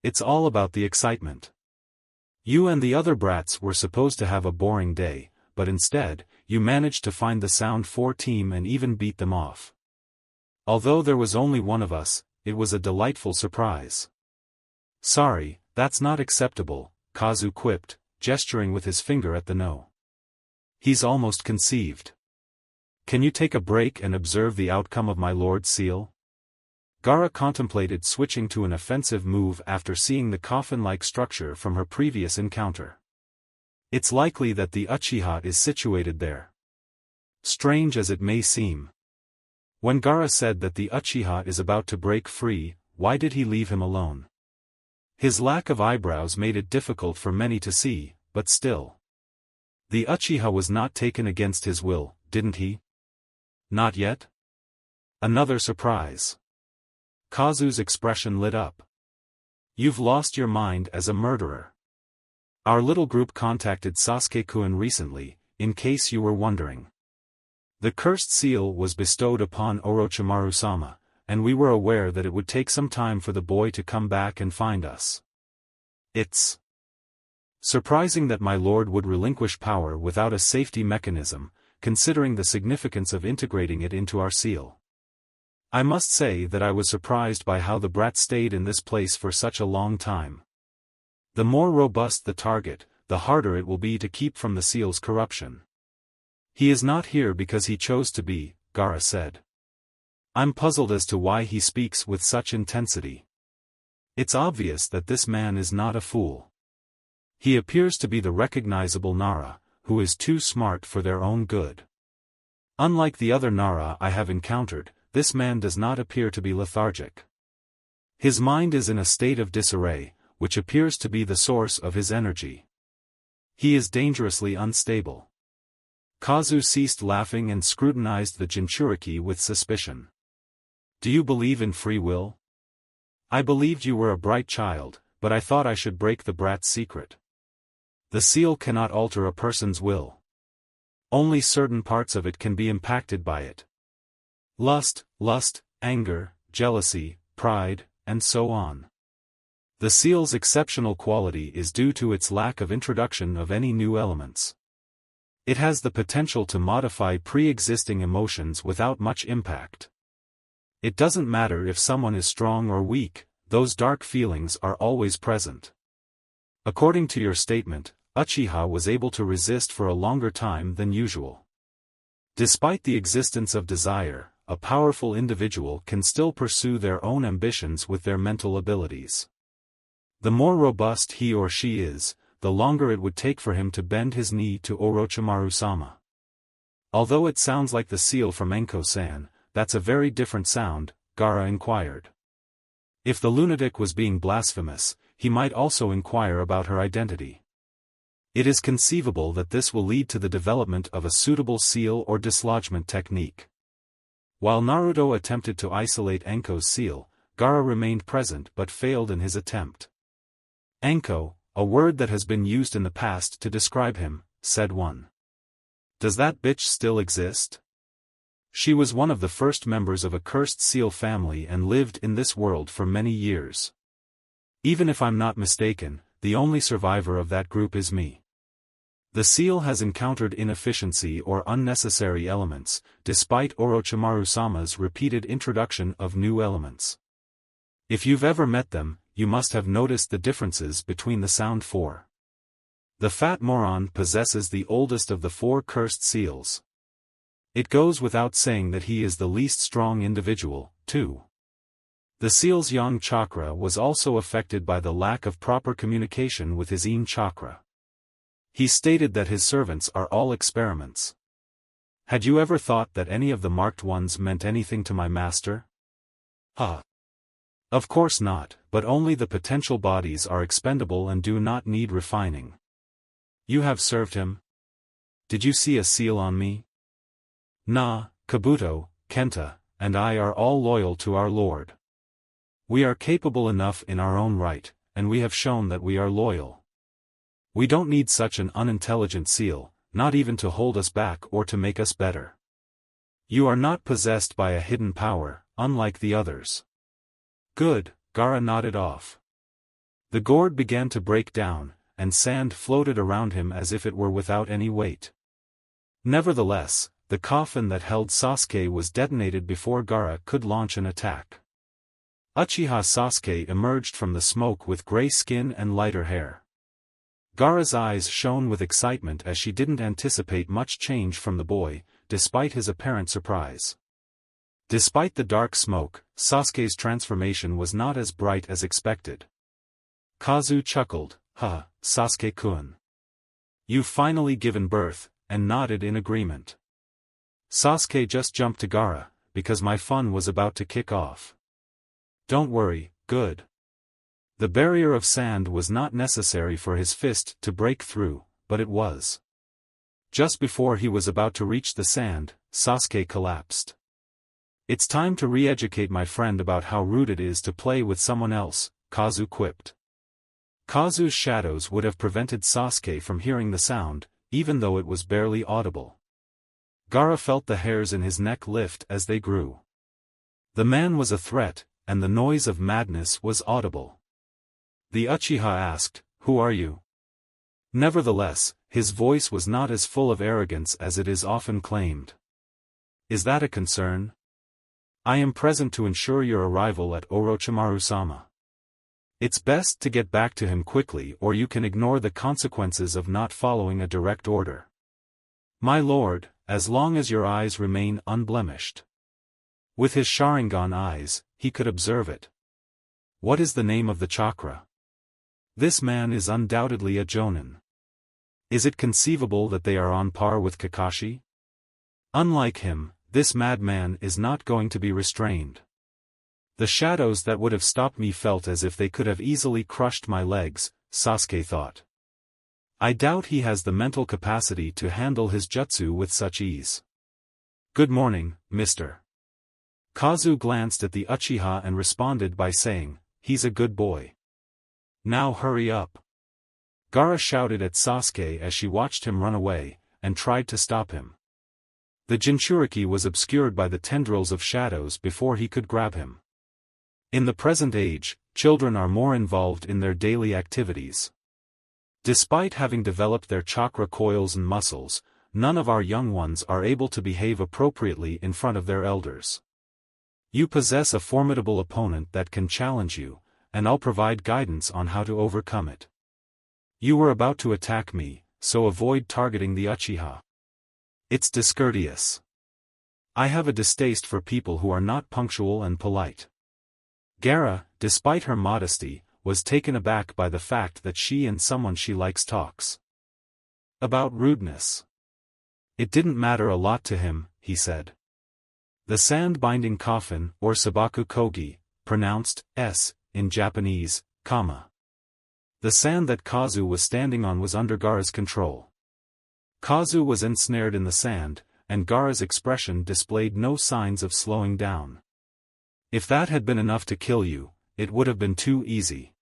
It's all about the excitement. You and the other brats were supposed to have a boring day, but instead, you managed to find the Sound 4 team and even beat them off. Although there was only one of us, it was a delightful surprise. Sorry, that's not acceptable, Kazu quipped, gesturing with his finger at the no. He's almost conceived. Can you take a break and observe the outcome of my Lord's seal? Gaara contemplated switching to an offensive move after seeing the coffin-like structure from her previous encounter. It's likely that the Uchiha is situated there. Strange as it may seem. When Gaara said that the Uchiha is about to break free, why did he leave him alone? His lack of eyebrows made it difficult for many to see, but still. The Uchiha was not taken against his will, didn't he? Not yet? Another surprise. Kazu's expression lit up. You've lost your mind as a murderer. Our little group contacted Sasuke-kun recently, in case you were wondering. The cursed seal was bestowed upon Orochimaru-sama, and we were aware that it would take some time for the boy to come back and find us. It's surprising that my lord would relinquish power without a safety mechanism, considering the significance of integrating it into our seal. I must say that I was surprised by how the brat stayed in this place for such a long time. The more robust the target, the harder it will be to keep from the seal's corruption. He is not here because he chose to be, Gaara said. I'm puzzled as to why he speaks with such intensity. It's obvious that this man is not a fool. He appears to be the recognizable Nara, who is too smart for their own good. Unlike the other Nara I have encountered, this man does not appear to be lethargic. His mind is in a state of disarray, which appears to be the source of his energy. He is dangerously unstable. Kazu ceased laughing and scrutinized the Jinchuriki with suspicion. Do you believe in free will? I believed you were a bright child, but I thought I should break the brat's secret. The seal cannot alter a person's will. Only certain parts of it can be impacted by it. Lust, anger, jealousy, pride, and so on. The seal's exceptional quality is due to its lack of introduction of any new elements. It has the potential to modify pre-existing emotions without much impact. It doesn't matter if someone is strong or weak, those dark feelings are always present. According to your statement, Uchiha was able to resist for a longer time than usual. Despite the existence of desire, a powerful individual can still pursue their own ambitions with their mental abilities. The more robust he or she is, the longer it would take for him to bend his knee to Orochimaru-sama. Although it sounds like the seal from Enko-san, that's a very different sound, Gaara inquired. If the lunatic was being blasphemous, he might also inquire about her identity. It is conceivable that this will lead to the development of a suitable seal or dislodgement technique. While Naruto attempted to isolate Enko's seal, Gaara remained present but failed in his attempt. Enko, a word that has been used in the past to describe him, said one. Does that bitch still exist? She was one of the first members of a cursed seal family and lived in this world for many years. Even if I'm not mistaken, the only survivor of that group is me. The seal has encountered inefficiency or unnecessary elements, despite Orochimaru-sama's repeated introduction of new elements. If you've ever met them, you must have noticed the differences between the sound four. The fat moron possesses the oldest of the four cursed seals. It goes without saying that he is the least strong individual, too. The seal's yang chakra was also affected by the lack of proper communication with his yin chakra. He stated that his servants are all experiments. Had you ever thought that any of the marked ones meant anything to my master? Of course not, but only the potential bodies are expendable and do not need refining. You have served him? Did you see a seal on me? Na, Kabuto, Kenta, and I are all loyal to our lord. We are capable enough in our own right, and we have shown that we are loyal. We don't need such an unintelligent seal, not even to hold us back or to make us better. You are not possessed by a hidden power, unlike the others. Good, Gaara nodded off. The gourd began to break down, and sand floated around him as if it were without any weight. Nevertheless, the coffin that held Sasuke was detonated before Gaara could launch an attack. Uchiha Sasuke emerged from the smoke with gray skin and lighter hair. Gaara's eyes shone with excitement as she didn't anticipate much change from the boy, despite his apparent surprise. Despite the dark smoke, Sasuke's transformation was not as bright as expected. Kazu chuckled, Sasuke-kun. You've finally given birth, and nodded in agreement. Sasuke just jumped to Gaara, because my fun was about to kick off. Don't worry, good. The barrier of sand was not necessary for his fist to break through, but it was. Just before he was about to reach the sand, Sasuke collapsed. It's time to re-educate my friend about how rude it is to play with someone else, Kazu quipped. Kazu's shadows would have prevented Sasuke from hearing the sound, even though it was barely audible. Gaara felt the hairs in his neck lift as they grew. The man was a threat, and the noise of madness was audible. The Uchiha asked, "Who are you?" Nevertheless, his voice was not as full of arrogance as it is often claimed. Is that a concern? I am present to ensure your arrival at Orochimaru-sama. It's best to get back to him quickly or you can ignore the consequences of not following a direct order. My lord, as long as your eyes remain unblemished. With his Sharingan eyes, he could observe it. What is the name of the chakra? This man is undoubtedly a Jonin. Is it conceivable that they are on par with Kakashi? Unlike him, this madman is not going to be restrained. The shadows that would have stopped me felt as if they could have easily crushed my legs, Sasuke thought. I doubt he has the mental capacity to handle his jutsu with such ease. Good morning, mister. Kazu glanced at the Uchiha and responded by saying, he's a good boy. Now hurry up. Gaara shouted at Sasuke as she watched him run away, and tried to stop him. The Jinchuriki was obscured by the tendrils of shadows before he could grab him. In the present age, children are more involved in their daily activities. Despite having developed their chakra coils and muscles, none of our young ones are able to behave appropriately in front of their elders. You possess a formidable opponent that can challenge you, and I'll provide guidance on how to overcome it. You were about to attack me, so avoid targeting the Uchiha. It's discourteous. I have a distaste for people who are not punctual and polite. Gaara, despite her modesty, was taken aback by the fact that she and someone she likes talks about rudeness. It didn't matter a lot to him, he said. The sand-binding coffin, or sabaku kogi, pronounced S, in Japanese, comma. The sand that Kazu was standing on was under Gaara's control. Kazu was ensnared in the sand, and Gaara's expression displayed no signs of slowing down. If that had been enough to kill you, it would have been too easy.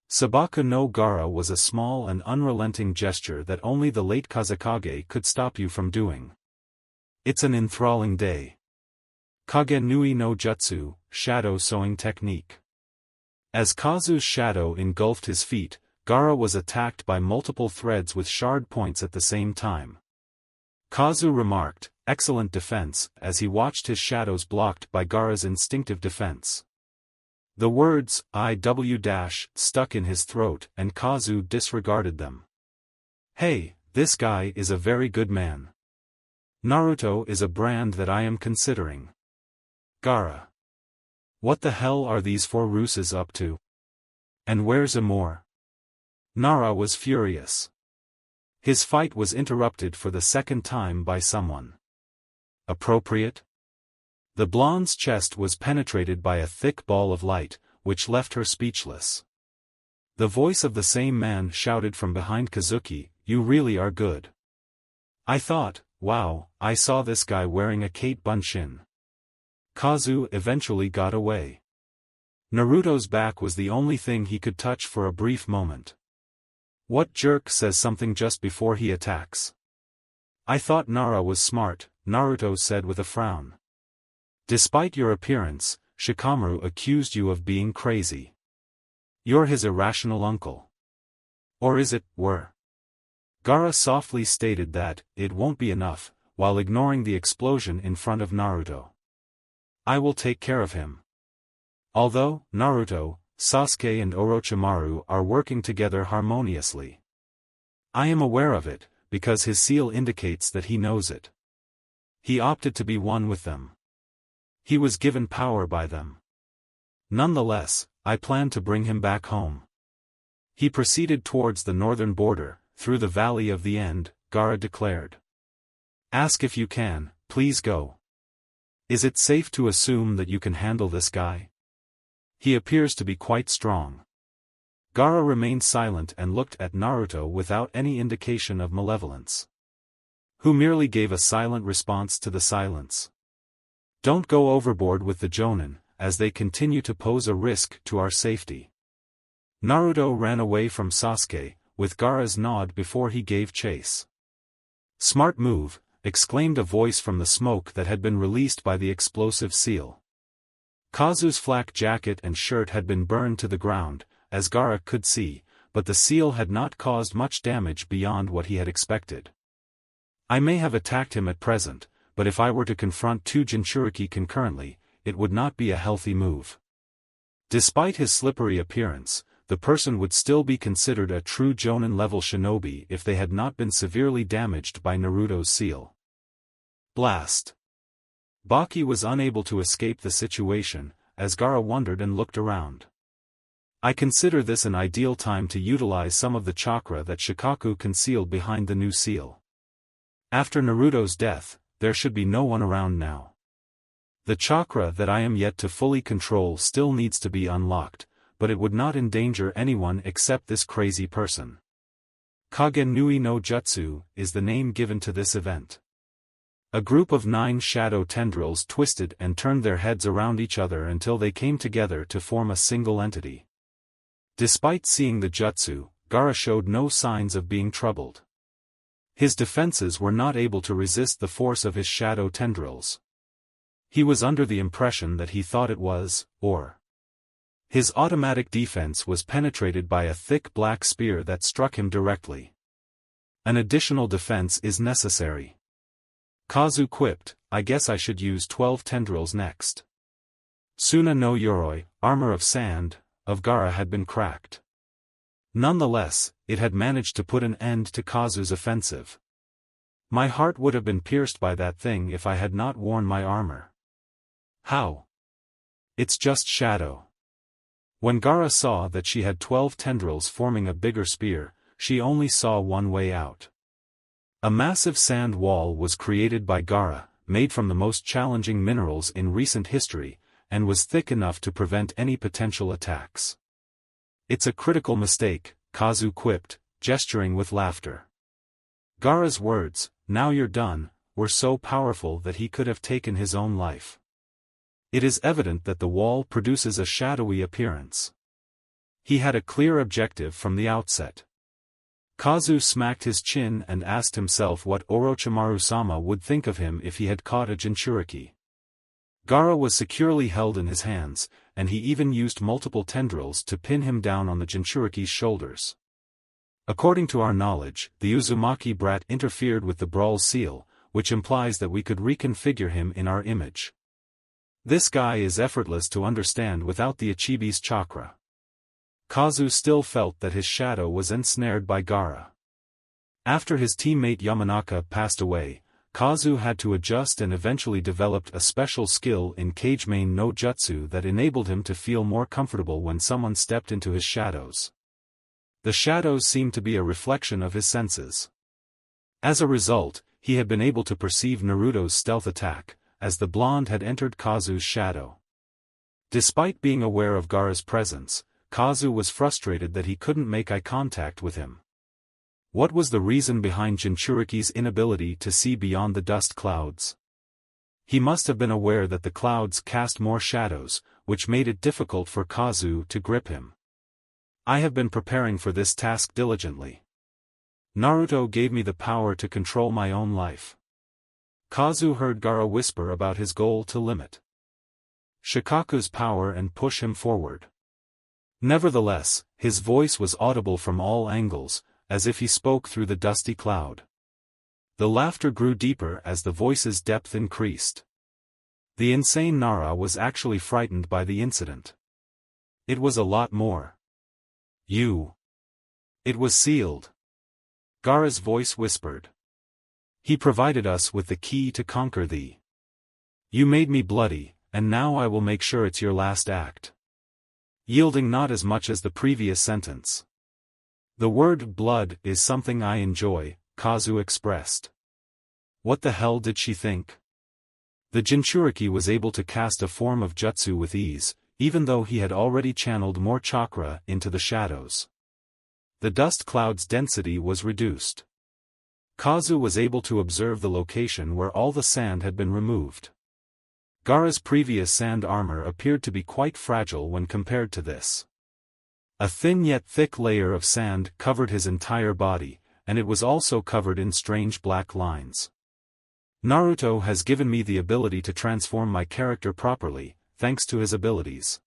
Sabaka no Gaara was a small and unrelenting gesture that only the late Kazekage could stop you from doing. It's an enthralling day. Kage Nui no Jutsu, shadow sewing technique. As Kazu's shadow engulfed his feet, Gaara was attacked by multiple threads with shard points at the same time. Kazu remarked, "Excellent defense," as he watched his shadows blocked by Gaara's instinctive defense. The words, "IW" stuck in his throat and Kazu disregarded them. "Hey, this guy is a very good man. Naruto is a brand that I am considering. Gaara. What the hell are these four ruses up to? And where's Amor?" Nara was furious. His fight was interrupted for the second time by someone. Appropriate? The blonde's chest was penetrated by a thick ball of light, which left her speechless. The voice of the same man shouted from behind Kazuki, "You really are good. I thought, wow, I saw this guy wearing a Kate Bunshin." Kazu eventually got away. Naruto's back was the only thing he could touch for a brief moment. What jerk says something just before he attacks? "I thought Nara was smart," Naruto said with a frown. "Despite your appearance, Shikamaru accused you of being crazy. You're his irrational uncle. Or is it, were?" Gaara softly stated that, "It won't be enough," while ignoring the explosion in front of Naruto. "I will take care of him." Although, Naruto, Sasuke and Orochimaru are working together harmoniously. I am aware of it, because his seal indicates that he knows it. He opted to be one with them. He was given power by them. Nonetheless, I plan to bring him back home. He proceeded towards the northern border, through the Valley of the End, Gaara declared. "Ask if you can, please go. Is it safe to assume that you can handle this guy? He appears to be quite strong." Gaara remained silent and looked at Naruto without any indication of malevolence. Who merely gave a silent response to the silence. "Don't go overboard with the Jonin, as they continue to pose a risk to our safety." Naruto ran away from Sasuke, with Gaara's nod before he gave chase. "Smart move," exclaimed a voice from the smoke that had been released by the explosive seal. Kazu's flak jacket and shirt had been burned to the ground, as Gaara could see, but the seal had not caused much damage beyond what he had expected. "I may have attacked him at present, but if I were to confront two Jinchuriki concurrently, it would not be a healthy move." Despite his slippery appearance, the person would still be considered a true Jonin-level shinobi if they had not been severely damaged by Naruto's seal. Blast! Baki was unable to escape the situation, as Gaara wondered and looked around. "I consider this an ideal time to utilize some of the chakra that Shikaku concealed behind the new seal. After Naruto's death, there should be no one around now. The chakra that I am yet to fully control still needs to be unlocked, but it would not endanger anyone except this crazy person. Kage Nui no Jutsu is the name given to this event." A group of 9 shadow tendrils twisted and turned their heads around each other until they came together to form a single entity. Despite seeing the jutsu, Gaara showed no signs of being troubled. His defenses were not able to resist the force of his shadow tendrils. He was under the impression that he thought it was, or his automatic defense was penetrated by a thick black spear that struck him directly. An additional defense is necessary. Kazu quipped, "I guess I should use 12 tendrils next." Suna no Yoroi, armor of sand, of Gaara had been cracked. Nonetheless, it had managed to put an end to Kazu's offensive. "My heart would have been pierced by that thing if I had not worn my armor." "How? It's just shadow." When Gaara saw that she had 12 tendrils forming a bigger spear, she only saw one way out. A massive sand wall was created by Gaara, made from the most challenging minerals in recent history, and was thick enough to prevent any potential attacks. "It's a critical mistake," Kazu quipped, gesturing with laughter. Gaara's words, "Now you're done," were so powerful that he could have taken his own life. It is evident that the wall produces a shadowy appearance. He had a clear objective from the outset. Kazu smacked his chin and asked himself what Orochimaru-sama would think of him if he had caught a Jinchuriki. Gaara was securely held in his hands, and he even used multiple tendrils to pin him down on the Jinchuriki's shoulders. According to our knowledge, the Uzumaki brat interfered with the Brawl's seal, which implies that we could reconfigure him in our image. This guy is effortless to understand without the Ichibi's chakra. Kazu still felt that his shadow was ensnared by Gaara. After his teammate Yamanaka passed away, Kazu had to adjust and eventually developed a special skill in Kage Main no Jutsu that enabled him to feel more comfortable when someone stepped into his shadows. The shadows seemed to be a reflection of his senses. As a result, he had been able to perceive Naruto's stealth attack, as the blonde had entered Kazu's shadow. Despite being aware of Gaara's presence, Kazu was frustrated that he couldn't make eye contact with him. What was the reason behind Jinchuriki's inability to see beyond the dust clouds? He must have been aware that the clouds cast more shadows, which made it difficult for Kazu to grip him. I have been preparing for this task diligently. Naruto gave me the power to control my own life. Kazu heard Gaara whisper about his goal to limit Shikaku's power and push him forward. Nevertheless, his voice was audible from all angles, as if he spoke through the dusty cloud. The laughter grew deeper as the voice's depth increased. The insane Nara was actually frightened by the incident. It was a lot more. It was sealed. Gaara's voice whispered. He provided us with the key to conquer thee. You made me bloody, and now I will make sure it's your last act. Yielding not as much as the previous sentence. The word blood is something I enjoy, Kazu expressed. What the hell did she think? The Jinchuriki was able to cast a form of jutsu with ease, even though he had already channeled more chakra into the shadows. The dust cloud's density was reduced. Kazu was able to observe the location where all the sand had been removed. Gaara's previous sand armor appeared to be quite fragile when compared to this. A thin yet thick layer of sand covered his entire body, and it was also covered in strange black lines. Naruto has given me the ability to transform my character properly, thanks to his abilities.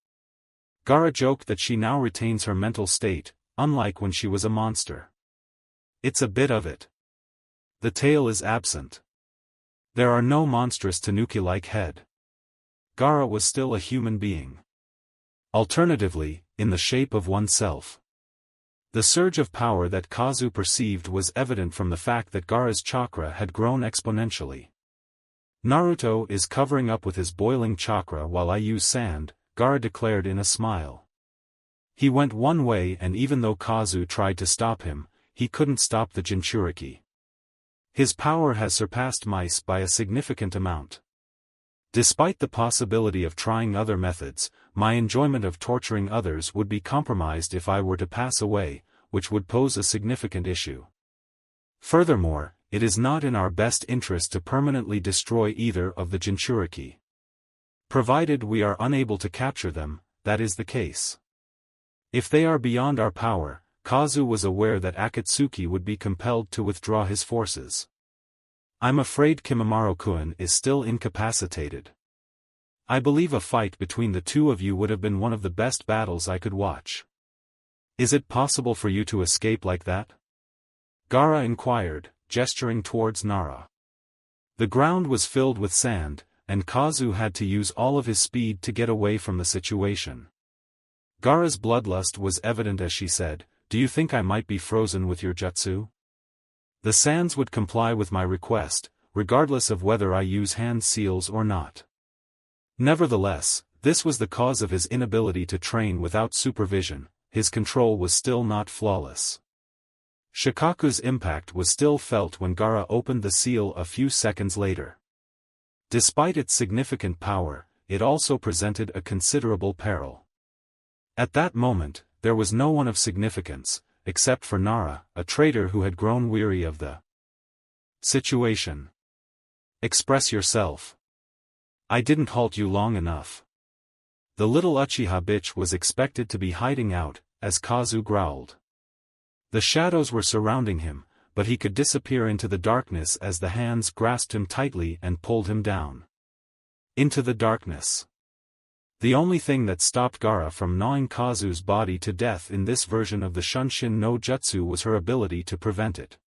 Gaara joked that she now retains her mental state, unlike when she was a monster. It's a bit of it. The tail is absent. There are no monstrous tanuki-like head. Gaara was still a human being. Alternatively, in the shape of oneself. The surge of power that Kazu perceived was evident from the fact that Gaara's chakra had grown exponentially. Naruto is covering up with his boiling chakra while I use sand, Gaara declared in a smile. He went one way, and even though Kazu tried to stop him, he couldn't stop the Jinchuriki. His power has surpassed mice by a significant amount. Despite the possibility of trying other methods, my enjoyment of torturing others would be compromised if I were to pass away, which would pose a significant issue. Furthermore, it is not in our best interest to permanently destroy either of the Jinchuriki. Provided we are unable to capture them, that is the case. If they are beyond our power, Kazu was aware that Akatsuki would be compelled to withdraw his forces. I'm afraid Kimimaro-kun is still incapacitated. I believe a fight between the two of you would have been one of the best battles I could watch. Is it possible for you to escape like that? Gaara inquired, gesturing towards Nara. The ground was filled with sand, and Kazu had to use all of his speed to get away from the situation. Gaara's bloodlust was evident as she said, "Do you think I might be frozen with your jutsu? The sands would comply with my request, regardless of whether I use hand seals or not." Nevertheless, this was the cause of his inability to train without supervision. His control was still not flawless. Shikaku's impact was still felt when Gaara opened the seal a few seconds later. Despite its significant power, it also presented a considerable peril. At that moment, there was no one of significance, except for Nara, a traitor who had grown weary of the situation. "Express yourself. I didn't halt you long enough." The little Uchiha bitch was expected to be hiding out, as Kazu growled. The shadows were surrounding him, but he could disappear into the darkness as the hands grasped him tightly and pulled him down. Into the darkness. The only thing that stopped Gaara from gnawing Kazu's body to death in this version of the Shunshin no Jutsu was her ability to prevent it.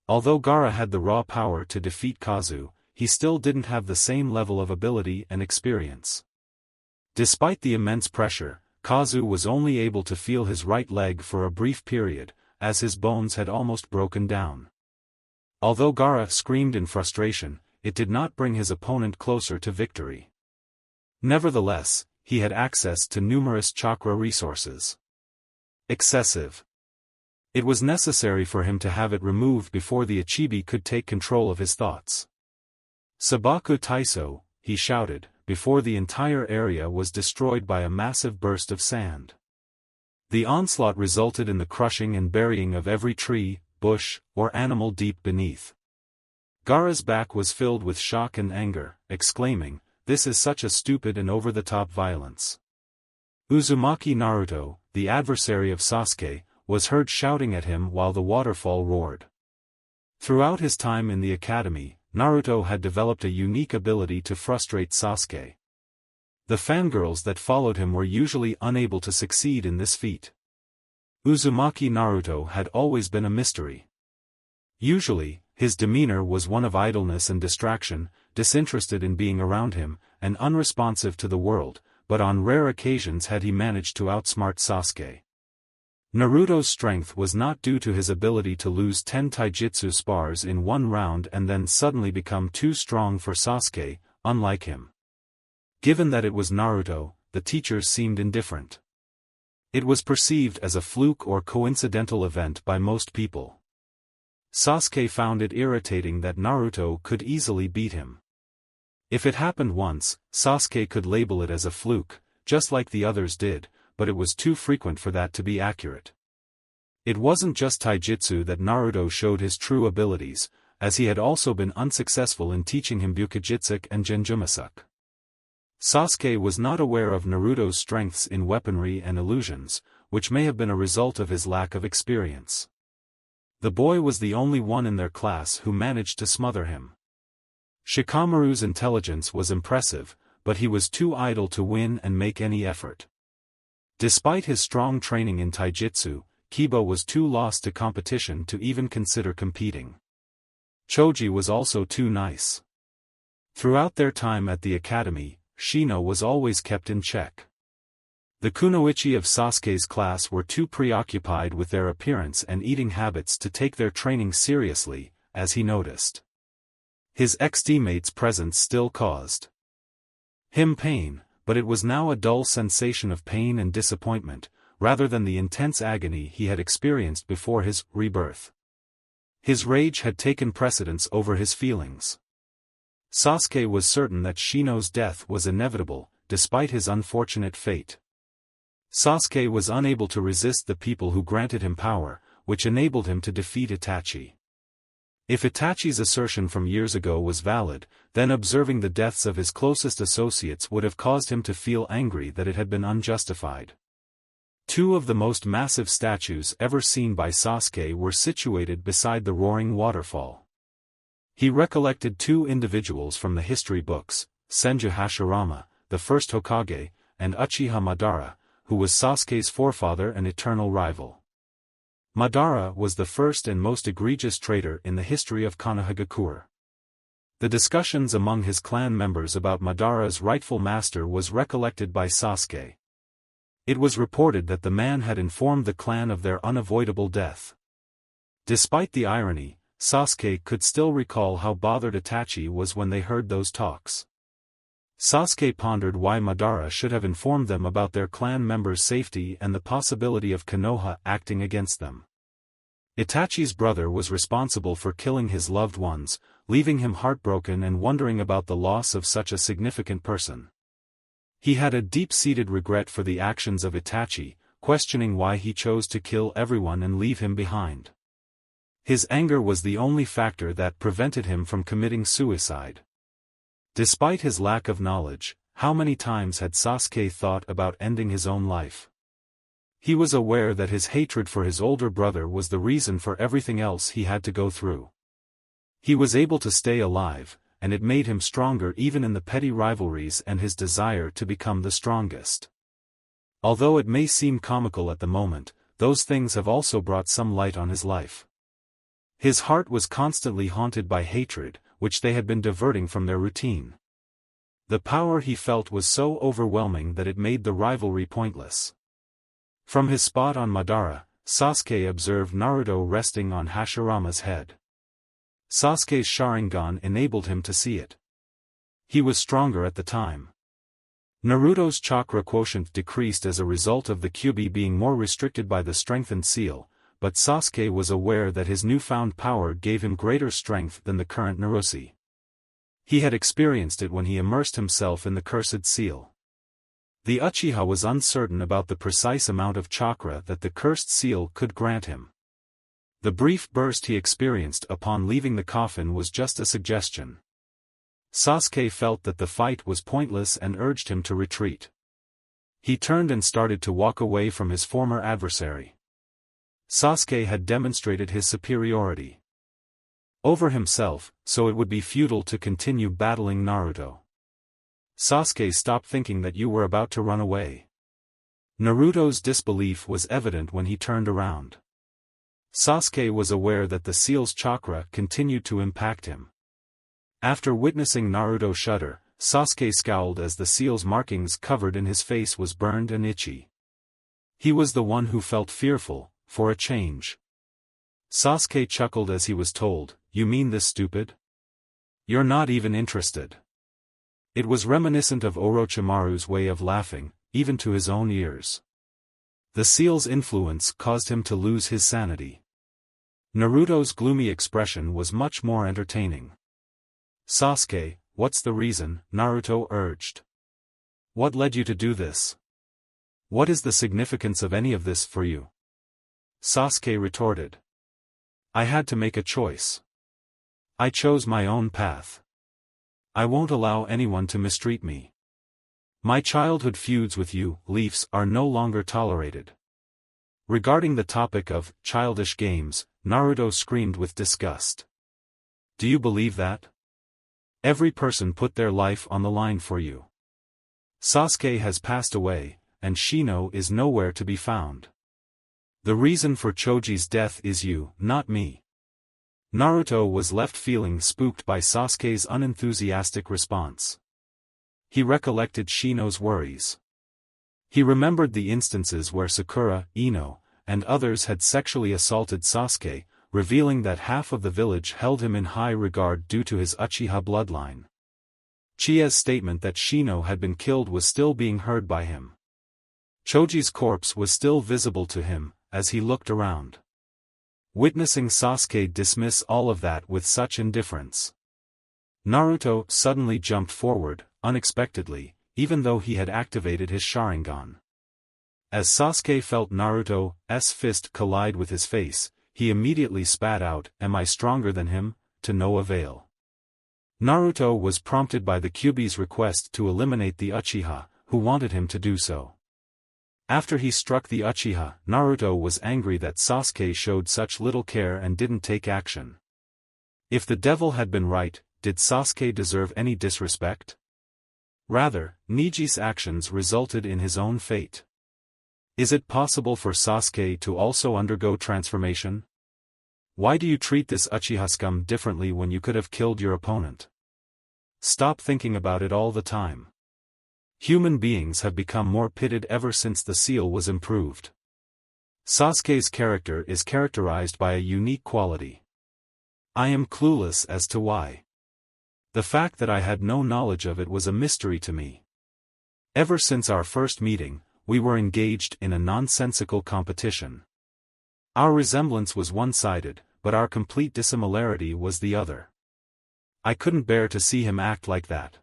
Although Gaara had the raw power to defeat Kazu, he still didn't have the same level of ability and experience. Despite the immense pressure, Kazu was only able to feel his right leg for a brief period, as his bones had almost broken down. Although Gaara screamed in frustration, it did not bring his opponent closer to victory. Nevertheless, he had access to numerous chakra resources. Excessive. It was necessary for him to have it removed before the Ichibi could take control of his thoughts. "Sabaku Taiso," he shouted, before the entire area was destroyed by a massive burst of sand. The onslaught resulted in the crushing and burying of every tree, bush, or animal deep beneath. Gaara's back was filled with shock and anger, exclaiming, "This is such a stupid and over-the-top violence." Uzumaki Naruto, the adversary of Sasuke, was heard shouting at him while the waterfall roared. Throughout his time in the academy, Naruto had developed a unique ability to frustrate Sasuke. The fangirls that followed him were usually unable to succeed in this feat. Uzumaki Naruto had always been a mystery. Usually, his demeanor was one of idleness and distraction, disinterested in being around him, and unresponsive to the world, but on rare occasions had he managed to outsmart Sasuke. Naruto's strength was not due to his ability to lose 10 taijutsu spars in one round and then suddenly become too strong for Sasuke, unlike him. Given that it was Naruto, the teachers seemed indifferent. It was perceived as a fluke or coincidental event by most people. Sasuke found it irritating that Naruto could easily beat him. If it happened once, Sasuke could label it as a fluke, just like the others did, but it was too frequent for that to be accurate. It wasn't just taijutsu that Naruto showed his true abilities, as he had also been unsuccessful in teaching him Bukijitsuke and Genjumasuk. Sasuke was not aware of Naruto's strengths in weaponry and illusions, which may have been a result of his lack of experience. The boy was the only one in their class who managed to smother him. Shikamaru's intelligence was impressive, but he was too idle to win and make any effort. Despite his strong training in taijutsu, Kiba was too lost to competition to even consider competing. Choji was also too nice. Throughout their time at the academy, Shino was always kept in check. The kunoichi of Sasuke's class were too preoccupied with their appearance and eating habits to take their training seriously, as he noticed. His ex-teammates' presence still caused him pain, but it was now a dull sensation of pain and disappointment, rather than the intense agony he had experienced before his rebirth. His rage had taken precedence over his feelings. Sasuke was certain that Shino's death was inevitable, despite his unfortunate fate. Sasuke was unable to resist the people who granted him power, which enabled him to defeat Itachi. If Itachi's assertion from years ago was valid, then observing the deaths of his closest associates would have caused him to feel angry that it had been unjustified. Two of the most massive statues ever seen by Sasuke were situated beside the roaring waterfall. He recollected two individuals from the history books, Senju Hashirama, the first Hokage, and Uchiha Madara, who was Sasuke's forefather and eternal rival. Madara was the first and most egregious traitor in the history of Konohagakure. The discussions among his clan members about Madara's rightful master was recollected by Sasuke. It was reported that the man had informed the clan of their unavoidable death. Despite the irony, Sasuke could still recall how bothered Itachi was when they heard those talks. Sasuke pondered why Madara should have informed them about their clan members' safety and the possibility of Konoha acting against them. Itachi's brother was responsible for killing his loved ones, leaving him heartbroken and wondering about the loss of such a significant person. He had a deep-seated regret for the actions of Itachi, questioning why he chose to kill everyone and leave him behind. His anger was the only factor that prevented him from committing suicide. Despite his lack of knowledge, how many times had Sasuke thought about ending his own life? He was aware that his hatred for his older brother was the reason for everything else he had to go through. He was able to stay alive, and it made him stronger even in the petty rivalries and his desire to become the strongest. Although it may seem comical at the moment, those things have also brought some light on his life. His heart was constantly haunted by hatred, which they had been diverting from their routine. The power he felt was so overwhelming that it made the rivalry pointless. From his spot on Madara, Sasuke observed Naruto resting on Hashirama's head. Sasuke's Sharingan enabled him to see it. He was stronger at the time. Naruto's chakra quotient decreased as a result of the Kyuubi being more restricted by the strengthened seal, but Sasuke was aware that his newfound power gave him greater strength than the current Naruto. He had experienced it when he immersed himself in the cursed seal. The Uchiha was uncertain about the precise amount of chakra that the cursed seal could grant him. The brief burst he experienced upon leaving the coffin was just a suggestion. Sasuke felt that the fight was pointless and urged him to retreat. He turned and started to walk away from his former adversary. Sasuke had demonstrated his superiority over himself, so it would be futile to continue battling Naruto. Sasuke, stop thinking that you were about to run away. Naruto's disbelief was evident when he turned around. Sasuke was aware that the seal's chakra continued to impact him. After witnessing Naruto shudder, Sasuke scowled as the seal's markings covered in his face was burned and itchy. He was the one who felt fearful, for a change. Sasuke chuckled as he was told, "You mean this, stupid? You're not even interested." It was reminiscent of Orochimaru's way of laughing, even to his own ears. The seal's influence caused him to lose his sanity. Naruto's gloomy expression was much more entertaining. "Sasuke, what's the reason?" Naruto urged. "What led you to do this? What is the significance of any of this for you?" Sasuke retorted. "I had to make a choice. I chose my own path. I won't allow anyone to mistreat me. My childhood feuds with you, Leafs, are no longer tolerated." Regarding the topic of childish games, Naruto screamed with disgust. "Do you believe that? Every person put their life on the line for you. Sasuke has passed away, and Shino is nowhere to be found. The reason for Choji's death is you, not me." Naruto was left feeling spooked by Sasuke's unenthusiastic response. He recollected Shino's worries. He remembered the instances where Sakura, Ino, and others had sexually assaulted Sasuke, revealing that half of the village held him in high regard due to his Uchiha bloodline. Chie's statement that Shino had been killed was still being heard by him. Choji's corpse was still visible to him, as he looked around. Witnessing Sasuke dismiss all of that with such indifference, Naruto suddenly jumped forward, unexpectedly, even though he had activated his Sharingan. As Sasuke felt Naruto's fist collide with his face, he immediately spat out, "Am I stronger than him?" to no avail. Naruto was prompted by the Kyuubi's request to eliminate the Uchiha, who wanted him to do so. After he struck the Uchiha, Naruto was angry that Sasuke showed such little care and didn't take action. If the devil had been right, did Sasuke deserve any disrespect? Rather, Niji's actions resulted in his own fate. Is it possible for Sasuke to also undergo transformation? Why do you treat this Uchiha scum differently when you could have killed your opponent? Stop thinking about it all the time. Human beings have become more pitted ever since the seal was improved. Sasuke's character is characterized by a unique quality. I am clueless as to why. The fact that I had no knowledge of it was a mystery to me. Ever since our first meeting, we were engaged in a nonsensical competition. Our resemblance was one-sided, but our complete dissimilarity was the other. I couldn't bear to see him act like that.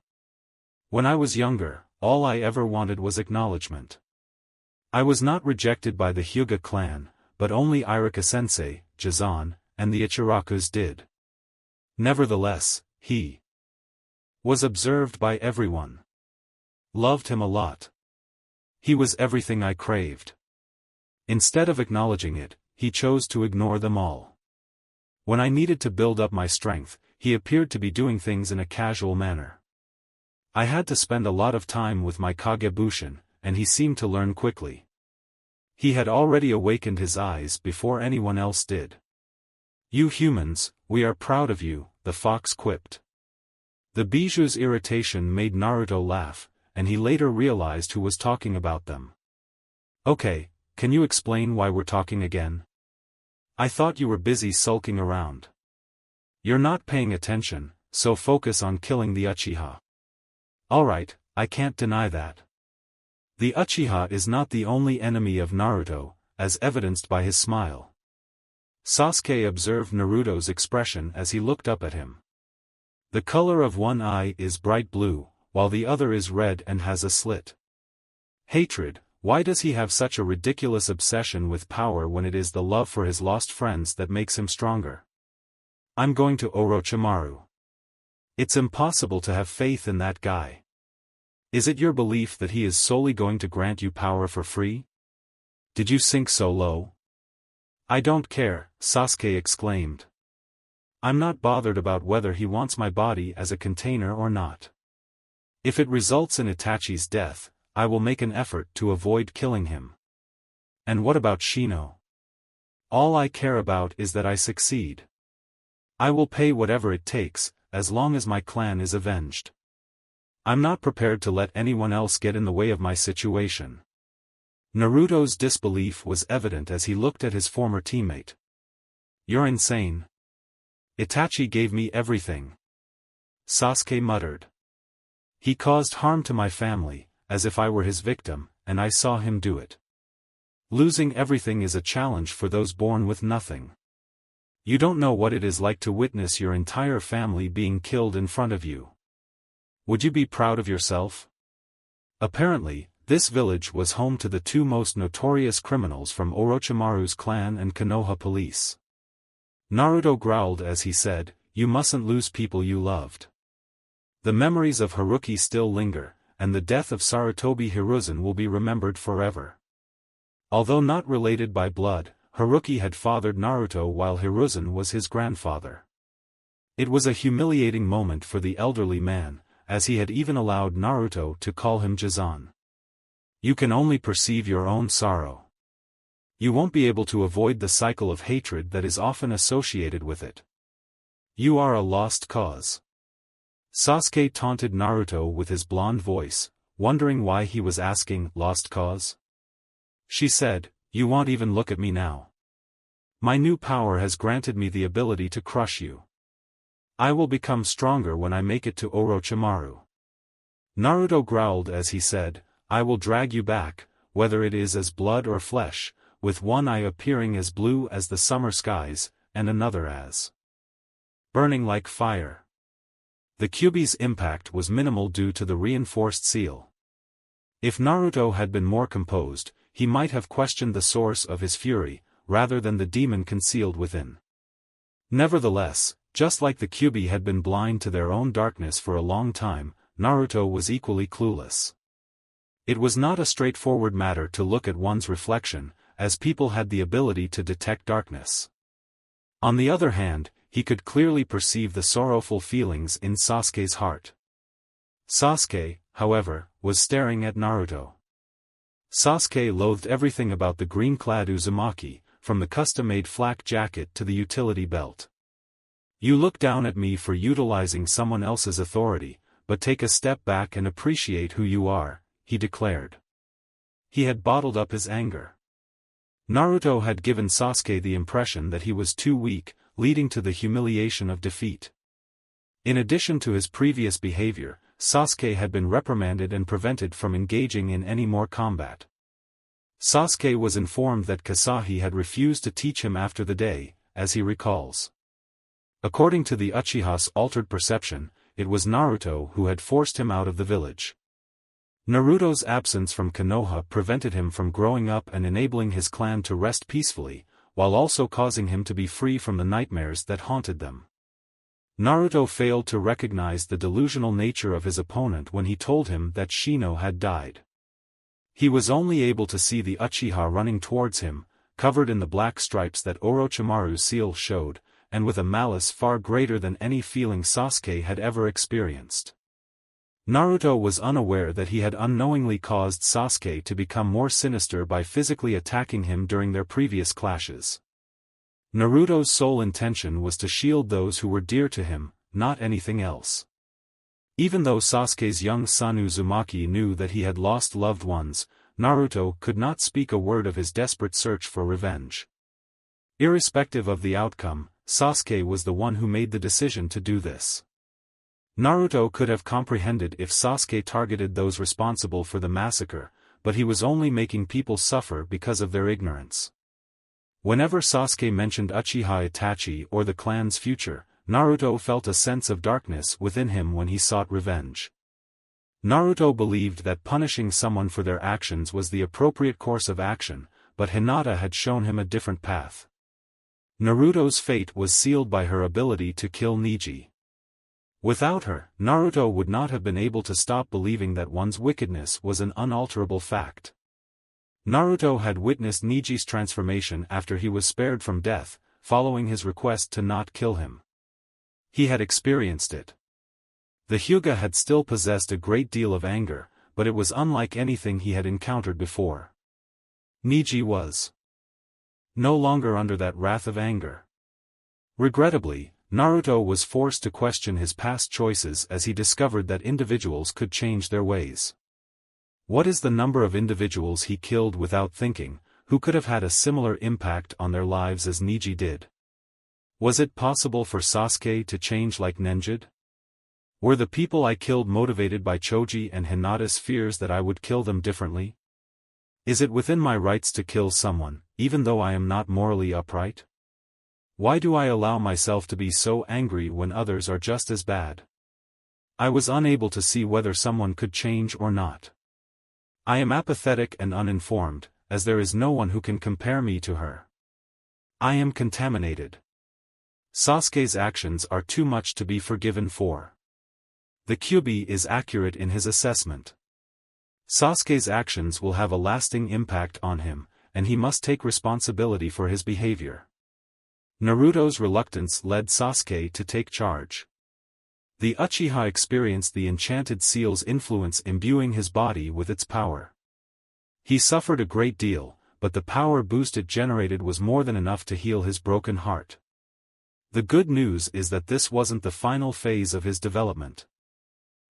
When I was younger, all I ever wanted was acknowledgement. I was not rejected by the Hyuga clan, but only Irika-sensei, Jizan, and the Ichirakus did. Nevertheless, he was observed by everyone. Loved him a lot. He was everything I craved. Instead of acknowledging it, he chose to ignore them all. When I needed to build up my strength, he appeared to be doing things in a casual manner. I had to spend a lot of time with my Kagebushin, and he seemed to learn quickly. He had already awakened his eyes before anyone else did. "You humans, we are proud of you," the fox quipped. The Biju's irritation made Naruto laugh, and he later realized who was talking about them. "Okay, can you explain why we're talking again? I thought you were busy sulking around. You're not paying attention, so focus on killing the Uchiha." "Alright, I can't deny that. The Uchiha is not the only enemy of Naruto, as evidenced by his smile." Sasuke observed Naruto's expression as he looked up at him. The color of one eye is bright blue, while the other is red and has a slit. Hatred. Why does he have such a ridiculous obsession with power when it is the love for his lost friends that makes him stronger? "I'm going to Orochimaru. It's impossible to have faith in that guy. Is it your belief that he is solely going to grant you power for free? Did you sink so low?" "I don't care," Sasuke exclaimed. "I'm not bothered about whether he wants my body as a container or not. If it results in Itachi's death, I will make an effort to avoid killing him. And what about Shino? All I care about is that I succeed. I will pay whatever it takes, as long as my clan is avenged. I'm not prepared to let anyone else get in the way of my situation." Naruto's disbelief was evident as he looked at his former teammate. "You're insane. Itachi gave me everything," Sasuke muttered. "He caused harm to my family, as if I were his victim, and I saw him do it. Losing everything is a challenge for those born with nothing. You don't know what it is like to witness your entire family being killed in front of you. Would you be proud of yourself?" Apparently, this village was home to the two most notorious criminals from Orochimaru's clan and Konoha police. Naruto growled as he said, "You mustn't lose people you loved. The memories of Haruki still linger, and the death of Sarutobi Hiruzen will be remembered forever." Although not related by blood, Haruki had fathered Naruto while Hiruzen was his grandfather. It was a humiliating moment for the elderly man, as he had even allowed Naruto to call him Jizan. You can only perceive your own sorrow. You won't be able to avoid the cycle of hatred that is often associated with it. You are a lost cause. Sasuke taunted Naruto with his blonde voice, wondering why he was asking "lost cause?" She said, "You won't even look at me now. My new power has granted me the ability to crush you. I will become stronger when I make it to Orochimaru." Naruto growled as he said, "I will drag you back, whether it is as blood or flesh, with one eye appearing as blue as the summer skies, and another as burning like fire." The Kyuubi's impact was minimal due to the reinforced seal. If Naruto had been more composed, he might have questioned the source of his fury, rather than the demon concealed within. Nevertheless, just like the Kyuubi had been blind to their own darkness for a long time, Naruto was equally clueless. It was not a straightforward matter to look at one's reflection, as people had the ability to detect darkness. On the other hand, he could clearly perceive the sorrowful feelings in Sasuke's heart. Sasuke, however, was staring at Naruto. Sasuke loathed everything about the green-clad Uzumaki, from the custom-made flak jacket to the utility belt. "You look down at me for utilizing someone else's authority, but take a step back and appreciate who you are," he declared. He had bottled up his anger. Naruto had given Sasuke the impression that he was too weak, leading to the humiliation of defeat. In addition to his previous behavior, Sasuke had been reprimanded and prevented from engaging in any more combat. Sasuke was informed that Kasahi had refused to teach him after the day, as he recalls. According to the Uchiha's altered perception, it was Naruto who had forced him out of the village. Naruto's absence from Konoha prevented him from growing up and enabling his clan to rest peacefully, while also causing him to be free from the nightmares that haunted them. Naruto failed to recognize the delusional nature of his opponent when he told him that Shino had died. He was only able to see the Uchiha running towards him, covered in the black stripes that Orochimaru's seal showed, and with a malice far greater than any feeling Sasuke had ever experienced. Naruto was unaware that he had unknowingly caused Sasuke to become more sinister by physically attacking him during their previous clashes. Naruto's sole intention was to shield those who were dear to him, not anything else. Even though Sasuke's young son Uzumaki knew that he had lost loved ones, Naruto could not speak a word of his desperate search for revenge. Irrespective of the outcome, Sasuke was the one who made the decision to do this. Naruto could have comprehended if Sasuke targeted those responsible for the massacre, but he was only making people suffer because of their ignorance. Whenever Sasuke mentioned Uchiha Itachi or the clan's future, Naruto felt a sense of darkness within him when he sought revenge. Naruto believed that punishing someone for their actions was the appropriate course of action, but Hinata had shown him a different path. Naruto's fate was sealed by her ability to kill Neji. Without her, Naruto would not have been able to stop believing that one's wickedness was an unalterable fact. Naruto had witnessed Neji's transformation after he was spared from death, following his request to not kill him. He had experienced it. The Hyuga had still possessed a great deal of anger, but it was unlike anything he had encountered before. Neji was no longer under that wrath of anger. Regrettably, Naruto was forced to question his past choices as he discovered that individuals could change their ways. What is the number of individuals he killed without thinking, who could have had a similar impact on their lives as Neji did? Was it possible for Sasuke to change like Nenjid? Were the people I killed motivated by Choji and Hinata's fears that I would kill them differently? Is it within my rights to kill someone, even though I am not morally upright? Why do I allow myself to be so angry when others are just as bad? I was unable to see whether someone could change or not. I am apathetic and uninformed, as there is no one who can compare me to her. I am contaminated. Sasuke's actions are too much to be forgiven for. The Kyuubi is accurate in his assessment. Sasuke's actions will have a lasting impact on him, and he must take responsibility for his behavior. Naruto's reluctance led Sasuke to take charge. The Uchiha experienced the enchanted seal's influence imbuing his body with its power. He suffered a great deal, but the power boost it generated was more than enough to heal his broken heart. The good news is that this wasn't the final phase of his development.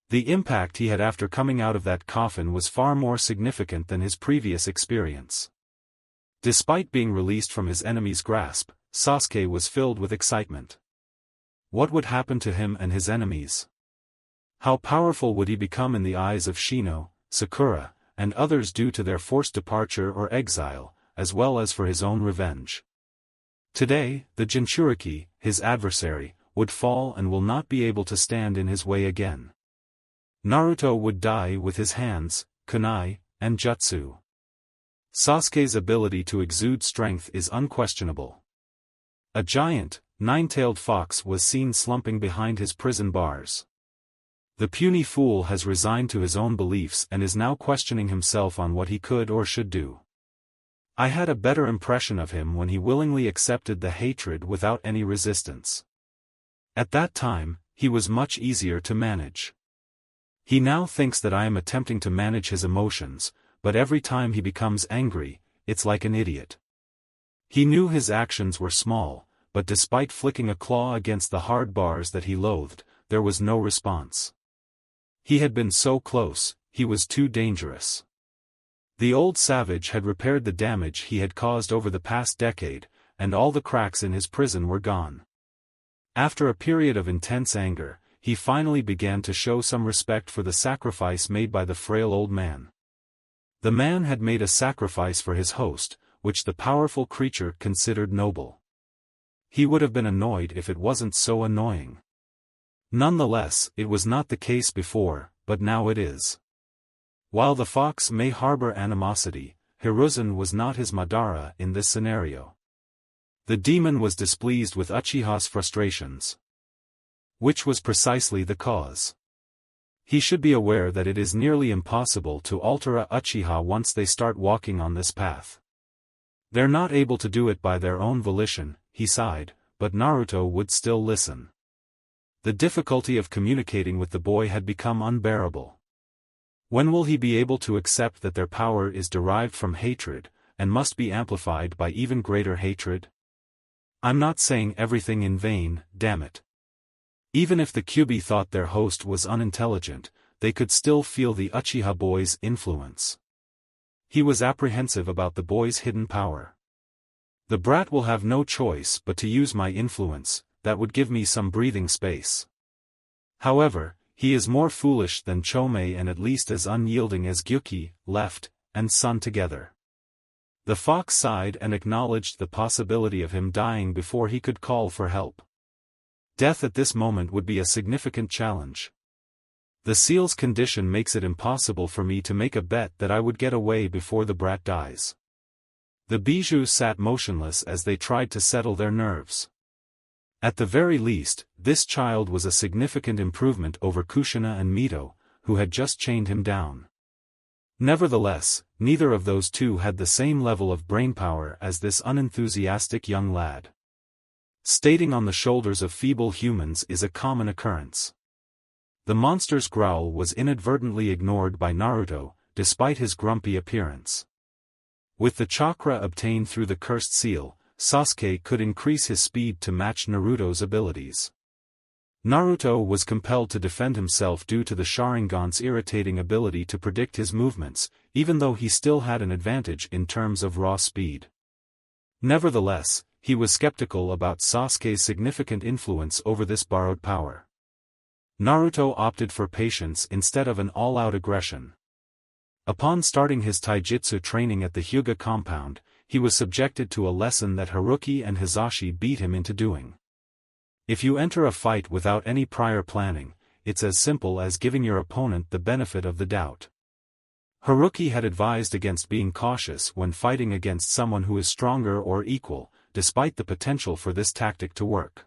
The impact he had after coming out of that coffin was far more significant than his previous experience. Despite being released from his enemy's grasp, Sasuke was filled with excitement. What would happen to him and his enemies? How powerful would he become in the eyes of Shino, Sakura, and others due to their forced departure or exile, as well as for his own revenge? Today, the Jinchuriki, his adversary, would fall and will not be able to stand in his way again. Naruto would die with his hands, kunai, and jutsu. Sasuke's ability to exude strength is unquestionable. A giant, nine-tailed fox was seen slumping behind his prison bars. The puny fool has resigned to his own beliefs and is now questioning himself on what he could or should do. I had a better impression of him when he willingly accepted the hatred without any resistance. At that time, he was much easier to manage. He now thinks that I am attempting to manage his emotions, but every time he becomes angry, it's like an idiot. He knew his actions were small, but despite flicking a claw against the hard bars that he loathed, there was no response. He had been so close, he was too dangerous. The old savage had repaired the damage he had caused over the past decade, and all the cracks in his prison were gone. After a period of intense anger, he finally began to show some respect for the sacrifice made by the frail old man. The man had made a sacrifice for his host, which the powerful creature considered noble. He would have been annoyed if it wasn't so annoying. Nonetheless, it was not the case before, but now it is. While the fox may harbor animosity, Hiruzen was not his Madara in this scenario. The demon was displeased with Uchiha's frustrations, which was precisely the cause. He should be aware that it is nearly impossible to alter a Uchiha once they start walking on this path. They're not able to do it by their own volition, he sighed, but Naruto would still listen. The difficulty of communicating with the boy had become unbearable. When will he be able to accept that their power is derived from hatred, and must be amplified by even greater hatred? I'm not saying everything in vain, damn it. Even if the Kyuubi thought their host was unintelligent, they could still feel the Uchiha boy's influence. He was apprehensive about the boy's hidden power. The brat will have no choice but to use my influence, that would give me some breathing space. However, he is more foolish than Chomei and at least as unyielding as Gyuki, left, and Sun together. The fox sighed and acknowledged the possibility of him dying before he could call for help. Death at this moment would be a significant challenge. The seal's condition makes it impossible for me to make a bet that I would get away before the brat dies. The bijou sat motionless as they tried to settle their nerves. At the very least, this child was a significant improvement over Kushina and Mito, who had just chained him down. Nevertheless, neither of those two had the same level of brainpower as this unenthusiastic young lad. Stating on the shoulders of feeble humans is a common occurrence. The monster's growl was inadvertently ignored by Naruto, despite his grumpy appearance. With the chakra obtained through the cursed seal, Sasuke could increase his speed to match Naruto's abilities. Naruto was compelled to defend himself due to the Sharingan's irritating ability to predict his movements, even though he still had an advantage in terms of raw speed. Nevertheless, he was skeptical about Sasuke's significant influence over this borrowed power. Naruto opted for patience instead of an all-out aggression. Upon starting his taijutsu training at the Hyuga compound, he was subjected to a lesson that Haruki and Hizashi beat him into doing. If you enter a fight without any prior planning, it's as simple as giving your opponent the benefit of the doubt. Haruki had advised against being cautious when fighting against someone who is stronger or equal, despite the potential for this tactic to work.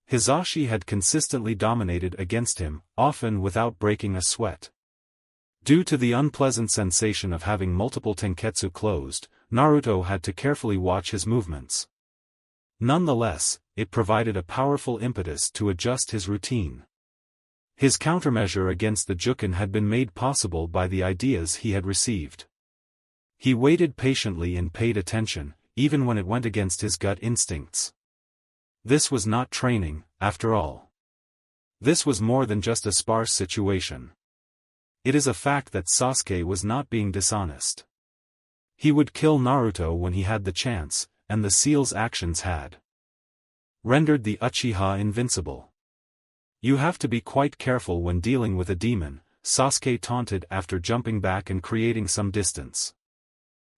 Hizashi had consistently dominated against him, often without breaking a sweat. Due to the unpleasant sensation of having multiple tenketsu closed, Naruto had to carefully watch his movements. Nonetheless, it provided a powerful impetus to adjust his routine. His countermeasure against the Juken had been made possible by the ideas he had received. He waited patiently and paid attention, even when it went against his gut instincts. This was not training, after all. This was more than just a sparse situation. It is a fact that Sasuke was not being dishonest. He would kill Naruto when he had the chance, and the seal's actions had rendered the Uchiha invincible. You have to be quite careful when dealing with a demon, Sasuke taunted after jumping back and creating some distance.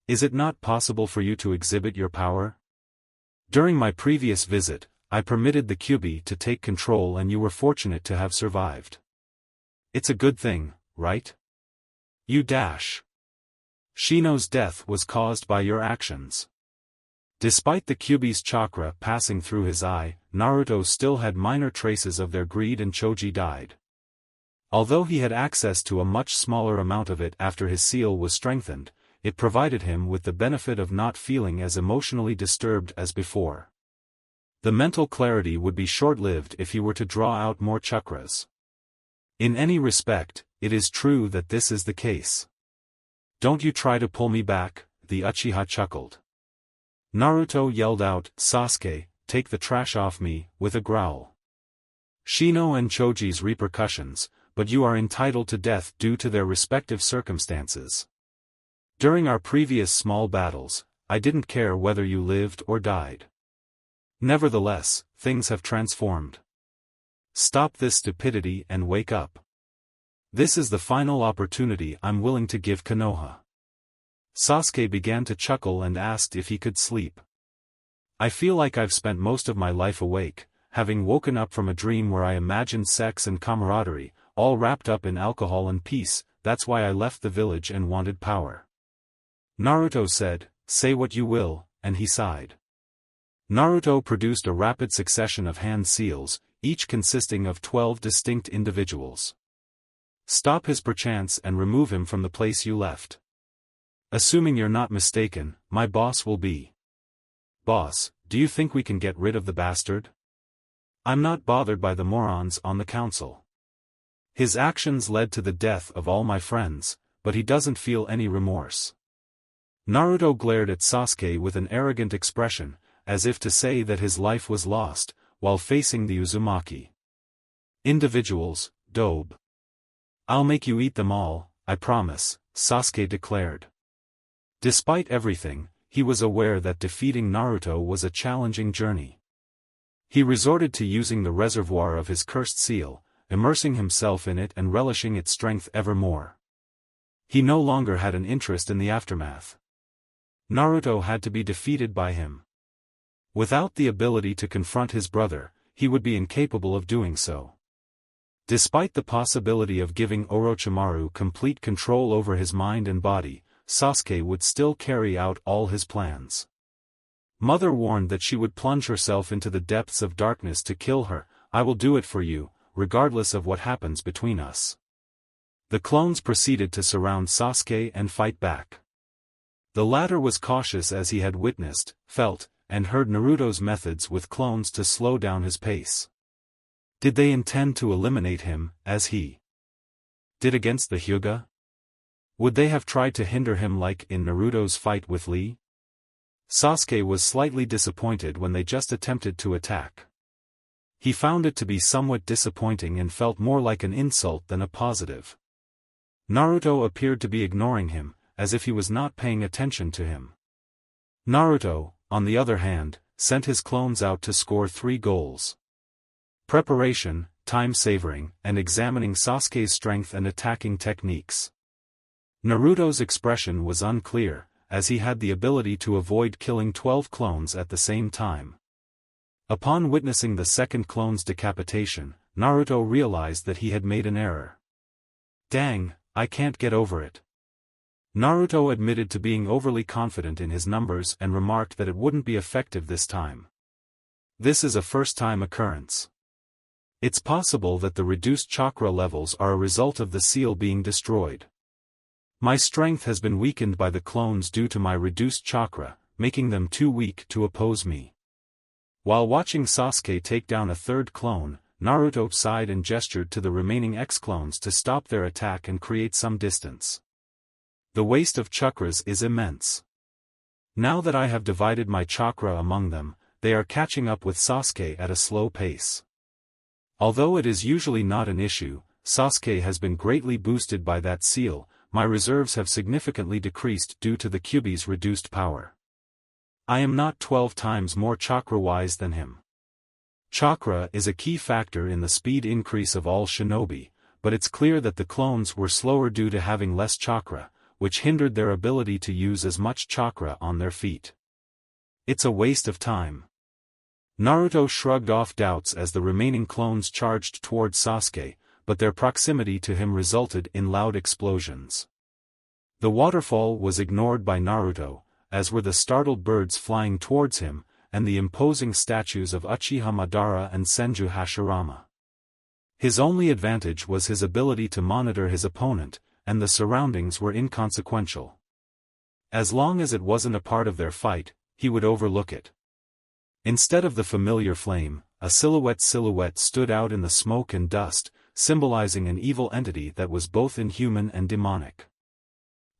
Is it not possible for you to exhibit your power? During my previous visit, I permitted the Kyuubi to take control and you were fortunate to have survived. It's a good thing, right? You dash. Shino's death was caused by your actions. Despite the Kyuubi's chakra passing through his eye, Naruto still had minor traces of their greed and Choji died. Although he had access to a much smaller amount of it after his seal was strengthened, it provided him with the benefit of not feeling as emotionally disturbed as before. The mental clarity would be short-lived if he were to draw out more chakras. In any respect, it is true that this is the case. Don't you try to pull me back, the Uchiha chuckled. Naruto yelled out, Sasuke, take the trash off me, with a growl. Shino and Choji's repercussions, but you are entitled to death due to their respective circumstances. During our previous small battles, I didn't care whether you lived or died. Nevertheless, things have transformed. Stop this stupidity and wake up. This is the final opportunity I'm willing to give Konoha. Sasuke began to chuckle and asked if he could sleep. I feel like I've spent most of my life awake, having woken up from a dream where I imagined sex and camaraderie, all wrapped up in alcohol and peace, that's why I left the village and wanted power. Naruto said, "Say what you will," and he sighed. Naruto produced a rapid succession of hand seals, each consisting of 12 distinct individuals. "Stop his perchance and remove him from the place you left. Assuming you're not mistaken, my boss will be." "Boss, do you think we can get rid of the bastard? I'm not bothered by the morons on the council. His actions led to the death of all my friends, but he doesn't feel any remorse." Naruto glared at Sasuke with an arrogant expression, as if to say that his life was lost, while facing the Uzumaki. "Individuals, dobe. I'll make you eat them all, I promise," Sasuke declared. Despite everything, he was aware that defeating Naruto was a challenging journey. He resorted to using the reservoir of his cursed seal, immersing himself in it and relishing its strength ever more. He no longer had an interest in the aftermath. Naruto had to be defeated by him. Without the ability to confront his brother, he would be incapable of doing so. Despite the possibility of giving Orochimaru complete control over his mind and body, Sasuke would still carry out all his plans. Mother warned that she would plunge herself into the depths of darkness to kill her. "I will do it for you, regardless of what happens between us." The clones proceeded to surround Sasuke and fight back. The latter was cautious as he had witnessed, felt, and heard Naruto's methods with clones to slow down his pace. Did they intend to eliminate him, as he did against the Hyuga? Would they have tried to hinder him like in Naruto's fight with Lee? Sasuke was slightly disappointed when they just attempted to attack. He found it to be somewhat disappointing and felt more like an insult than a positive. Naruto appeared to be ignoring him, as if he was not paying attention to him. Naruto, on the other hand, sent his clones out to score 3 goals. Preparation, time savoring, and examining Sasuke's strength and attacking techniques. Naruto's expression was unclear, as he had the ability to avoid killing 12 clones at the same time. Upon witnessing the second clone's decapitation, Naruto realized that he had made an error. "Dang, I can't get over it." Naruto admitted to being overly confident in his numbers and remarked that it wouldn't be effective this time. This is a first-time occurrence. It's possible that the reduced chakra levels are a result of the seal being destroyed. My strength has been weakened by the clones due to my reduced chakra, making them too weak to oppose me. While watching Sasuke take down a third clone, Naruto sighed and gestured to the remaining X-clones to stop their attack and create some distance. "The waste of chakras is immense. Now that I have divided my chakra among them, they are catching up with Sasuke at a slow pace. Although it is usually not an issue, Sasuke has been greatly boosted by that seal. My reserves have significantly decreased due to the Kyuubi's reduced power. I am not 12 times more chakra-wise than him." Chakra is a key factor in the speed increase of all shinobi, but it's clear that the clones were slower due to having less chakra, which hindered their ability to use as much chakra on their feet. "It's a waste of time." Naruto shrugged off doubts as the remaining clones charged towards Sasuke, but their proximity to him resulted in loud explosions. The waterfall was ignored by Naruto, as were the startled birds flying towards him, and the imposing statues of Uchiha Madara and Senju Hashirama. His only advantage was his ability to monitor his opponent, and the surroundings were inconsequential. As long as it wasn't a part of their fight, he would overlook it. Instead of the familiar flame, a silhouette stood out in the smoke and dust, symbolizing an evil entity that was both inhuman and demonic.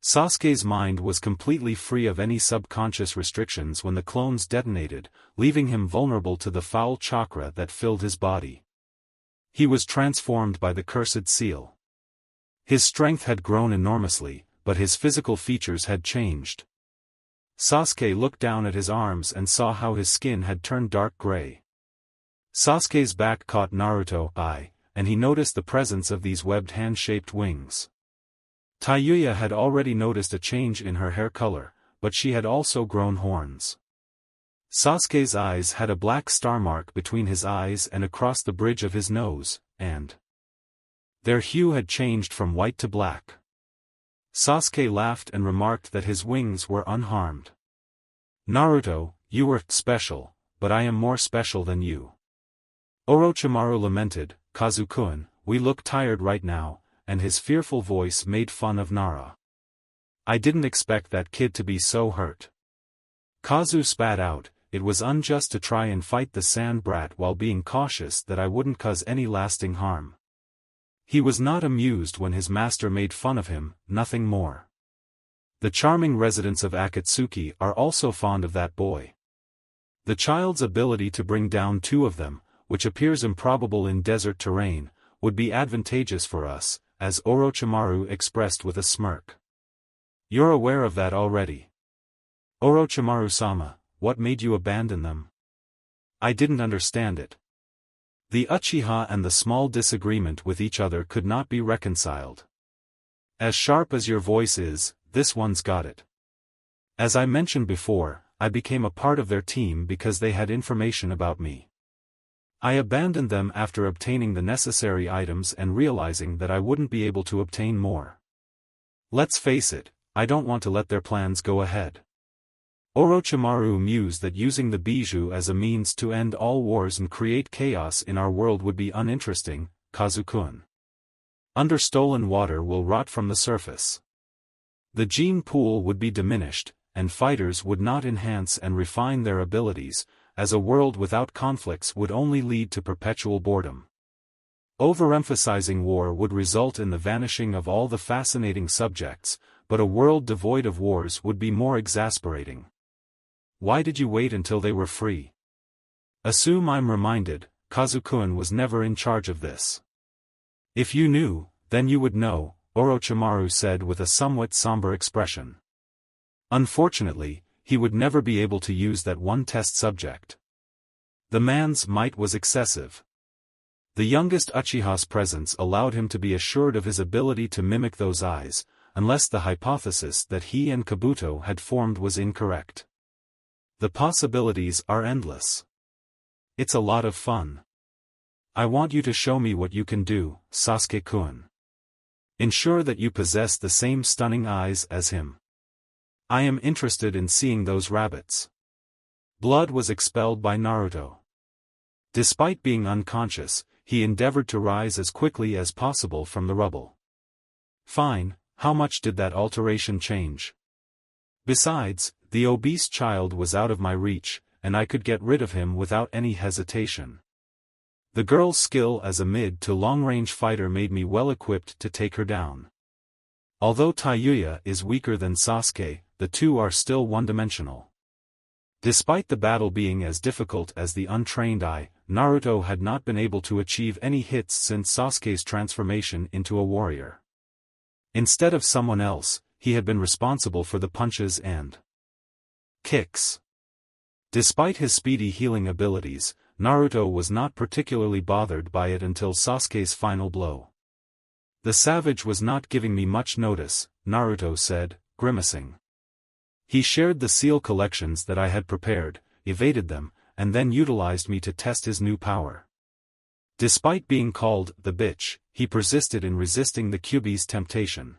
Sasuke's mind was completely free of any subconscious restrictions when the clones detonated, leaving him vulnerable to the foul chakra that filled his body. He was transformed by the cursed seal. His strength had grown enormously, but his physical features had changed. Sasuke looked down at his arms and saw how his skin had turned dark gray. Sasuke's back caught Naruto's eye, and he noticed the presence of these webbed hand-shaped wings. Tayuya had already noticed a change in her hair color, but she had also grown horns. Sasuke's eyes had a black star mark between his eyes and across the bridge of his nose, and their hue had changed from white to black. Sasuke laughed and remarked that his wings were unharmed. Naruto, you were special, but I am more special than you. Orochimaru lamented, Kazu-kun, we look tired right now, and his fearful voice made fun of Nara. I didn't expect that kid to be so hurt. Kazu spat out, it was unjust to try and fight the sand brat while being cautious that I wouldn't cause any lasting harm. He was not amused when his master made fun of him, nothing more. The charming residents of Akatsuki are also fond of that boy. The child's ability to bring down two of them, which appears improbable in desert terrain, would be advantageous for us, as Orochimaru expressed with a smirk. You're aware of that already. Orochimaru-sama, what made you abandon them? I didn't understand it. The Uchiha and the small disagreement with each other could not be reconciled. As sharp as your voice is, this one's got it. As I mentioned before, I became a part of their team because they had information about me. I abandoned them after obtaining the necessary items and realizing that I wouldn't be able to obtain more. Let's face it, I don't want to let their plans go ahead. Orochimaru mused that using the bijou as a means to end all wars and create chaos in our world would be uninteresting, Kazu-kun. Under stolen water will rot from the surface. The gene pool would be diminished, and fighters would not enhance and refine their abilities, as a world without conflicts would only lead to perpetual boredom. Overemphasizing war would result in the vanishing of all the fascinating subjects, but a world devoid of wars would be more exasperating. Why did you wait until they were free? Assume I'm reminded, Kazu-kun was never in charge of this. If you knew, then you would know, Orochimaru said with a somewhat somber expression. Unfortunately, he would never be able to use that one test subject. The man's might was excessive. The youngest Uchiha's presence allowed him to be assured of his ability to mimic those eyes, unless the hypothesis that he and Kabuto had formed was incorrect. The possibilities are endless. It's a lot of fun. I want you to show me what you can do, Sasuke-kun. Ensure that you possess the same stunning eyes as him. I am interested in seeing those rabbits. Blood was expelled by Naruto. Despite being unconscious, he endeavored to rise as quickly as possible from the rubble. Fine, how much did that alteration change? Besides, the obese child was out of my reach, and I could get rid of him without any hesitation. The girl's skill as a mid to long-range fighter made me well equipped to take her down. Although Taiyuya is weaker than Sasuke, the two are still one-dimensional. Despite the battle being as difficult as the untrained eye, Naruto had not been able to achieve any hits since Sasuke's transformation into a warrior. Instead of someone else, he had been responsible for the punches and kicks. Despite his speedy healing abilities, Naruto was not particularly bothered by it until Sasuke's final blow. The savage was not giving me much notice, Naruto said, grimacing. He shared the seal collections that I had prepared, evaded them, and then utilized me to test his new power. Despite being called the bitch, he persisted in resisting the Kyuubi's temptation.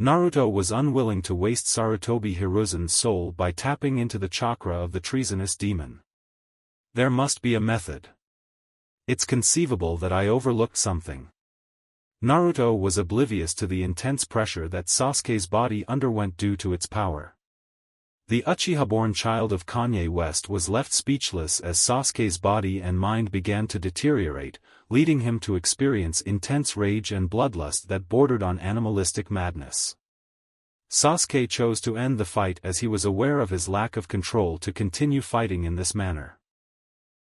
Naruto was unwilling to waste Sarutobi Hiruzen's soul by tapping into the chakra of the treasonous demon. There must be a method. It's conceivable that I overlooked something. Naruto was oblivious to the intense pressure that Sasuke's body underwent due to its power. The Uchiha-born child of Kanye West was left speechless as Sasuke's body and mind began to deteriorate, leading him to experience intense rage and bloodlust that bordered on animalistic madness. Sasuke chose to end the fight as he was aware of his lack of control to continue fighting in this manner.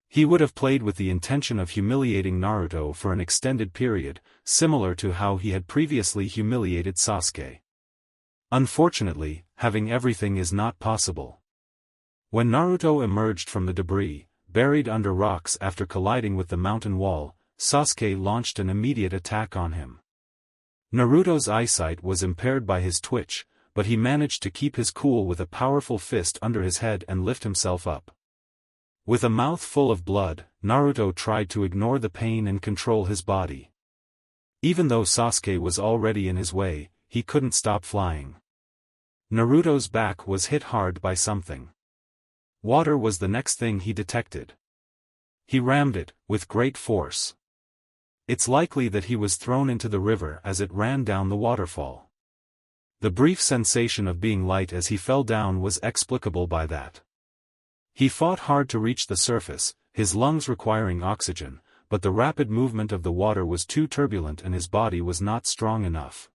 He would have played with the intention of humiliating Naruto for an extended period, similar to how he had previously humiliated Sasuke. Unfortunately, having everything is not possible. When Naruto emerged from the debris, buried under rocks after colliding with the mountain wall, Sasuke launched an immediate attack on him. Naruto's eyesight was impaired by his twitch, but he managed to keep his cool with a powerful fist under his head and lift himself up. With a mouth full of blood, Naruto tried to ignore the pain and control his body. Even though Sasuke was already in his way, he couldn't stop flying. Naruto's back was hit hard by something. Water was the next thing he detected. He rammed it, with great force. It's likely that he was thrown into the river as it ran down the waterfall. The brief sensation of being light as he fell down was explicable by that. He fought hard to reach the surface, his lungs requiring oxygen, but the rapid movement of the water was too turbulent and his body was not strong enough.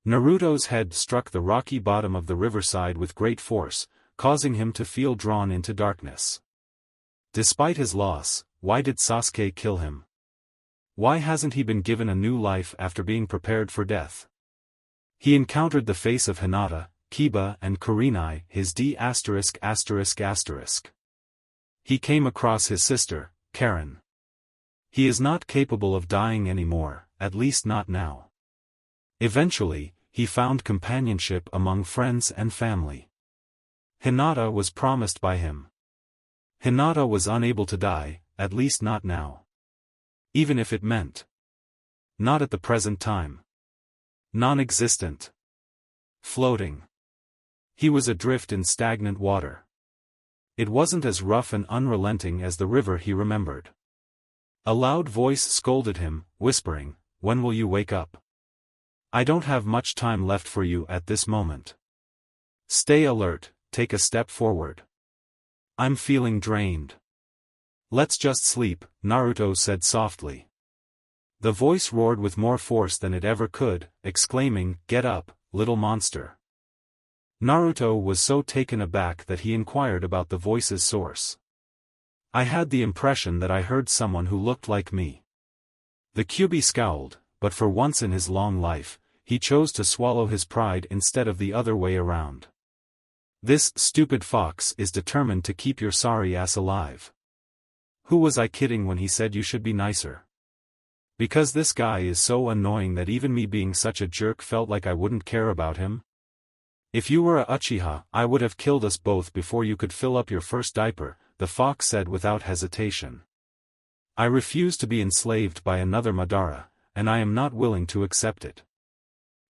Naruto's head struck the rocky bottom of the riverside with great force, causing him to feel drawn into darkness. Despite his loss, why did Sasuke kill him? Why hasn't he been given a new life after being prepared for death? He encountered the face of Hinata, Kiba and Kurenai, his D******. He came across his sister, Karen. He is not capable of dying anymore, at least not now. Eventually, he found companionship among friends and family. Hinata was promised by him. Hinata was unable to die, at least not now. Even if it meant. Not at the present time. Non-existent. Floating. He was adrift in stagnant water. It wasn't as rough and unrelenting as the river he remembered. A loud voice scolded him, whispering, "When will you wake up? I don't have much time left for you at this moment. Stay alert, take a step forward. I'm feeling drained. Let's just sleep," Naruto said softly. The voice roared with more force than it ever could, exclaiming, "Get up, little monster." Naruto was so taken aback that he inquired about the voice's source. "I had the impression that I heard someone who looked like me." The Kyuubi scowled, but for once in his long life, he chose to swallow his pride instead of the other way around. "This stupid fox is determined to keep your sorry ass alive. Who was I kidding when he said you should be nicer? Because this guy is so annoying that even me being such a jerk felt like I wouldn't care about him? If you were a Uchiha, I would have killed us both before you could fill up your first diaper," the fox said without hesitation. "I refuse to be enslaved by another Madara, and I am not willing to accept it.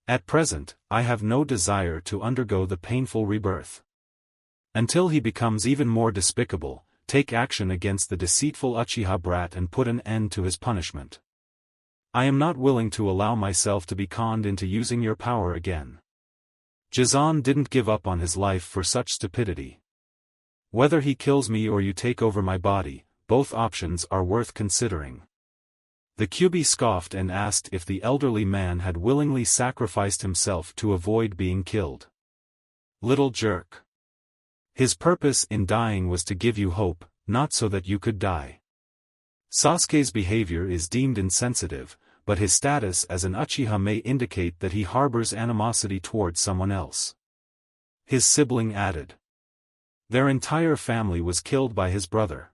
At present, I have no desire to undergo the painful rebirth. Until he becomes even more despicable, take action against the deceitful Uchiha brat and put an end to his punishment. I am not willing to allow myself to be conned into using your power again." Jizan didn't give up on his life for such stupidity. "Whether he kills me or you take over my body, both options are worth considering." The Kyuubi scoffed and asked if the elderly man had willingly sacrificed himself to avoid being killed. "Little jerk. His purpose in dying was to give you hope, not so that you could die. Sasuke's behavior is deemed insensitive, but his status as an Uchiha may indicate that he harbors animosity towards someone else." His sibling added. Their entire family was killed by his brother.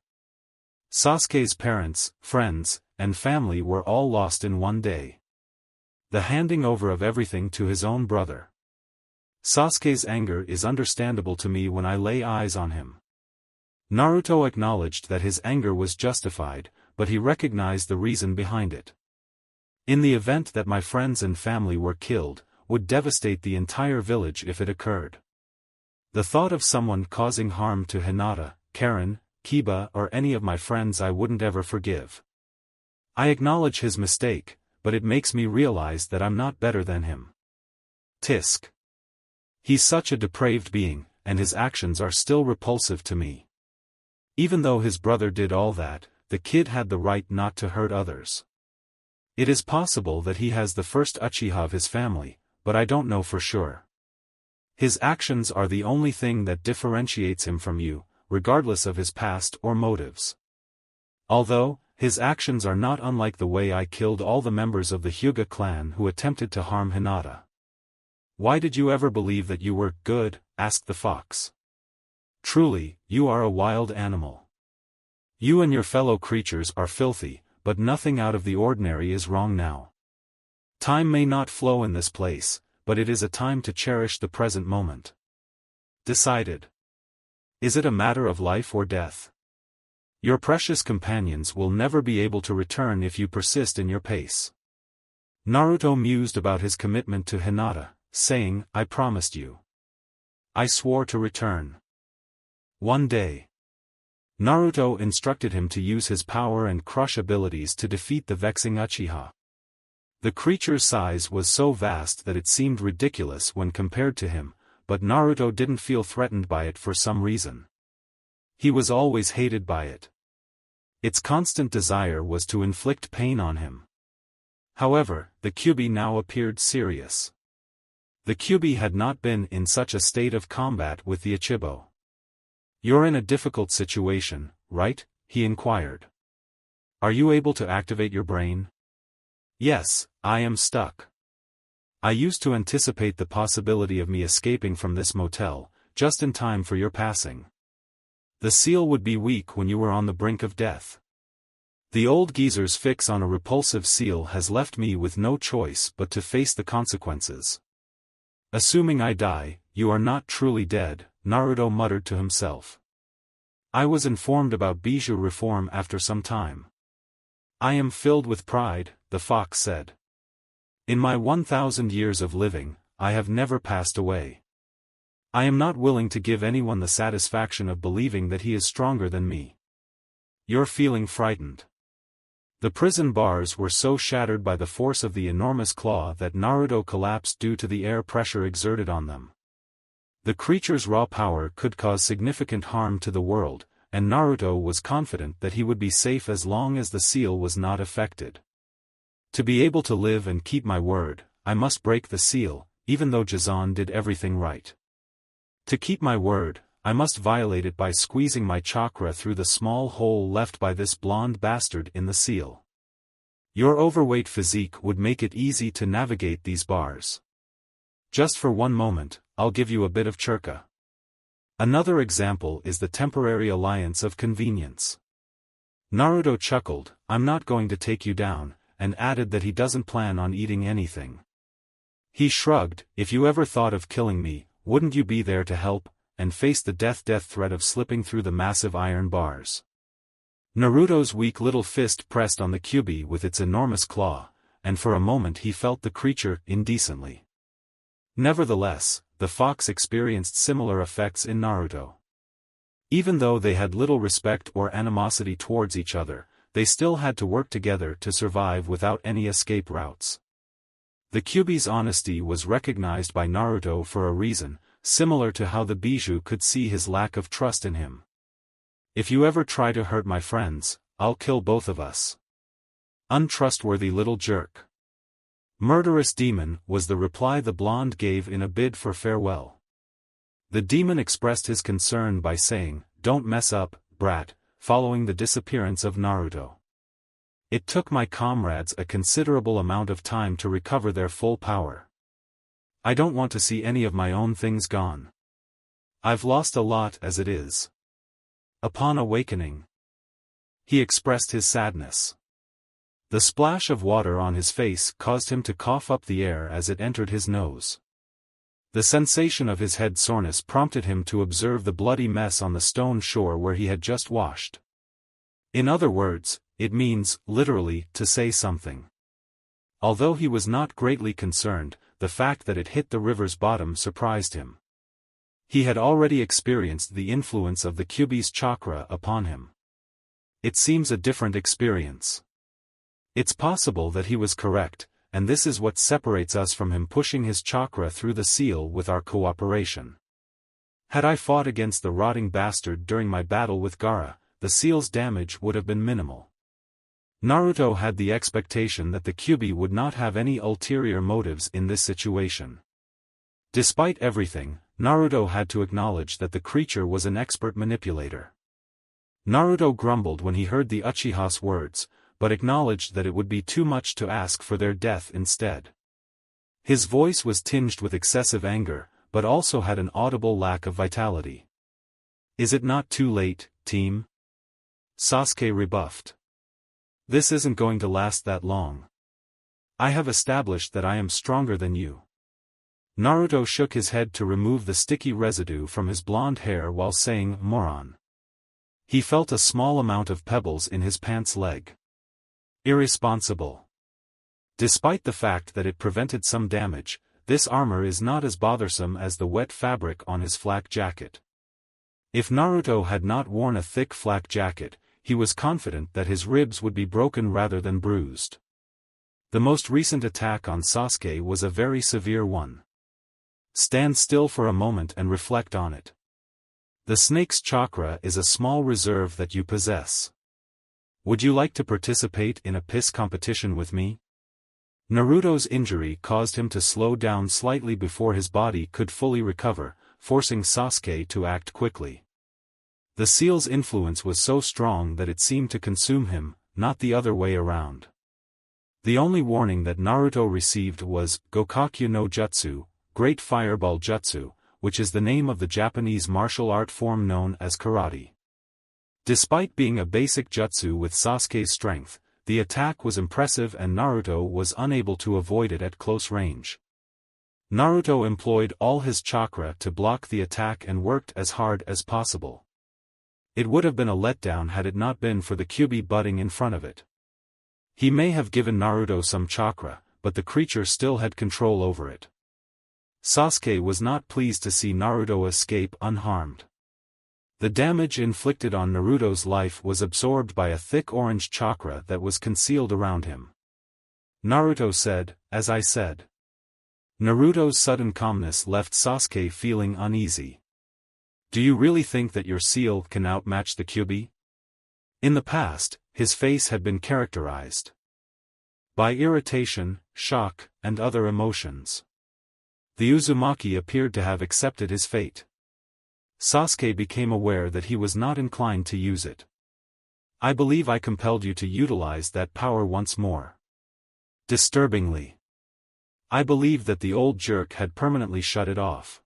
Sasuke's parents, friends, and family were all lost in one day. The handing over of everything to his own brother. Sasuke's anger is understandable to me when I lay eyes on him. Naruto acknowledged that his anger was justified, but he recognized the reason behind it. In the event that my friends and family were killed, would devastate the entire village if it occurred. The thought of someone causing harm to Hinata, Karen, Kiba or any of my friends I wouldn't ever forgive. I acknowledge his mistake, but it makes me realize that I'm not better than him. Tisk. He's such a depraved being, and his actions are still repulsive to me. Even though his brother did all that, the kid had the right not to hurt others. It is possible that he has the first Uchiha of his family, but I don't know for sure. His actions are the only thing that differentiates him from you, regardless of his past or motives. Although, his actions are not unlike the way I killed all the members of the Hyuga clan who attempted to harm Hinata. Why did you ever believe that you were good? Asked the fox. Truly, you are a wild animal. You and your fellow creatures are filthy, but nothing out of the ordinary is wrong now. Time may not flow in this place, but it is a time to cherish the present moment. Decided. Is it a matter of life or death? Your precious companions will never be able to return if you persist in your pace. Naruto mused about his commitment to Hinata, saying, I promised you. I swore to return. One day, Naruto instructed him to use his power and crush abilities to defeat the vexing Uchiha. The creature's size was so vast that it seemed ridiculous when compared to him, but Naruto didn't feel threatened by it for some reason. He was always hated by it. Its constant desire was to inflict pain on him. However, the Kyuubi now appeared serious. The Kyuubi had not been in such a state of combat with the Ichibo. You're in a difficult situation, right? He inquired. Are you able to activate your brain? Yes, I am stuck. I used to anticipate the possibility of me escaping from this motel, just in time for your passing. The seal would be weak when you were on the brink of death. The old geezer's fix on a repulsive seal has left me with no choice but to face the consequences. Assuming I die, you are not truly dead, Naruto muttered to himself. I was informed about bijou reform after some time. I am filled with pride, the fox said. In my 1,000 years of living, I have never passed away. I am not willing to give anyone the satisfaction of believing that he is stronger than me. You're feeling frightened. The prison bars were so shattered by the force of the enormous claw that Naruto collapsed due to the air pressure exerted on them. The creature's raw power could cause significant harm to the world, and Naruto was confident that he would be safe as long as the seal was not affected. To be able to live and keep my word, I must break the seal, even though Jizan did everything right. To keep my word, I must violate it by squeezing my chakra through the small hole left by this blonde bastard in the seal. Your overweight physique would make it easy to navigate these bars. Just for one moment, I'll give you a bit of churka. Another example is the temporary alliance of convenience. Naruto chuckled, I'm not going to take you down, and added that he doesn't plan on eating anything. He shrugged, if you ever thought of killing me, wouldn't you be there to help, and face the death threat of slipping through the massive iron bars. Naruto's weak little fist pressed on the Kyuubi with its enormous claw, and for a moment he felt the creature indecently. Nevertheless, the fox experienced similar effects in Naruto. Even though they had little respect or animosity towards each other, they still had to work together to survive without any escape routes. The Kyuubi's honesty was recognized by Naruto for a reason, similar to how the bijou could see his lack of trust in him. If you ever try to hurt my friends, I'll kill both of us. Untrustworthy little jerk. Murderous demon, was the reply the blonde gave in a bid for farewell. The demon expressed his concern by saying, don't mess up, brat, following the disappearance of Naruto. It took my comrades a considerable amount of time to recover their full power. I don't want to see any of my own things gone. I've lost a lot as it is. Upon awakening, he expressed his sadness. The splash of water on his face caused him to cough up the air as it entered his nose. The sensation of his head soreness prompted him to observe the bloody mess on the stone shore where he had just washed. In other words, it means, literally, to say something. Although he was not greatly concerned, the fact that it hit the river's bottom surprised him. He had already experienced the influence of the Kyuubi's chakra upon him. It seems a different experience. It's possible that he was correct, and this is what separates us from him pushing his chakra through the seal with our cooperation. Had I fought against the rotting bastard during my battle with Gaara, the seal's damage would have been minimal. Naruto had the expectation that the Kyuubi would not have any ulterior motives in this situation. Despite everything, Naruto had to acknowledge that the creature was an expert manipulator. Naruto grumbled when he heard the Uchiha's words, but acknowledged that it would be too much to ask for their death instead. His voice was tinged with excessive anger, but also had an audible lack of vitality. Is it not too late, team? Sasuke rebuffed. This isn't going to last that long. I have established that I am stronger than you. Naruto shook his head to remove the sticky residue from his blonde hair while saying, moron. He felt a small amount of pebbles in his pants leg. Irresponsible. Despite the fact that it prevented some damage, this armor is not as bothersome as the wet fabric on his flak jacket. If Naruto had not worn a thick flak jacket, he was confident that his ribs would be broken rather than bruised. The most recent attack on Sasuke was a very severe one. Stand still for a moment and reflect on it. The snake's chakra is a small reserve that you possess. Would you like to participate in a piss competition with me? Naruto's injury caused him to slow down slightly before his body could fully recover, forcing Sasuke to act quickly. The seal's influence was so strong that it seemed to consume him, not the other way around. The only warning that Naruto received was Gokakyu no Jutsu, Great Fireball Jutsu, which is the name of the Japanese martial art form known as karate. Despite being a basic jutsu with Sasuke's strength, the attack was impressive and Naruto was unable to avoid it at close range. Naruto employed all his chakra to block the attack and worked as hard as possible. It would have been a letdown had it not been for the Kyuubi butting in front of it. He may have given Naruto some chakra, but the creature still had control over it. Sasuke was not pleased to see Naruto escape unharmed. The damage inflicted on Naruto's life was absorbed by a thick orange chakra that was concealed around him. Naruto said, "As I said." Naruto's sudden calmness left Sasuke feeling uneasy. Do you really think that your seal can outmatch the Kyuubi? In the past, his face had been characterized by irritation, shock, and other emotions. The Uzumaki appeared to have accepted his fate. Sasuke became aware that he was not inclined to use it. I believe I compelled you to utilize that power once more. Disturbingly. I believe that the old jerk had permanently shut it off.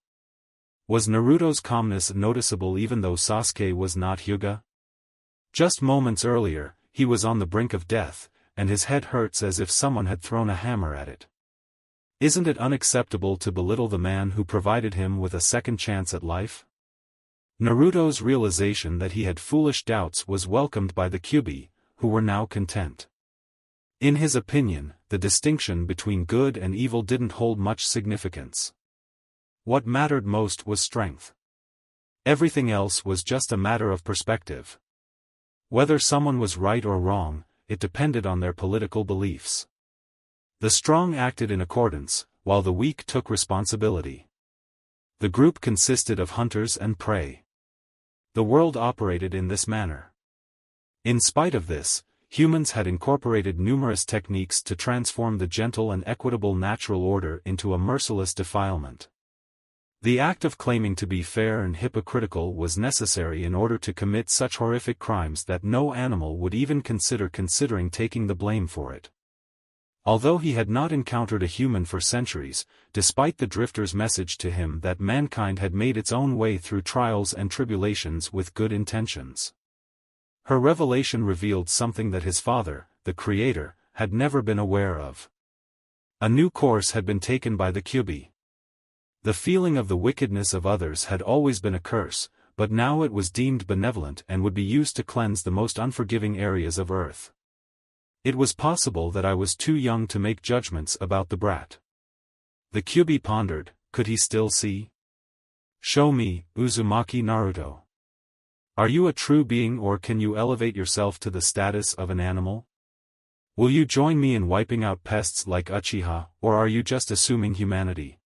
Was Naruto's calmness noticeable even though Sasuke was not Hyuga? Just moments earlier, he was on the brink of death, and his head hurts as if someone had thrown a hammer at it. Isn't it unacceptable to belittle the man who provided him with a second chance at life? Naruto's realization that he had foolish doubts was welcomed by the Kyuubi, who were now content. In his opinion, the distinction between good and evil didn't hold much significance. What mattered most was strength. Everything else was just a matter of perspective. Whether someone was right or wrong, it depended on their political beliefs. The strong acted in accordance, while the weak took responsibility. The group consisted of hunters and prey. The world operated in this manner. In spite of this, humans had incorporated numerous techniques to transform the gentle and equitable natural order into a merciless defilement. The act of claiming to be fair and hypocritical was necessary in order to commit such horrific crimes that no animal would even consider taking the blame for it. Although he had not encountered a human for centuries, despite the drifter's message to him that mankind had made its own way through trials and tribulations with good intentions. Her revelation revealed something that his father, the Creator, had never been aware of. A new course had been taken by the Kyuubi. The feeling of the wickedness of others had always been a curse, but now it was deemed benevolent and would be used to cleanse the most unforgiving areas of earth. It was possible that I was too young to make judgments about the brat. The Kyuubi pondered, could he still see? Show me, Uzumaki Naruto. Are you a true being or can you elevate yourself to the status of an animal? Will you join me in wiping out pests like Uchiha, or are you just assuming humanity?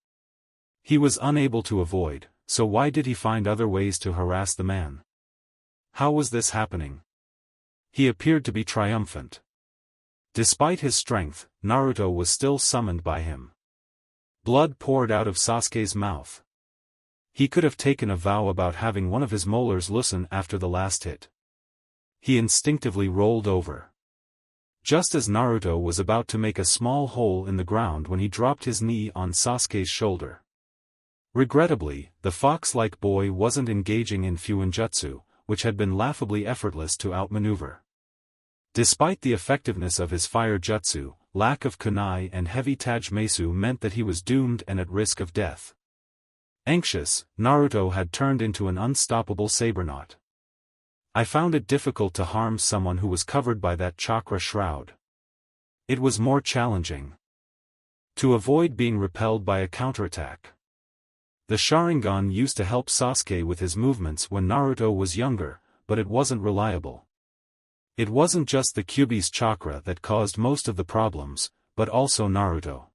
He was unable to avoid, so why did he find other ways to harass the man? How was this happening? He appeared to be triumphant. Despite his strength, Naruto was still summoned by him. Blood poured out of Sasuke's mouth. He could have taken a vow about having one of his molars loosen after the last hit. He instinctively rolled over. Just as Naruto was about to make a small hole in the ground when he dropped his knee on Sasuke's shoulder. Regrettably, the fox-like boy wasn't engaging in Fuinjutsu, which had been laughably effortless to outmaneuver. Despite the effectiveness of his fire jutsu, lack of kunai and heavy tajmetsu meant that he was doomed and at risk of death. Anxious, Naruto had turned into an unstoppable saberknot. I found it difficult to harm someone who was covered by that chakra shroud. It was more challenging to avoid being repelled by a counterattack. The Sharingan used to help Sasuke with his movements when Naruto was younger, but it wasn't reliable. It wasn't just the Kyuubi's chakra that caused most of the problems, but also Naruto.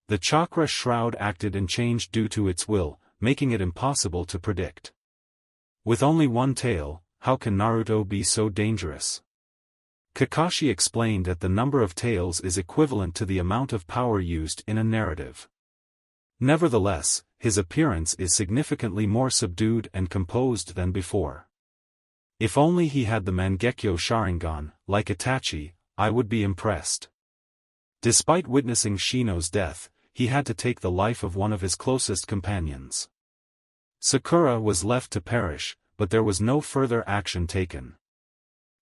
The chakra shroud acted and changed due to its will, making it impossible to predict. With only one tail, how can Naruto be so dangerous? Kakashi explained that the number of tails is equivalent to the amount of power used in a narrative. Nevertheless, his appearance is significantly more subdued and composed than before. If only he had the Mangekyo Sharingan, like Itachi, I would be impressed. Despite witnessing Shino's death, he had to take the life of one of his closest companions. Sakura was left to perish, but there was no further action taken.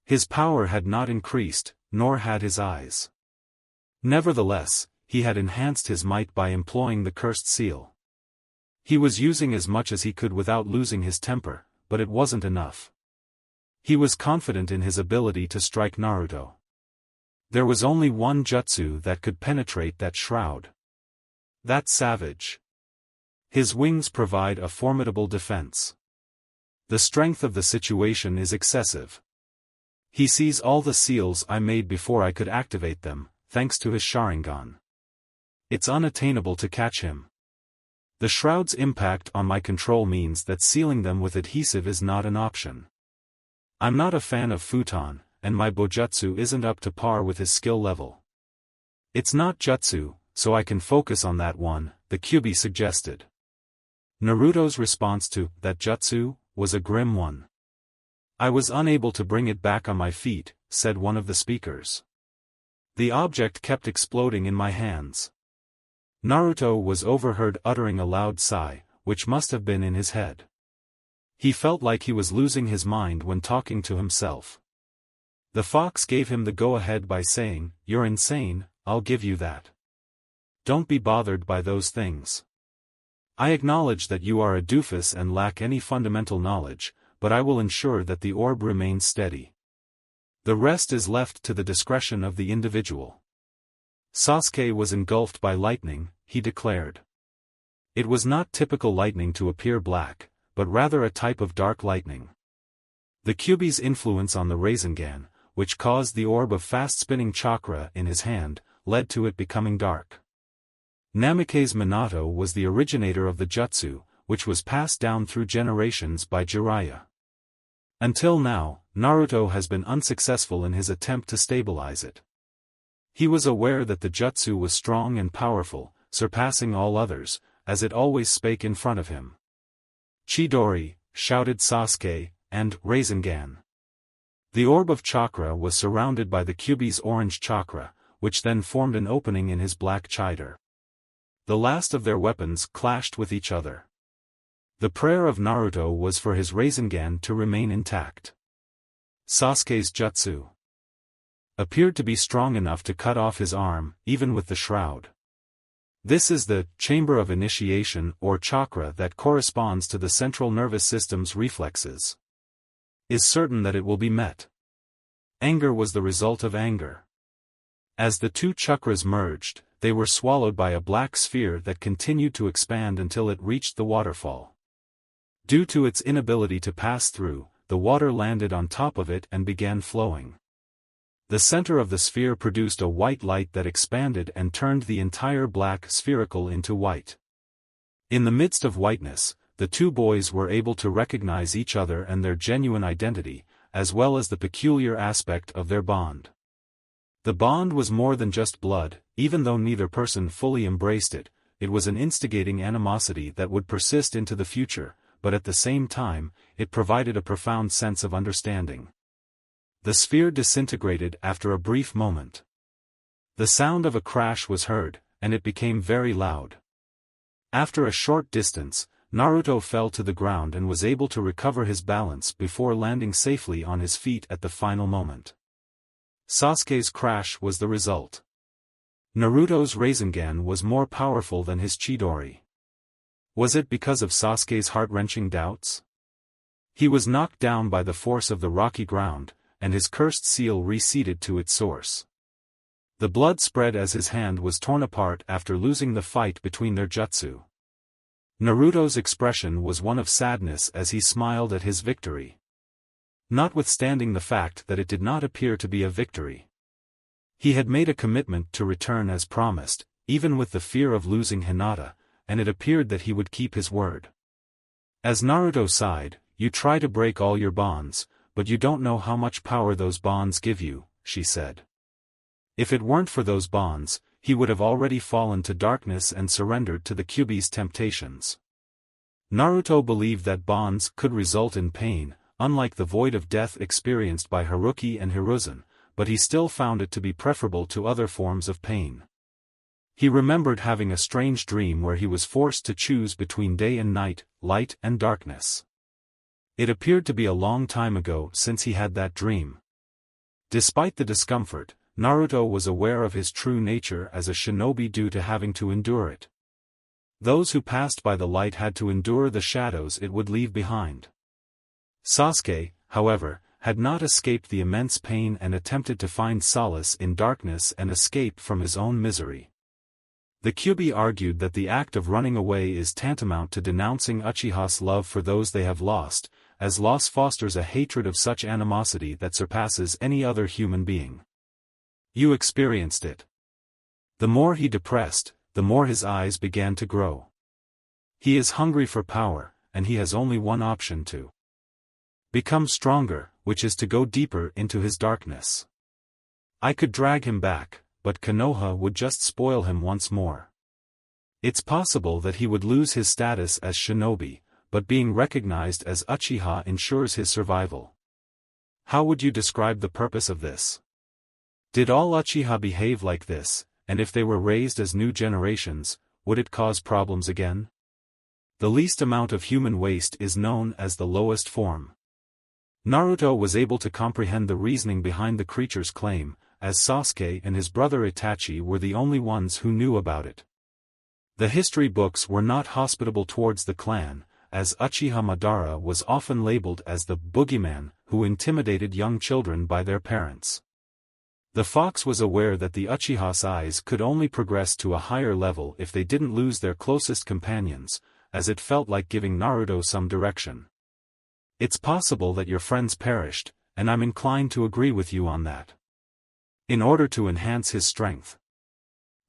His power had not increased, nor had his eyes. Nevertheless, he had enhanced his might by employing the cursed seal. He was using as much as he could without losing his temper, but it wasn't enough. He was confident in his ability to strike Naruto. There was only one jutsu that could penetrate that shroud. That savage. His wings provide a formidable defense. The strength of the situation is excessive. He sees all the seals I made before I could activate them, thanks to his Sharingan. It's unattainable to catch him. The shroud's impact on my control means that sealing them with adhesive is not an option. I'm not a fan of futon, and my bojutsu isn't up to par with his skill level. It's not jutsu, so I can focus on that one, the Kyuubi suggested. Naruto's response to that jutsu was a grim one. I was unable to bring it back on my feet, said one of the speakers. The object kept exploding in my hands. Naruto was overheard uttering a loud sigh, which must have been in his head. He felt like he was losing his mind when talking to himself. The fox gave him the go-ahead by saying, "You're insane, I'll give you that. Don't be bothered by those things. I acknowledge that you are a doofus and lack any fundamental knowledge, but I will ensure that the orb remains steady. The rest is left to the discretion of the individual." Sasuke was engulfed by lightning, he declared. It was not typical lightning to appear black, but rather a type of dark lightning. The Kyuubi's influence on the Rasengan, which caused the orb of fast-spinning chakra in his hand, led to it becoming dark. Namikaze Minato was the originator of the jutsu, which was passed down through generations by Jiraiya. Until now, Naruto has been unsuccessful in his attempt to stabilize it. He was aware that the jutsu was strong and powerful, surpassing all others, as it always spake in front of him. "Chidori," shouted Sasuke, and Rasengan. The orb of chakra was surrounded by the Kyuubi's orange chakra, which then formed an opening in his black chidar. The last of their weapons clashed with each other. The prayer of Naruto was for his Rasengan to remain intact. Sasuke's jutsu appeared to be strong enough to cut off his arm, even with the shroud. This is the chamber of initiation or chakra that corresponds to the central nervous system's reflexes. Is certain that it will be met. Anger was the result of anger. As the two chakras merged, they were swallowed by a black sphere that continued to expand until it reached the waterfall. Due to its inability to pass through, the water landed on top of it and began flowing. The center of the sphere produced a white light that expanded and turned the entire black spherical into white. In the midst of whiteness, the two boys were able to recognize each other and their genuine identity, as well as the peculiar aspect of their bond. The bond was more than just blood, even though neither person fully embraced it, it was an instigating animosity that would persist into the future, but at the same time, it provided a profound sense of understanding. The sphere disintegrated after a brief moment. The sound of a crash was heard, and it became very loud. After a short distance, Naruto fell to the ground and was able to recover his balance before landing safely on his feet at the final moment. Sasuke's crash was the result. Naruto's Rasengan was more powerful than his Chidori. Was it because of Sasuke's heart-wrenching doubts? He was knocked down by the force of the rocky ground, and his cursed seal receded to its source. The blood spread as his hand was torn apart after losing the fight between their jutsu. Naruto's expression was one of sadness as he smiled at his victory. Notwithstanding the fact that it did not appear to be a victory. He had made a commitment to return as promised, even with the fear of losing Hinata, and it appeared that he would keep his word. As Naruto sighed, "You try to break all your bonds, but you don't know how much power those bonds give you," she said. If it weren't for those bonds, he would have already fallen to darkness and surrendered to the Kyuubi's temptations. Naruto believed that bonds could result in pain, unlike the void of death experienced by Haruki and Hiruzen, but he still found it to be preferable to other forms of pain. He remembered having a strange dream where he was forced to choose between day and night, light and darkness. It appeared to be a long time ago since he had that dream. Despite the discomfort, Naruto was aware of his true nature as a shinobi due to having to endure it. Those who passed by the light had to endure the shadows it would leave behind. Sasuke, however, had not escaped the immense pain and attempted to find solace in darkness and escape from his own misery. The Kyuubi argued that the act of running away is tantamount to denouncing Uchiha's love for those they have lost, as loss fosters a hatred of such animosity that surpasses any other human being. You experienced it. The more he depressed, the more his eyes began to grow. He is hungry for power, and he has only one option to become stronger, which is to go deeper into his darkness. I could drag him back, but Konoha would just spoil him once more. It's possible that he would lose his status as shinobi, but being recognized as Uchiha ensures his survival. How would you describe the purpose of this? Did all Uchiha behave like this, and if they were raised as new generations, would it cause problems again? The least amount of human waste is known as the lowest form. Naruto was able to comprehend the reasoning behind the creature's claim, as Sasuke and his brother Itachi were the only ones who knew about it. The history books were not hospitable towards the clan, as Uchiha Madara was often labeled as the boogeyman who intimidated young children by their parents. The fox was aware that the Uchiha's eyes could only progress to a higher level if they didn't lose their closest companions, as it felt like giving Naruto some direction. It's possible that your friends perished, and I'm inclined to agree with you on that. In order to enhance his strength.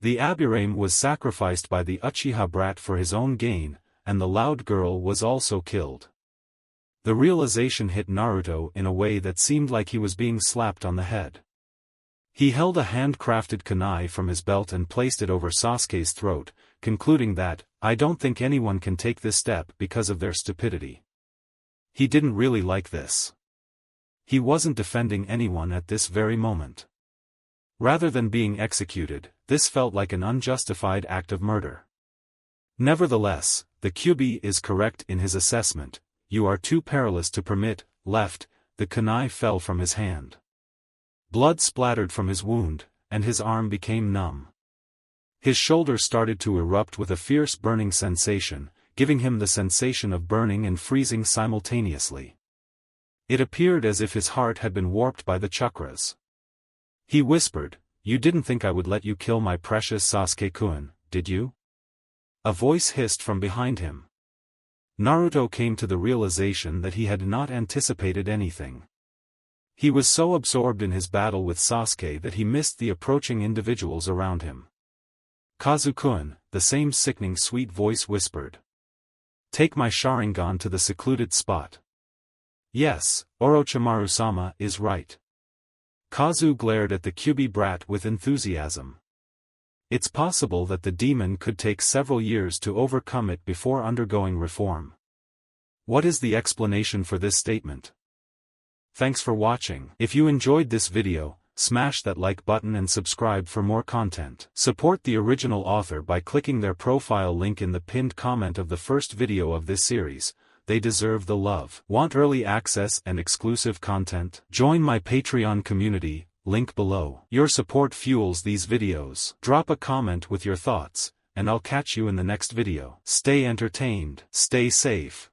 The Aburame was sacrificed by the Uchiha brat for his own gain, and the loud girl was also killed. The realization hit Naruto in a way that seemed like he was being slapped on the head. He held a handcrafted kunai from his belt and placed it over Sasuke's throat, concluding that, "I don't think anyone can take this step because of their stupidity." He didn't really like this. He wasn't defending anyone at this very moment. Rather than being executed, this felt like an unjustified act of murder. Nevertheless, the Kyuubi is correct in his assessment. You are too perilous to permit. Left, the kunai fell from his hand. Blood splattered from his wound, and his arm became numb. His shoulder started to erupt with a fierce burning sensation, giving him the sensation of burning and freezing simultaneously. It appeared as if his heart had been warped by the chakras. He whispered, "You didn't think I would let you kill my precious Sasuke-kun, did you?" A voice hissed from behind him. Naruto came to the realization that he had not anticipated anything. He was so absorbed in his battle with Sasuke that he missed the approaching individuals around him. "Kazu-kun," the same sickening sweet voice whispered. "Take my Sharingan to the secluded spot." Yes, Orochimaru-sama is right. Kazu glared at the Kyuubi brat with enthusiasm. It's possible that the demon could take several years to overcome it before undergoing reform. What is the explanation for this statement? Thanks for watching. If you enjoyed this video, smash that like button and subscribe for more content. Support the original author by clicking their profile link in the pinned comment of the first video of this series. They deserve the love. Want early access and exclusive content? Join my Patreon community, link below. Your support fuels these videos. Drop a comment with your thoughts, and I'll catch you in the next video. Stay entertained, stay safe.